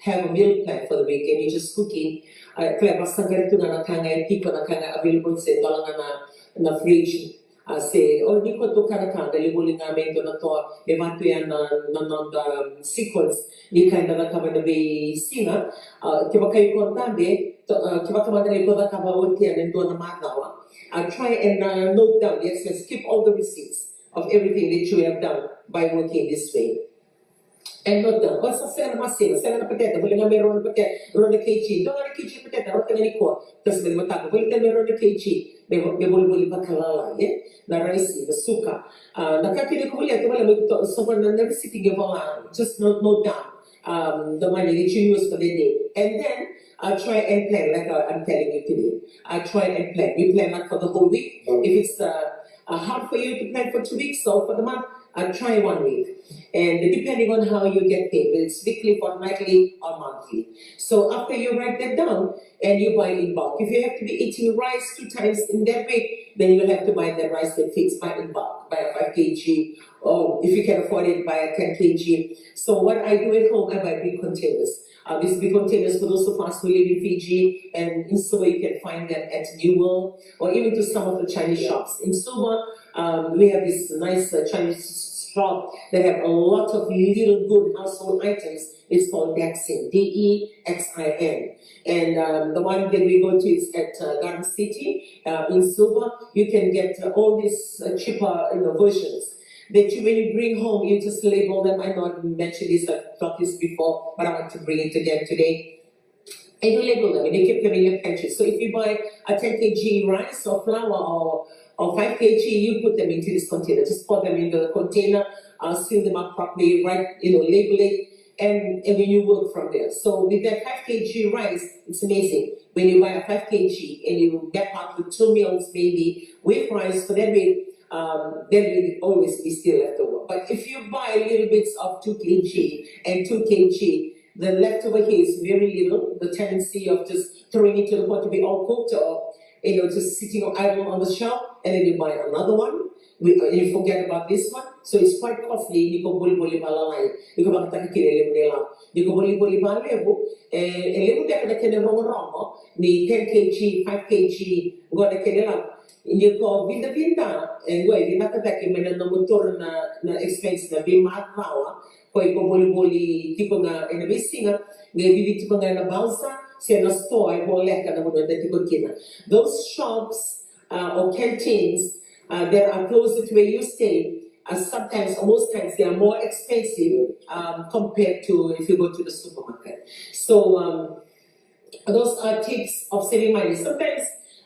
have a meal plan for the week and you're just cooking, kaya basta ganito na nakangay, tipo na kanga available sa dolang na fridge. Say, di ko to kanaka, dalibuli namin to na to, levanto yan na sequence, ni kaya na nakaba na may singa, kiba kayo kontabe, kiba kamadali ko na kabawati yan na matawa. Try and note down the expense, keep all the receipts of everything that you have done by working this way. And note down, basta sila na masila, sila na pateta, wala nga meron na pateta, meron na kg, doon na kg pateta, wala nga niko, tapos may matako, wala nga meron na kg, may buli-buli pa kalala, na rice, na suka. Nakakili ko wala may ito, someone na recipe gawa, just note down the money that you use for the day. And then, try and plan, like I'm telling you today. Try and plan. You plan that for the whole week. If it's hard for you to plan for 2 weeks or for the month, try 1 week. And depending on how you get paid, whether it's weekly, fortnightly, or monthly. So after you write that down and you buy in bulk, if you have to be eating rice 2 times in that week, then you'll have to buy that rice that fits, buy in bulk, buy a 5 kg, or if you can afford it, buy a 10 kg. So what I do at home, I buy big containers. These big containers for those of us who live in Fiji, and in Suva you can find them at New World or even to some of the Chinese shops. In Suva, we have this nice Chinese shop that have a lot of little good household items. It's called Dexin, Dexin. And the one that we go to is at Garden City in Suva. You can get all these cheaper versions that when you bring home, you just label them. I know I've mentioned this, I've talked this before, but I want to bring it again today. And you label them and you keep them in your pantry. So if you buy a 10 kg rice or flour or 5 kg, you put them into this container. Just pour them in the container, seal them up properly, label it, and then you work from there. So with that 5 kg rice, it's amazing. When you buy a 5 kg and you get out with 2 meals maybe with rice, so that way, there will always be still leftover. But if you buy little bits of 2 kg and 2 kg, the leftover here is very little. The tendency of just throwing it to the pot to be all cooked or just sitting idle on the shelf, and then you buy another one. You forget about this one, so it's quite costly. You go boli balalai, you go back to the you go boli balevo, and level that the kene rongo, ni 10 kg, 5 kg, go the kene. You go with the pinta, and go in that attack in the motor na expense na be mat power, go boli tipo na in a singer, they vivi tipo na balsa, say no store, go lek and the those shops or canteens that are closer to where you stay, sometimes or most times they are more expensive compared to if you go to the supermarket. So those are tips of saving money. Sometimes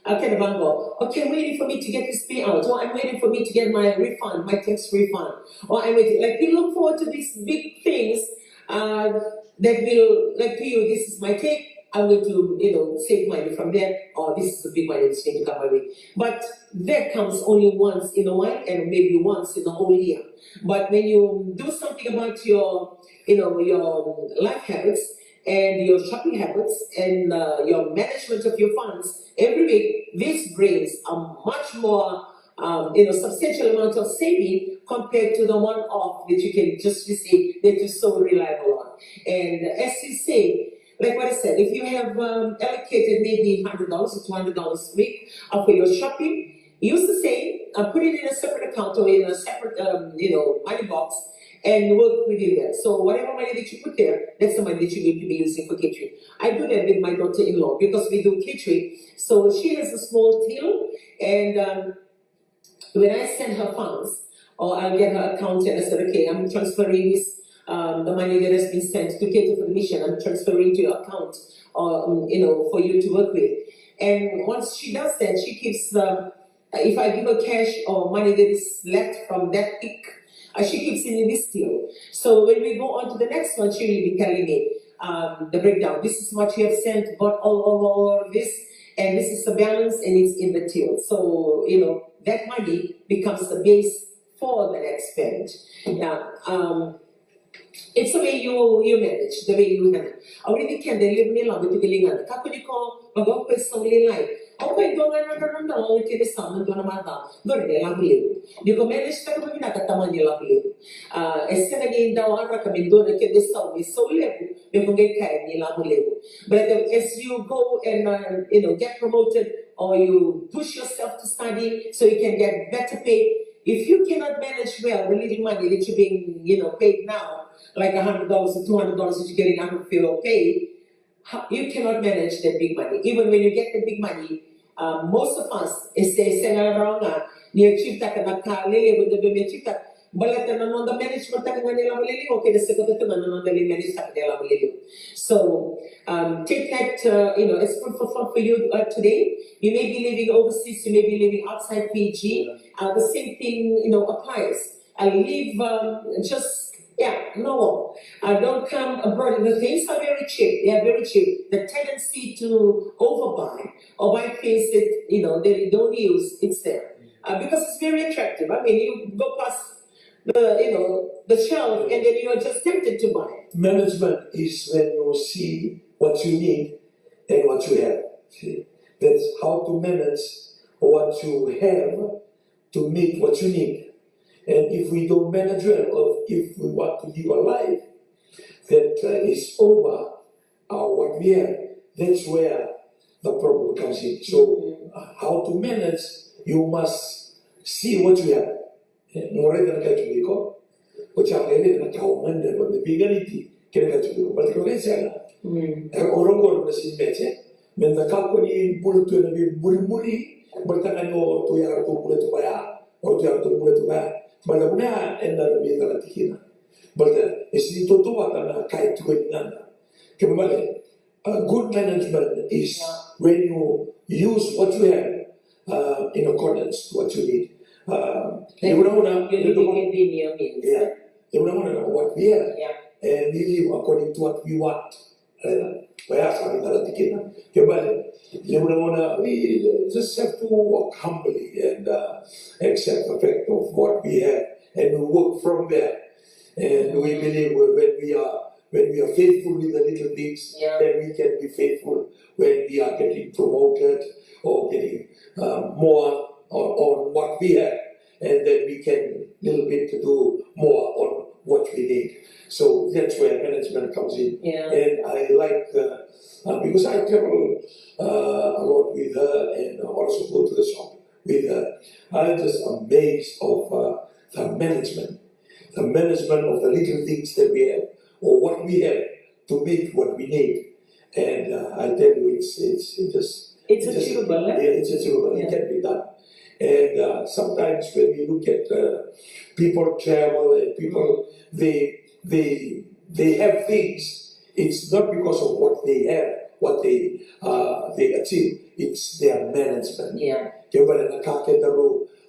I can go, okay, I'm waiting for me to get this payout, or I'm waiting for me to get my refund, my tax refund, or I'm waiting. Like you look forward to these big things that will, like to you, this is my cake. I'm going to, save money from there, or this is the big money that's going to come my way. But that comes only once in a while, and maybe once in a whole year. But when you do something about your, your life habits and your shopping habits and your management of your funds every week, this brings a much more, substantial amount of saving compared to the one-off that you can just receive that you're so reliable on. And as you say, like what I said, if you have allocated maybe $100 or $200 a week for your shopping, use the same, put it in a separate account or in a separate, money box, and work within that. So whatever money that you put there, that's the money that you're going to be using for catering. I do that with my daughter-in-law because we do catering. So she has a small till, and when I send her funds, or I'll get her account and I said, okay, I'm transferring this. The money that has been sent to cater for the mission, I'm transferring to your account, or for you to work with. And once she does that, she keeps. If I give her cash or money that is left from that peak, she keeps it in this deal. So when we go on to the next one, she will be telling me the breakdown. This is what you have sent, got all of this, and this is the balance, and it's in the till. So that money becomes the base for the next spend. Now. It's the way you manage, the way you handle. Already can deliver me lang with galingan. Kako ko magawa ko sa life. Okay, do nga na okay the sound do na mata. Do rin lang believe. Di ko manage ta ko binakataman nila believe. Esa na din daw ara kami do na kede sound so level. Di ko get kaya nila believe. But as you go and get promoted or you push yourself to study so you can get better pay. If you cannot manage well the little money that you're being, paid now, like $100 or $200 that you're getting out of your pay, you cannot manage that big money. Even when you get the big money, most of us, so take that, it's food for thought for you today. You may be living overseas, you may be living outside Fiji. The same thing, applies. Don't come abroad. The things are very cheap. They are very cheap. The tendency to overbuy or buy things that they don't use, it's there because it's very attractive. I mean, you go past the shelf and then you are just tempted to buy. Management is when you see what you need and what you have. See? That's how to manage what you have to meet what you need. And if we don't manage well, or if we want to live a life that is over what we have, that's where the problem comes in. So, how to manage, you must see what you have. More than a catch, which are really in a cow and the biggerity can catch you. But you can say, Orongo was in Betty, when the company bullet to be Burimuri, but I know to have to bullet to buy or to have to bullet to buy. But the man and the Bigaratina. But it's in Toto and a kite to it. Good management is when you use what you have in accordance to what you need. You don't know what we have, and we live according to what we want. We just have to walk humbly and accept the fact of what we have, and we work from there. And we believe when we are faithful with the little things, then we can be faithful when we are getting promoted or getting more on what we have, and then we can little bit to do more on what we need. So that's where management comes in. And I like because I travel a lot with her and also go to the shop with her. I'm just amazed of the management of the little things that we have, or what we have to make what we need. And I tell you, it's achievable. Yeah, it's achievable. It can be done. And sometimes when we look at people travel and people, they have things. It's not because of what they have, what they achieve. It's their management. Kaya nakakita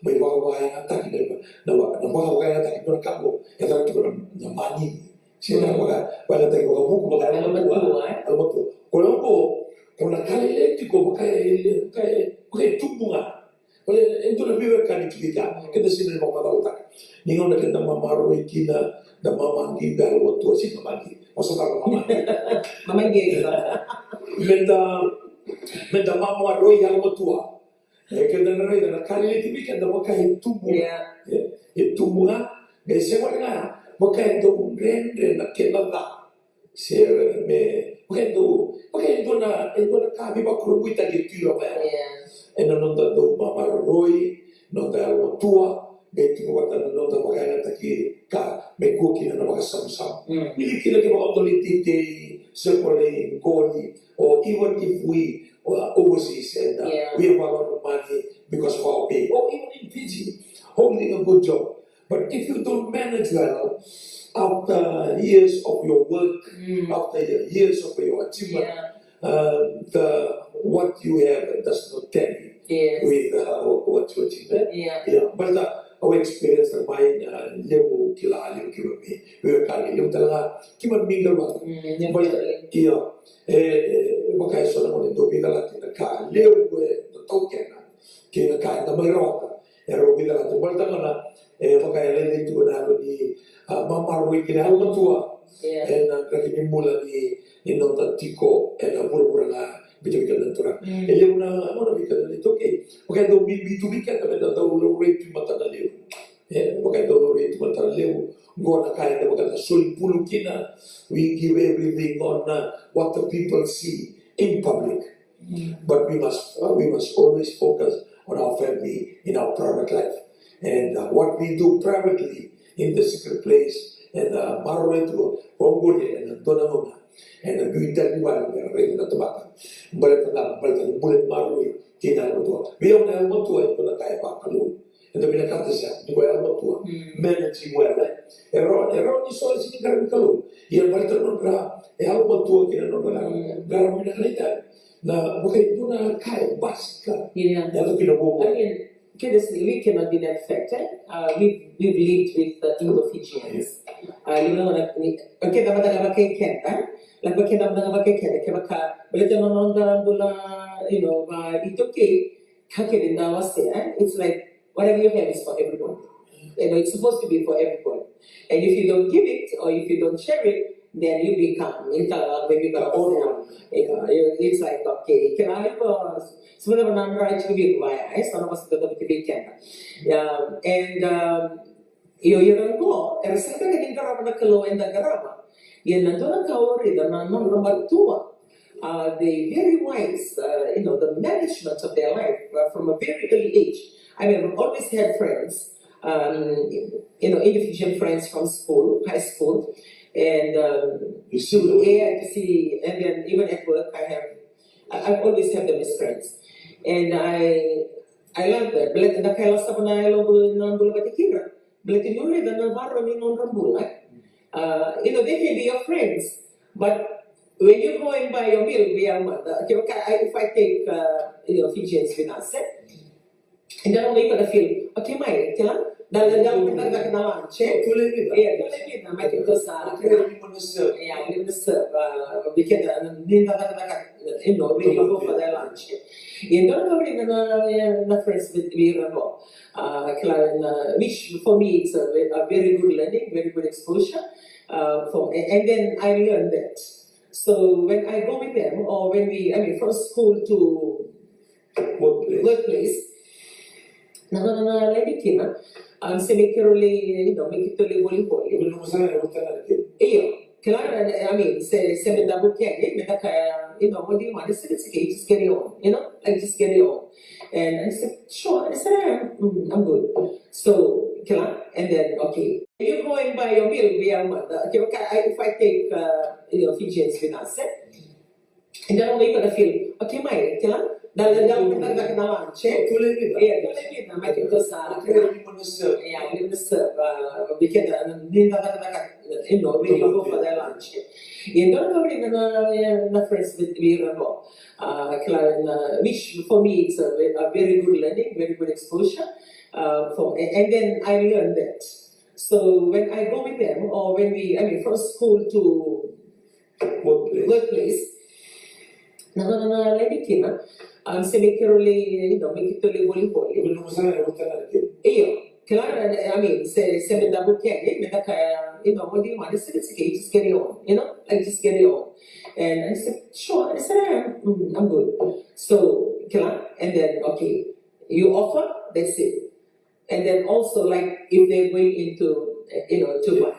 may wakawaya na wakawaya na takip na kamo, ito na money. Sila wala tayo buko makaya alamat ko. Kung nakalilitiko makaya tubunga. Wala ito na biwer kanikita. Kita sila mga matautak. Ningaw na kita mamaroy kina na mamangi dahil wato si mamangi. Masukar mamangi. Mamangi. Menda mamaroy yang watua. Kaya na rin na kalilitimi kada makaya tubunga. Tubunga. Kaya siya nga makaya doon rin na kinala. Siya makaya doon na kami makurumbuita gitu apa ya. Eno nonda do mamaroy, nonda watua, betu wata nonda makaya taki ka mekuki na makasam-sam. Ili kila kaya autoritite, sepole, goli, or even if we are overseas and we have a lot of money because of our pay, or even in Fiji, holding a good job. But if you don't manage well, after years of your work, after years of your achievement, what you have does not tally with what you achieve. But our experience na may lewo kilala kami, we were kali yung talaga kimaminggal ba? Makaya so naman ito bigala tinaka lewo token na kinaka na may rota. Pero bigala ito balta na makaya lele ito na ni mamaroy kinahal tua. And kakimimula ni nota tiko and pura-pura na bicara natural. Ele una bicara itu okay. Makanya do bicara kami dah tahu rate mata na lewu. Makanya do rate mata na lewu. Gona kaya na makanya sul pulukina. We give everything on what the people see in public. But we must always focus on our family in our private life and what we do privately in the secret place and maroy to Ongole and Donamona. And the military one, we are ready to back. But the bullet maroy, Tina Rotua. We don't have what to it for the Kaipakalu. And the Minakatasa, the way I want to manage well. Around is always in Karakalu. Here, Baltanora, a helmet to in another Garaminalita. Now, okay, do not Kai Baska. We cannot be that affected. We've lived with the Indo-Fijians. Keda madanga Keda, like Keda madanga Keda, Kebaka, but no longer Bula, it's okay. Kakerinda was there. It's like whatever you have is for everyone. It's supposed to be for everyone. And if you don't give it or if you don't share it, then you become it's like okay, can I sebenarnya non right to be by sana masih tetap diberikan. And you don't go. Karena sekarang ini kalau mana keluar dan kerama, Yan nandun ang kaori na number two. They very wise, the management of their life from a very early age. I mean, I've always had friends, Indonesian friends from school, high school, and and then even at work, I've always had them as friends, and I love that. Belat na kaya sa panay lo ng Bula Duavata. Belat yun rin na baro ni non rambula. They can be your friends, but when you go and buy your meal, if I take Fijians with us, and then we gotta feel okay, my dalam kita kenalan, tulen kita, macam tu sah. Kita serve, bikin when you go for their lunch. And don't go in the friends with me, which for me it's a very good learning, very good exposure. And then I learned that. So when I go with them, or from school to workplace, semi-currently, make it to volleyball. Say me double can, what do you want? I said, it's okay, just get it on, I just get it on. And I said, sure. I said, I'm good. So, and then, okay. You go and buy your meal, if I take, Fijians with us, and then we gotta feel, okay, my, dalam kita kenalan, tulen kita, macam tu sah. Kita serve, bikin when you go for their lunch. And don't go in the friends with me, which for me it's a very good learning, very good exposure. And then I learned that. So when I go with them, or from school to workplace, semi-currently, make it to volleyball. Say me double can, what do you want? I said, it's okay, just get it on, I just get it on. And I said, sure. I said, I'm good. So, and then, okay, you offer, that's it. And then also, like, if they're going into, to buy,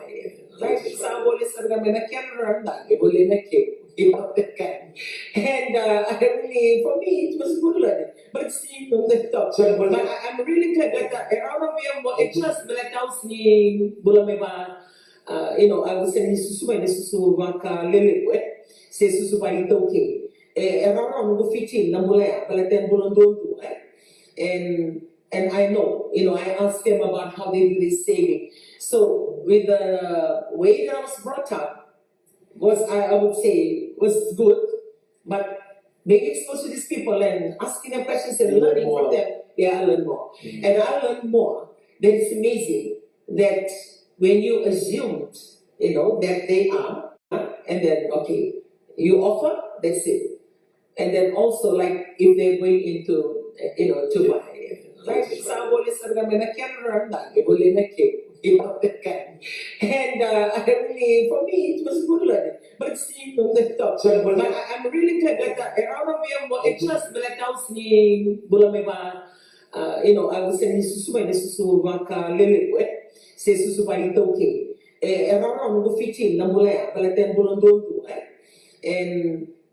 like, boleh serga menakir rendang, boleh nakir, that kind. And for me, it was good learning. But seeing on the top, but I'm really glad that around of you, it just like house ni Bula Meba, I was saying susu Vata lele, say susu bari toke. Around go fitting namula, but then Bulondon, and I know, I asked them about how they do this saving. So with the way that I was brought up, I would say was good, but being exposed to these people and asking them questions and learning from them, I learn more. And I learned more that it's amazing that when you assumed, that they are, and then, okay, you offer, that's it. And then also, like, if they're going into, to buy, like, boleh serga menakir rendang, boleh nakir, that kind. And for me, it was good learning. But seeing on the top, but I'm really glad that around of you, it just like house ni Bula Meba, I was saying susu Vata lele, say susu bari toke. Around go fitting namula, but then Bulondon,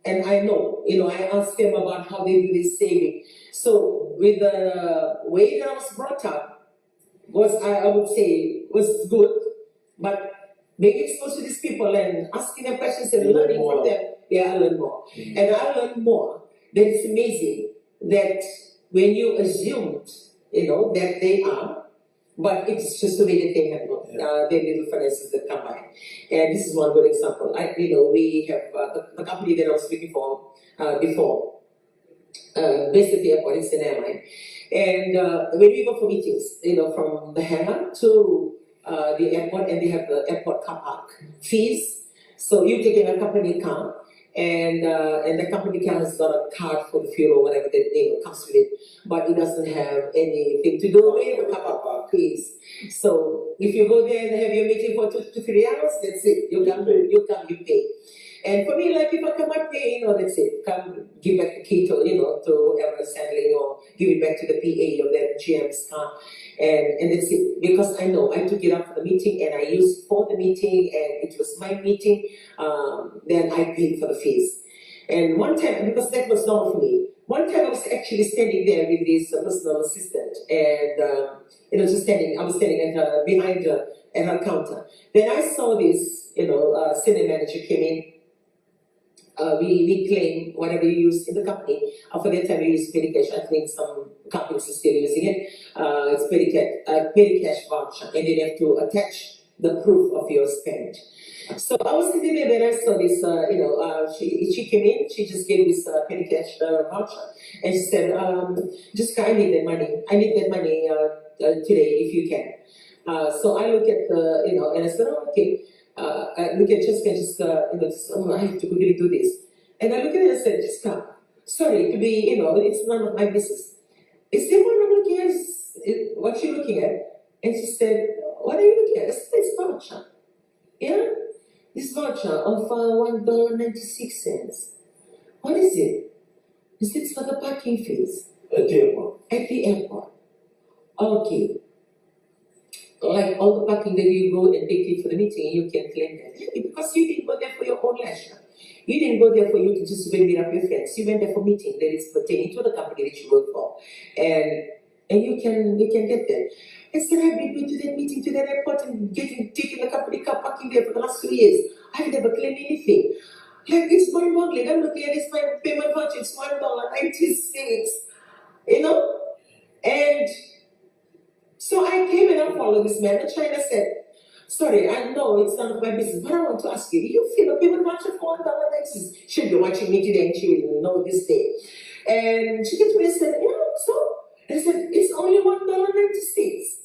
and I know, I asked them about how they do this saving. So with the way that I was brought up, I would say was good, but being exposed to these people and asking them questions and learning from them, I learn more. And I learned more that it's amazing that when you assumed, that they are, but it's just the way that they handle their little finances that come by. And this is one good example. We have the company that I was speaking for before, based at the airport, it's an airline. And when we go for meetings, from the hangar to the airport, and they have the airport car park fees. So you take in a company car, and the company car has got a card for the fuel or whatever that comes with it, but it doesn't have anything to do with the car park fees. So if you go there and have your meeting for 2 to 3 hours, that's it. You come, you pay. And for me, like if I come up here, that's it. Come give back the key to, to whoever's handling or give it back to the PA of that GM's car. And that's it. Because I know I took it up for the meeting and I used for the meeting and it was my meeting, then I paid for the fees. And one time, because that was normal for me, one time I was actually standing there with this personal assistant and, just standing, I was standing behind her at her counter. Then I saw this, senior manager came in. We claim whatever you use in the company. For that time we use petty cash. I think some companies are still using it. It's petty cash voucher, and then you have to attach the proof of your spend. So I was sitting there when I saw this. She came in. She just gave this petty cash voucher, and she said, "Jessica, I need that money. I need that money today, if you can." So I look at and I said, "Oh, okay." I look at Jessica and just, I have to quickly do this. And I look at her and said, Jessica, sorry to be, it's none of my business. Is there what I'm looking at? What you looking at? And she said, what are you looking at? I said, it's voucher. Yeah? This voucher of $1.96. What is it? Is it for the parking fees? At the airport. At the airport. Okay. Like all the parking that you go and take it for the meeting, you can claim that. Because you didn't go there for your own leisure. You didn't go there for you to just go and meet up your friends. You went there for meeting that is pertaining to the company that you work for. And you can get there. I said, I've been going to that meeting, to that airport and taking the company car parking there for the last 2 years. I've never claimed anything. Like, it's mind-boggling. I'm looking at this, my payment voucher, it's $1.96. And so I came and I followed this man, and China said, sorry, I know it's none of my business, but I want to ask you, you feel a payment voucher for $1.96? She'll be watching me today and she will know this day. And she came to me and said, yeah, so? And I said, it's only $1.96.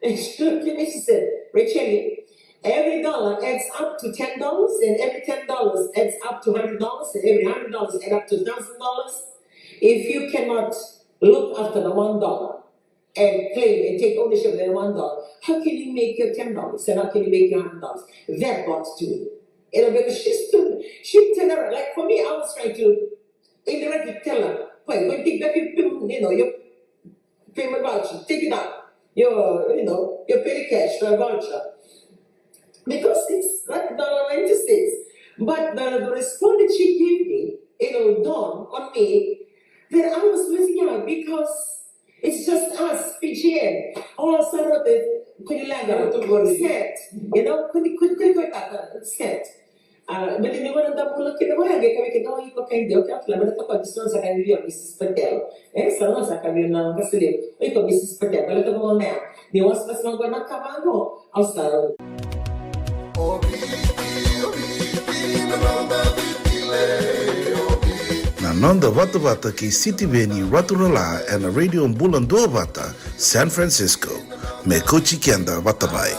And she looked at me and she said, Rachel, every dollar adds up to $10, and every $10 adds up to $100, and every $100 adds up to $1,000. If you cannot look after the $1, and claim and take ownership of that $1, how can you make your $10? And how can you make your $100? That got to me. Because she turned around. Like for me, I was trying to indirectly tell her, wait, go take back your payment voucher, take it out. Your petty cash voucher. Because it's like $1.96. But the response that she gave me, dawned on me that I was losing out because it's just us, Fijian. All sorts of set. Set. But then you want to look at the way I get you can do Mrs. Patel. So I can Mrs. Patel. But let go now. You want us not going to come on. I'll start. Nanda Vata ki City Veni Raturala and a radio Bula Duavata, San Francisco. Me Kochi Kenda Vatamai.